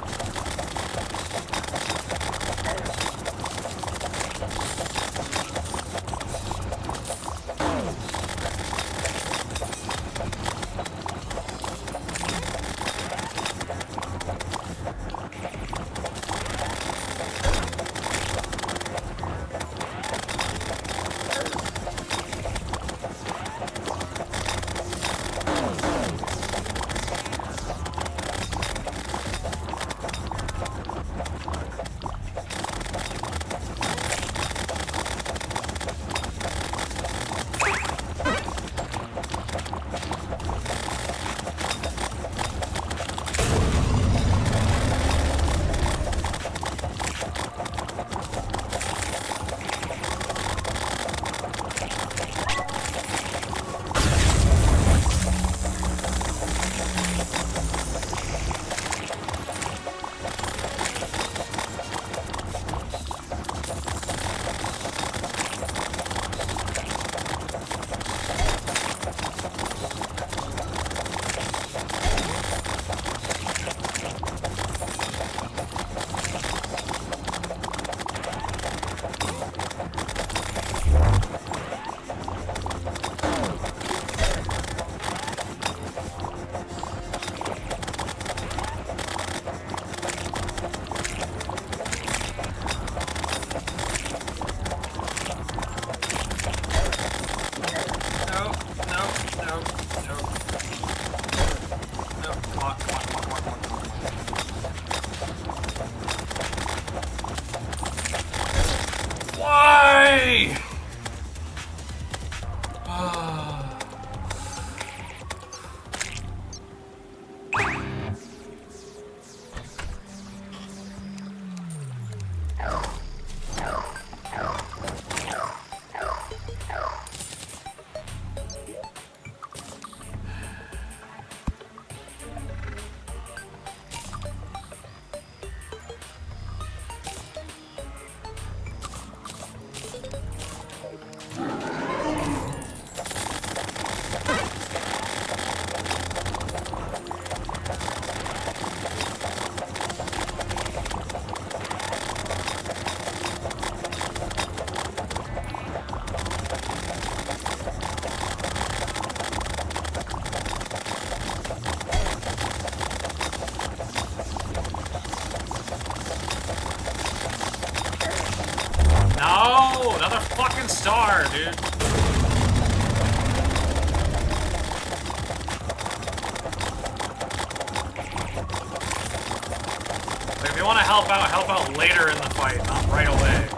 A: No! Another fucking star, dude. Like, if you want to help out later in the fight, not right away.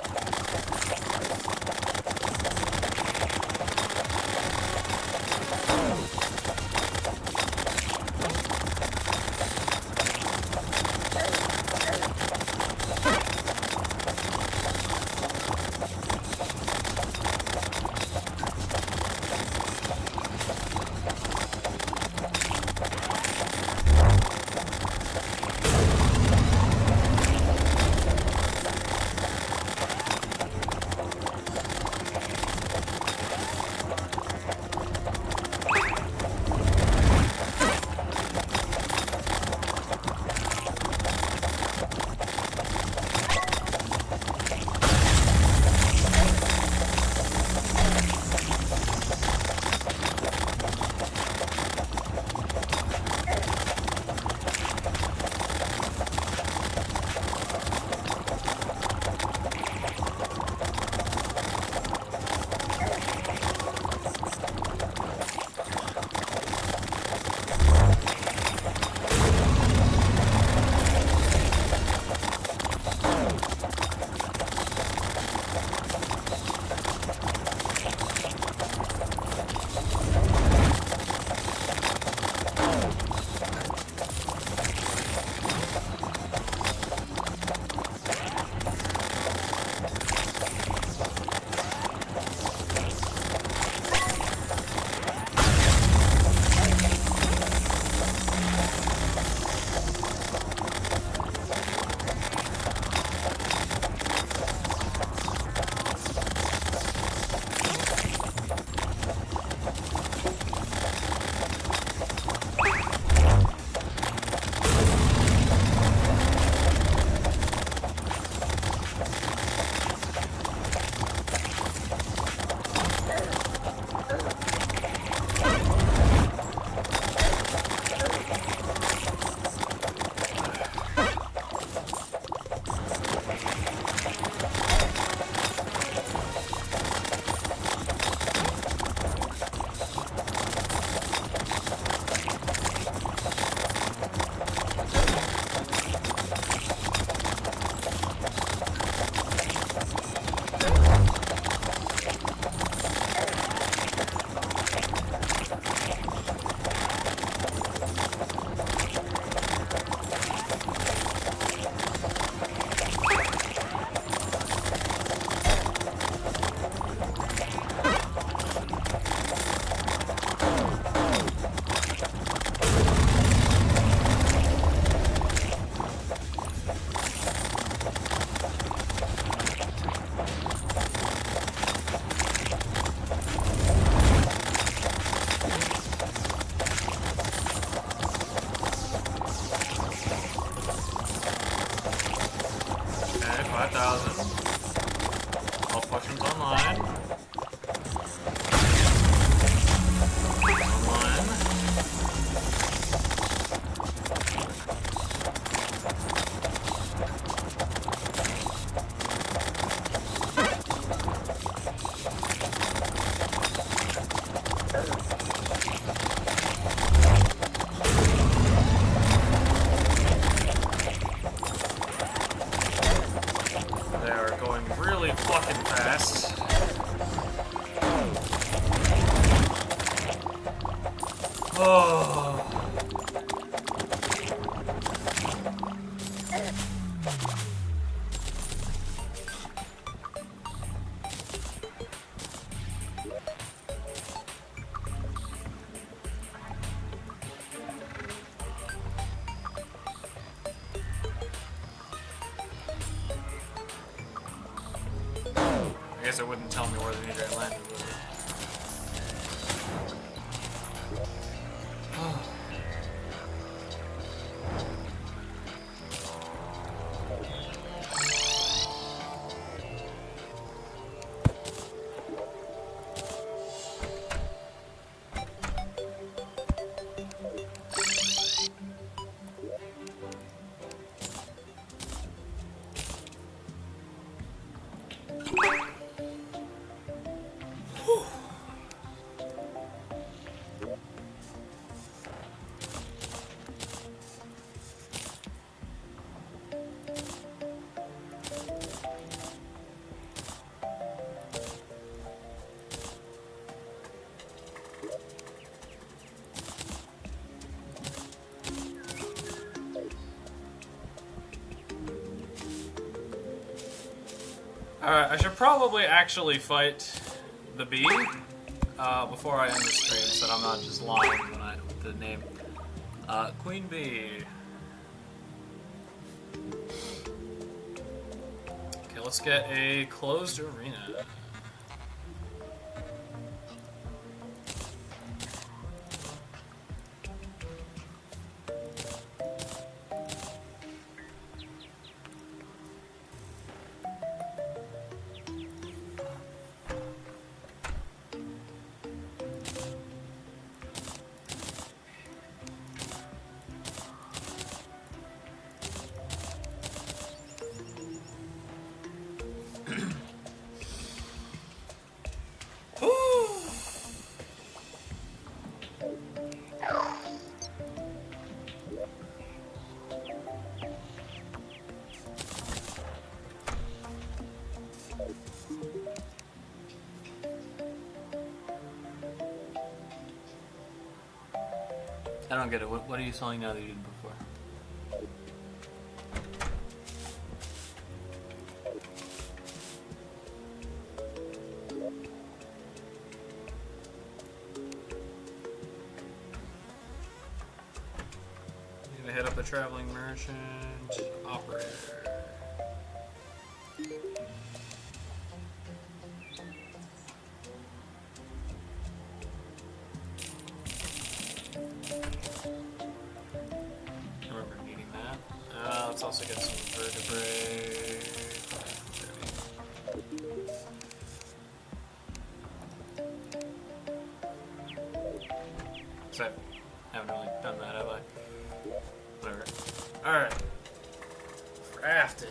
A: 2,000. All questions online. They are going really fucking fast. Oh. I guess it wouldn't tell me where the meteor landed, would it? Alright, I should probably actually fight the bee before I end the stream so that I'm not just lying with the name. Queen Bee. Okay, let's get a closed arena. I don't get it. What are you selling now that you didn't before? I'm gonna hit up the traveling merchant operator. Let's also get some vertebrae. So I haven't really done that, have I? Whatever. Alright. Crafting.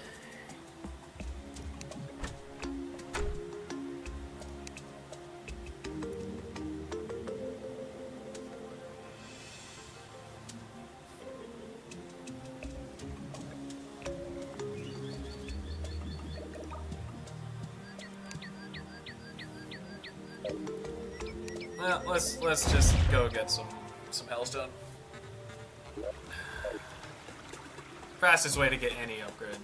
A: Well, let's just go get some hellstone. Fastest way to get any upgrade.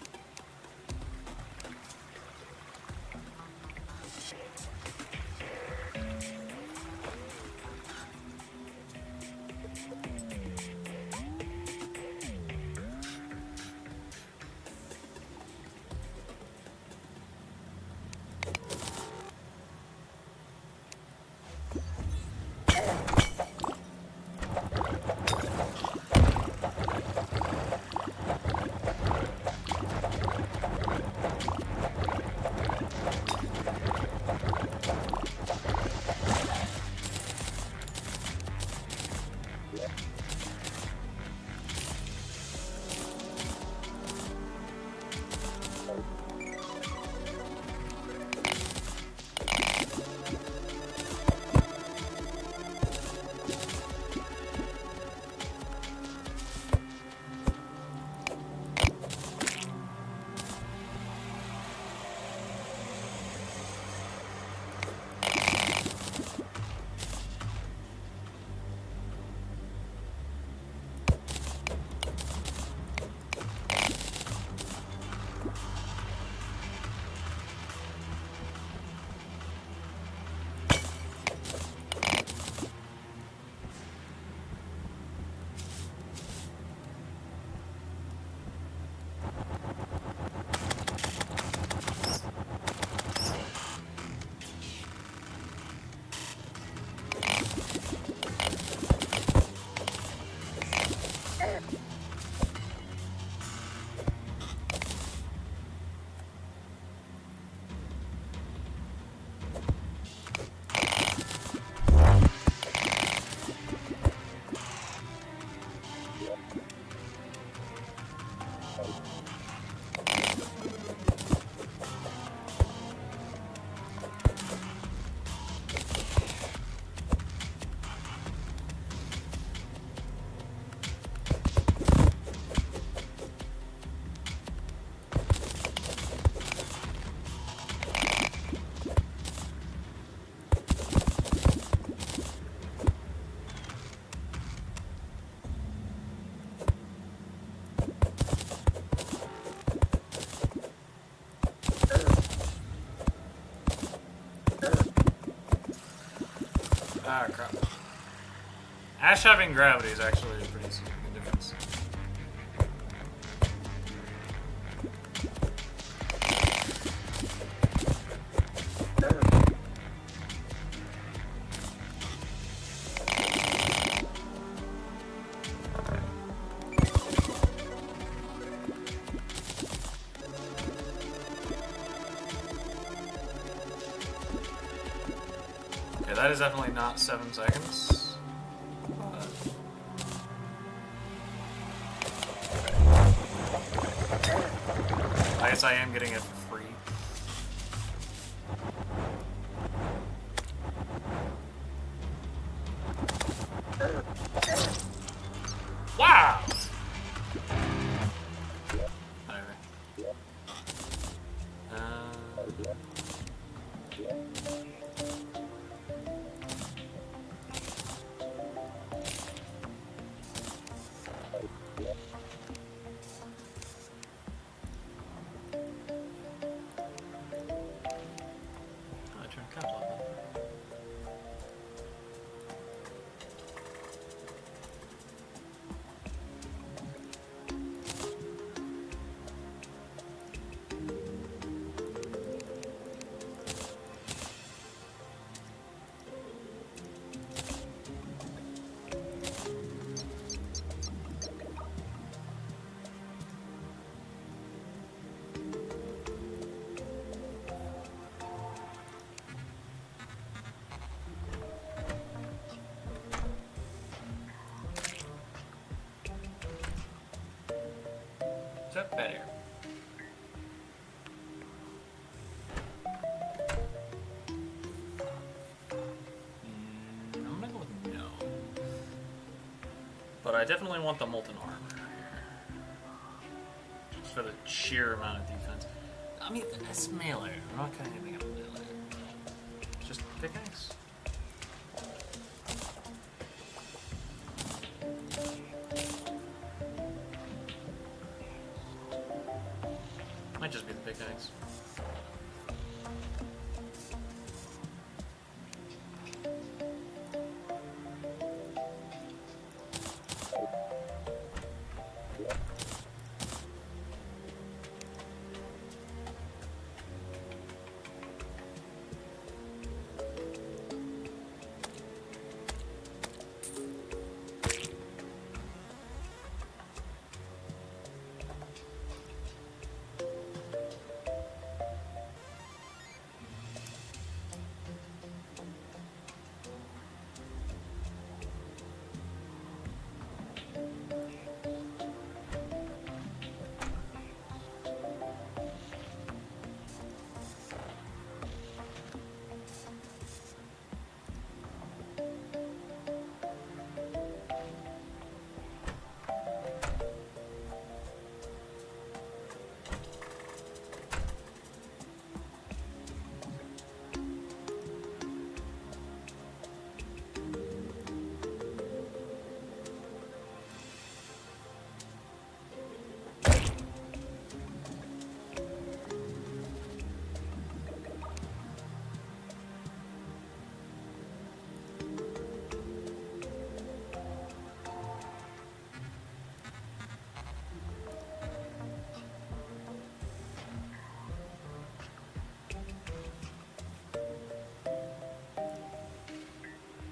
A: Ah, crap. Ash having gravity is actually a pretty significant difference. Okay, that is definitely not 7 seconds. I guess I am getting it for free. Wow! Whatever. I turned caps off. Is that better? I'm gonna go with no. But I definitely want the molten armor. Just for the sheer amount of defense. I mean, it's melee. I'm not cutting anything out of melee. It's just pickaxe. Might just be the pickaxe.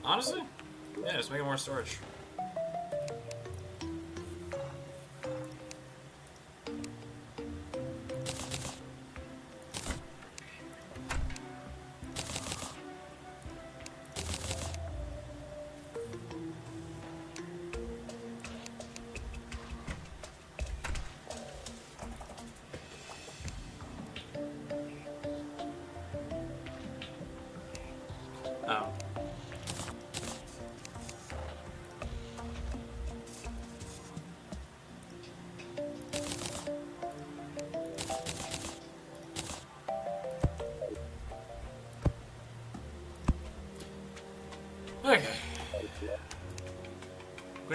A: Honestly? Yeah, just making more storage.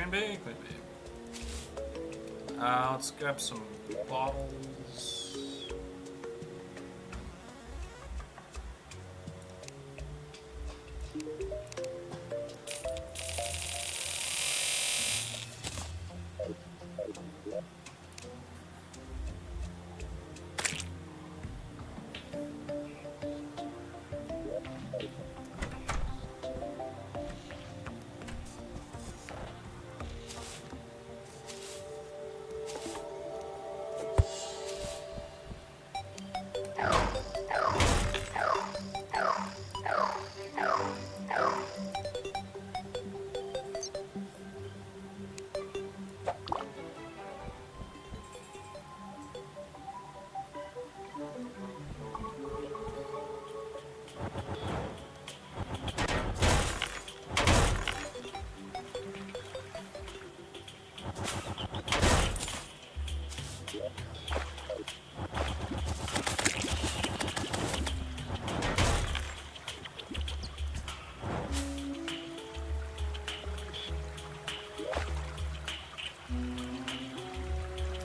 A: Queen bee, queen bee. Let's grab some bottles.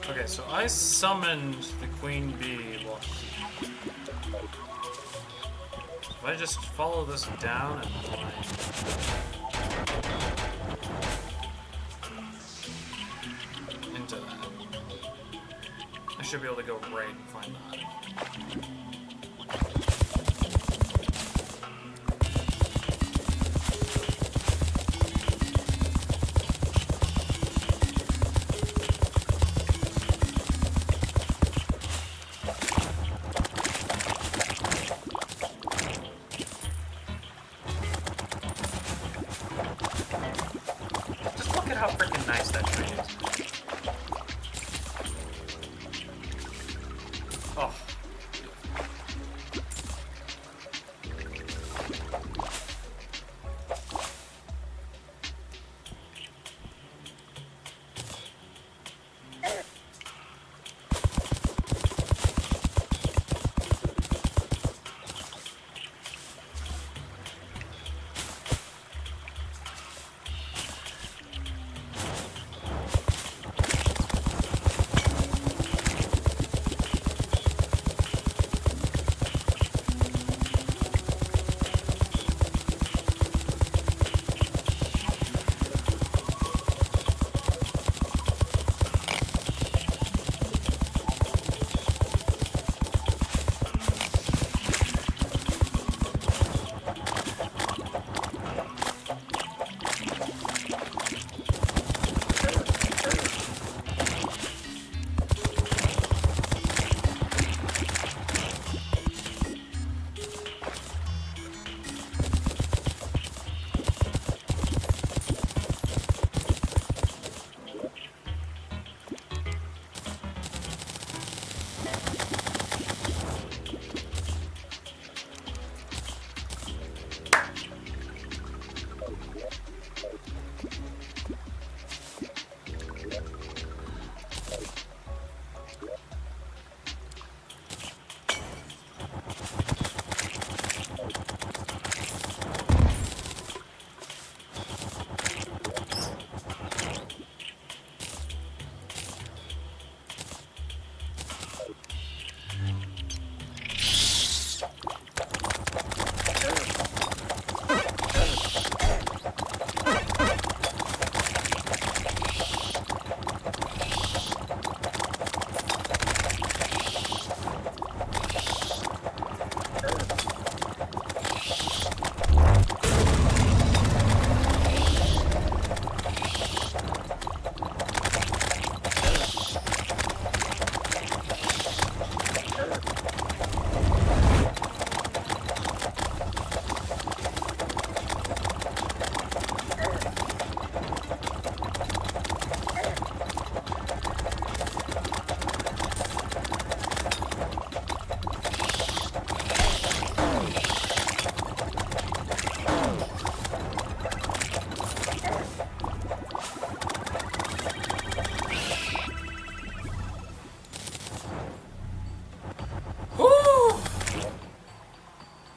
A: Okay, so I summoned the queen bee. Well, if I just follow this down and blind. Into that, I should be able to go right and find that. How freaking nice that tree is. Oh.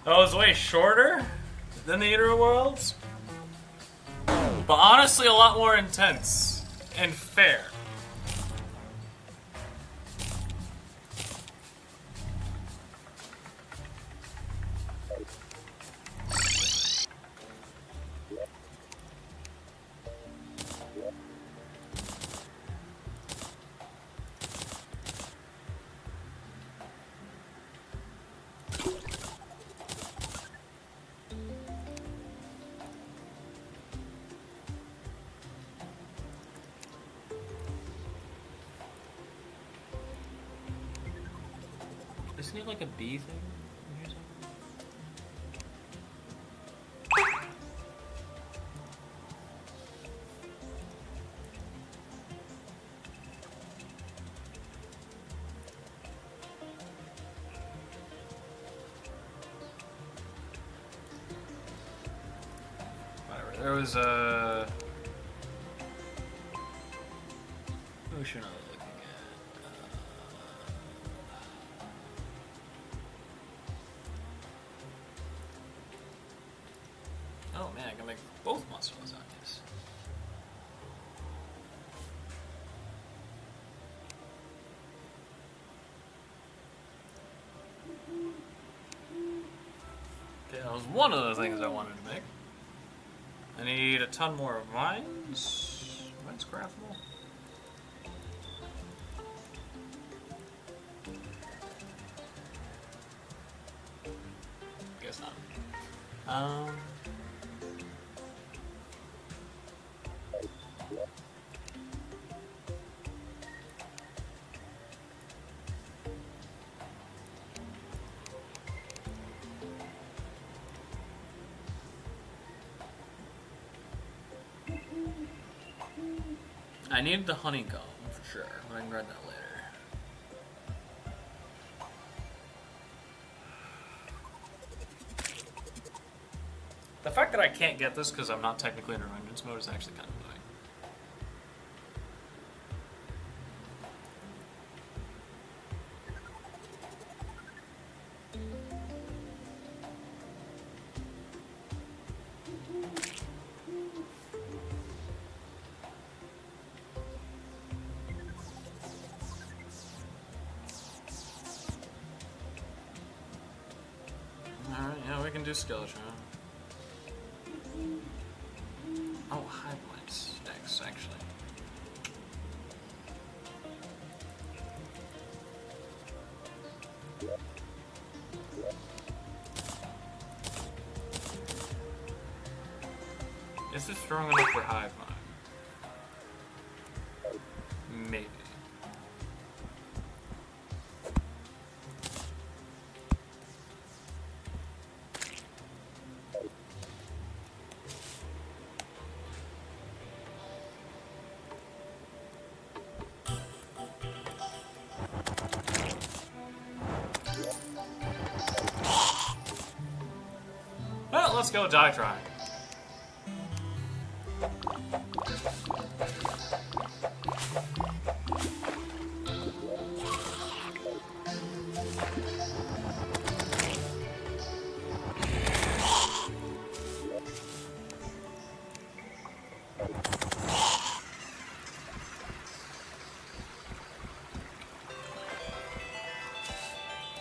A: That was way shorter than the Inner Worlds. but honestly a lot more intense and fair. Isn't it like a bee thing? Whatever. There was a. Who should I be looking at? Oh man, I can make both monster lasagnas. Okay, that was one of the things I wanted to make. I need a ton more vines. Vines craftable? Guess not. I need the honeycomb for sure, but I can grab that later. The fact that I can't get this because I'm not technically in vengeance mode is actually kind of annoying. Alright, yeah, we can do skeleton. Oh, hive minds next, actually. Is this strong enough for hive mind? Maybe. Well, let's go die trying.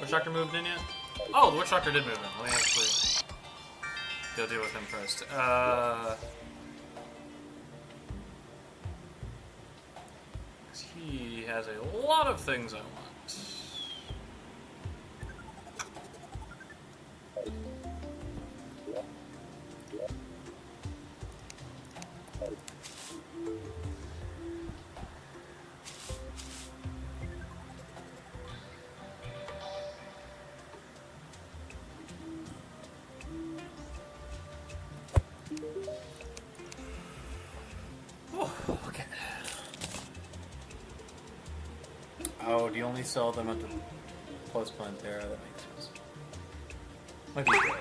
A: Witch Doctor moved in yet? Oh, the Witch Doctor did move in. Let me actually go deal with him first. He has a lot of things I want. Okay. Oh, do you only sell them at the Plus Plantera? That makes sense. Might be good.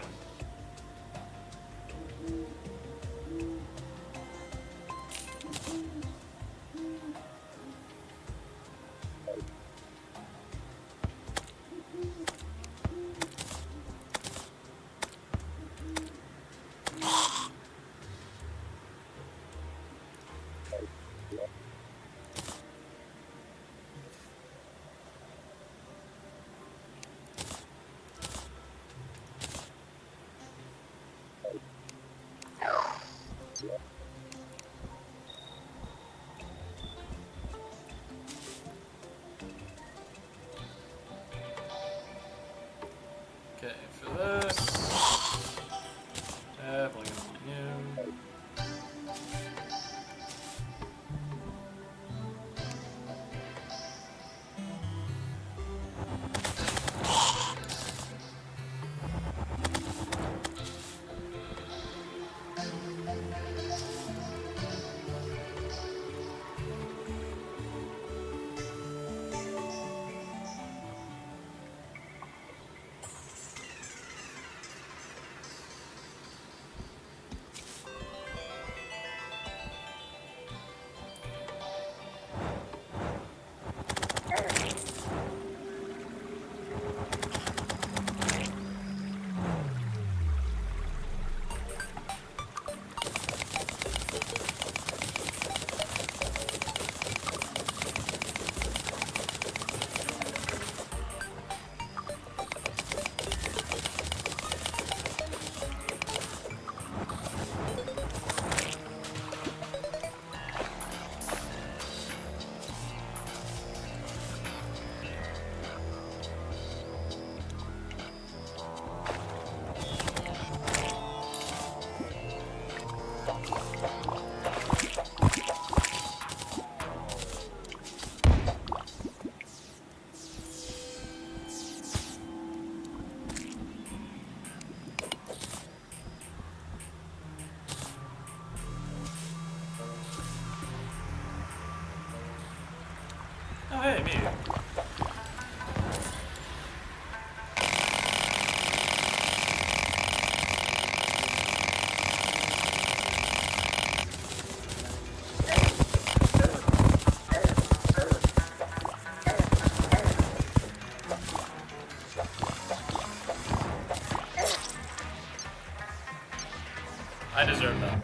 A: hey, me. I deserve that.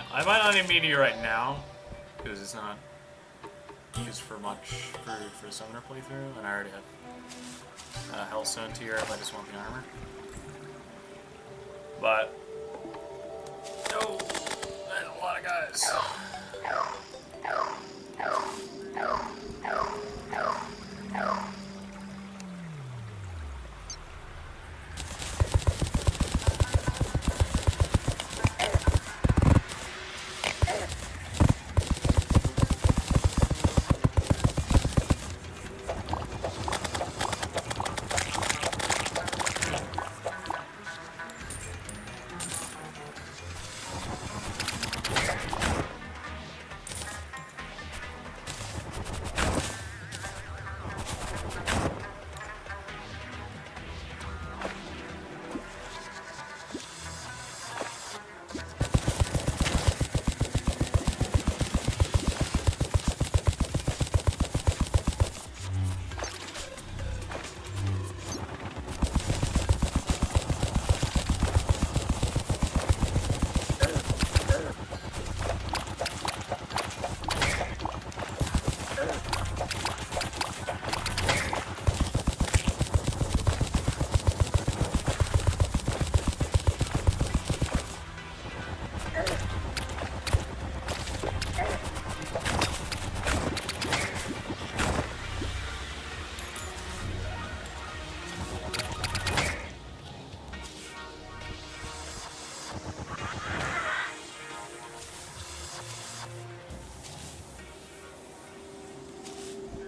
A: I might not need meteor right now, because it's not used for much for summoner playthrough, and I already have Hellstone tier if I just want the armor. But no, that's a lot of guys.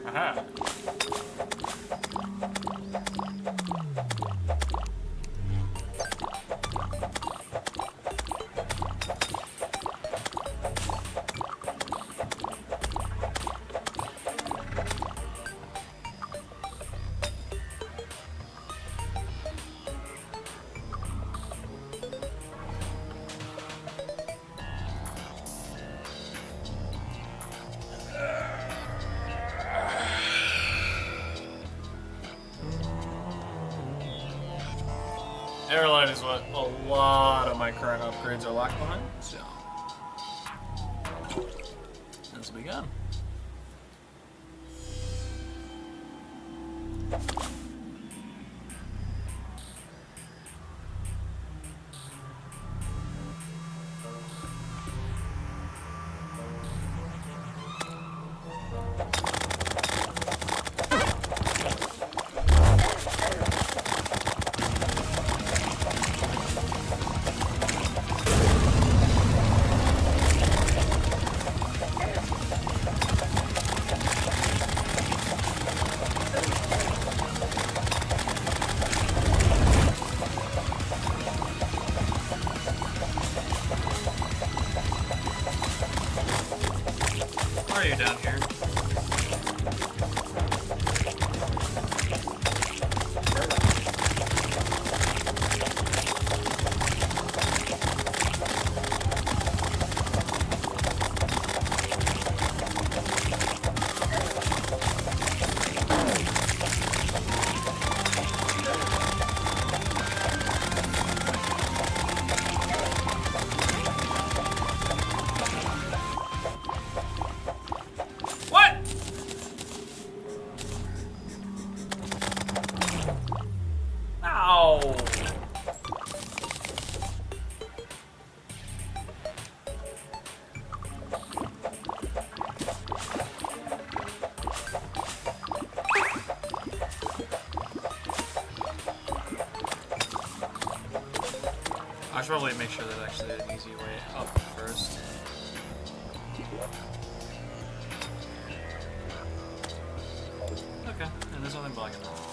A: Aha. Airline is what a lot of my current upgrades are locked behind, so let's begin. Why are you down here? should probably make sure there's actually an easy way up first. Okay, and there's nothing blocking that.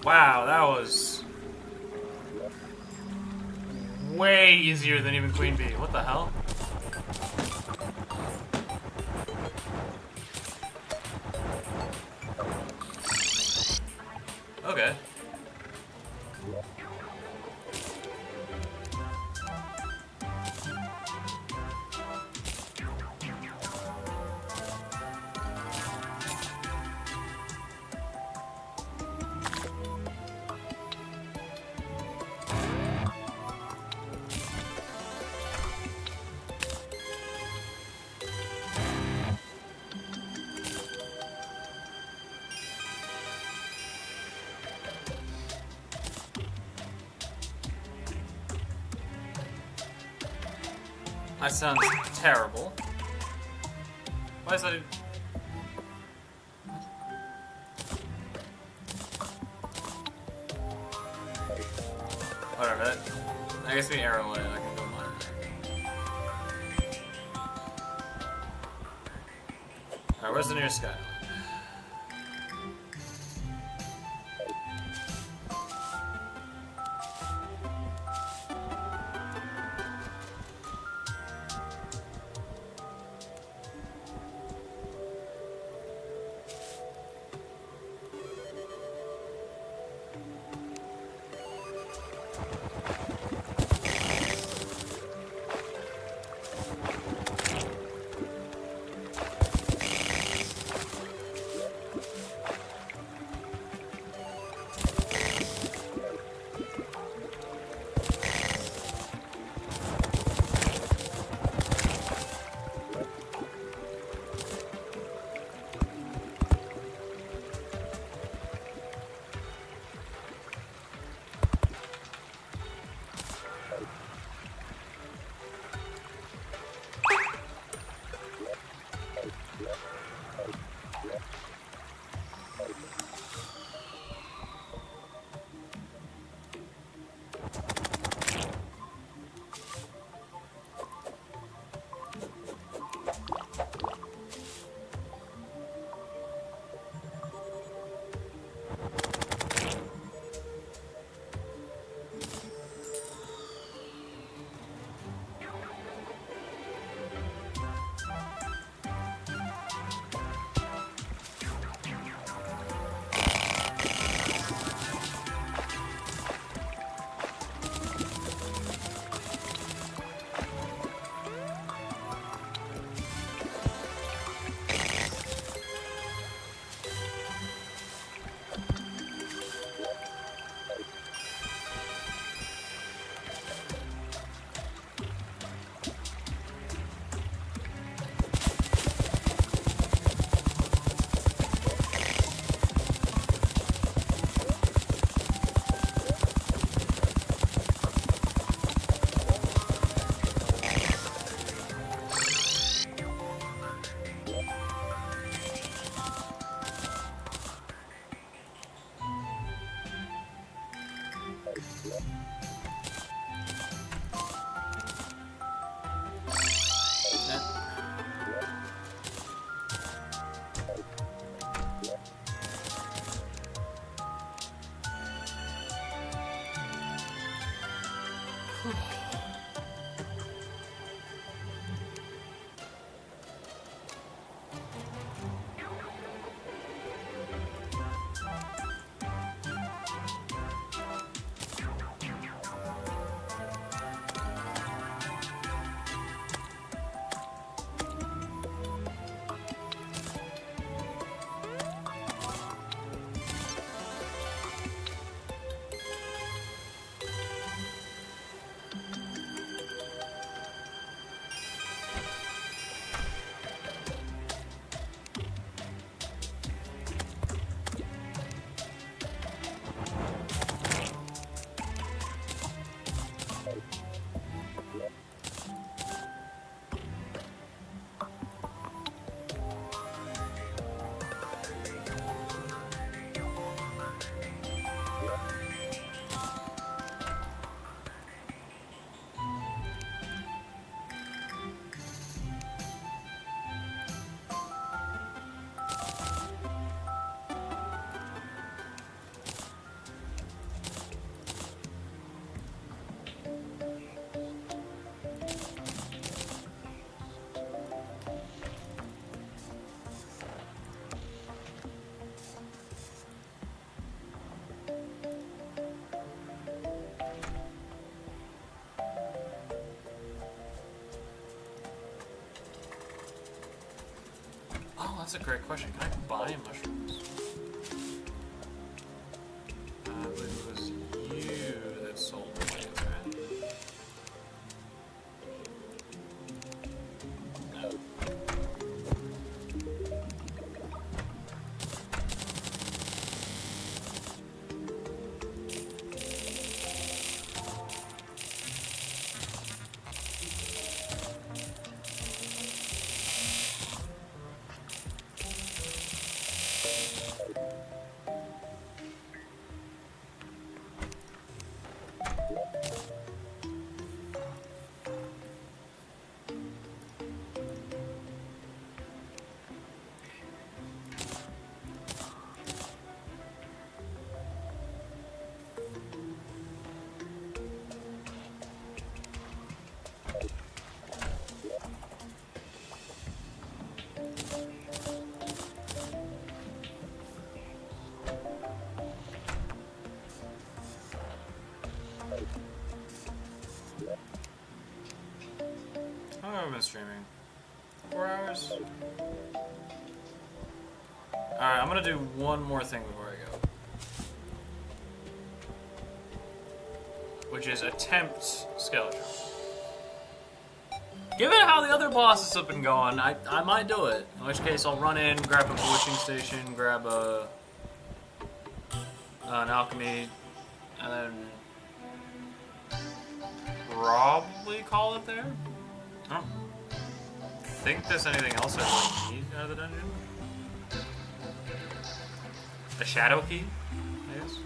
A: Wow, that was way easier than even Queen Bee. What the hell? Okay. That sounds terrible. Why is that? Whatever. I guess the arrow line. I can go mine. Alright, where's the nearest sky? that's a great question. Can I buy mushrooms? I believe it was you that sold me these, right? No. How long have I been streaming? 4 hours? Alright, I'm gonna do one more thing before I go. Which is attempt skeleton. Given how the other bosses have been going, I might do it. In which case I'll run in, grab a wishing station, grab an alchemy, and then probably call it there. I don't think there's anything else I really need out of the dungeon. A shadow key, I guess.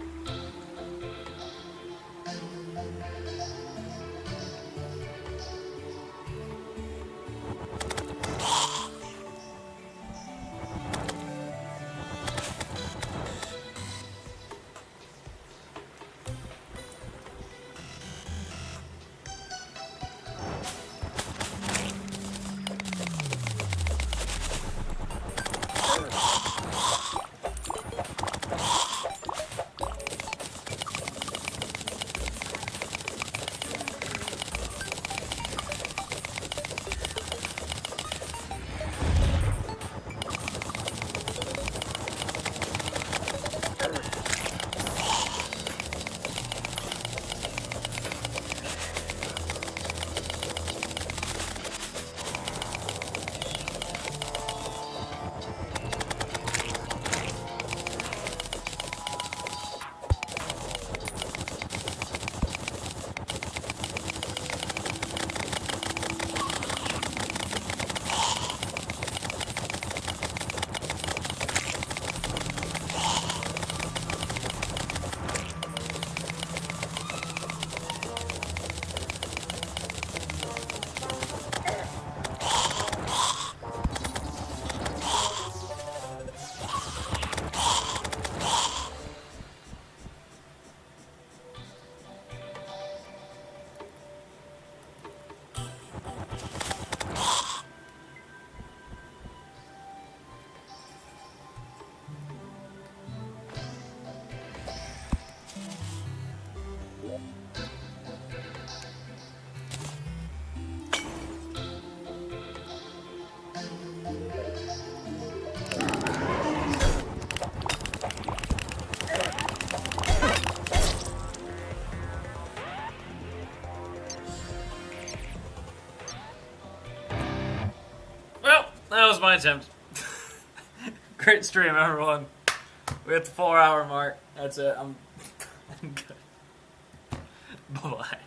A: That was my attempt. Great stream, everyone. We hit the 4 hour mark. That's it. I'm good. Bye-bye.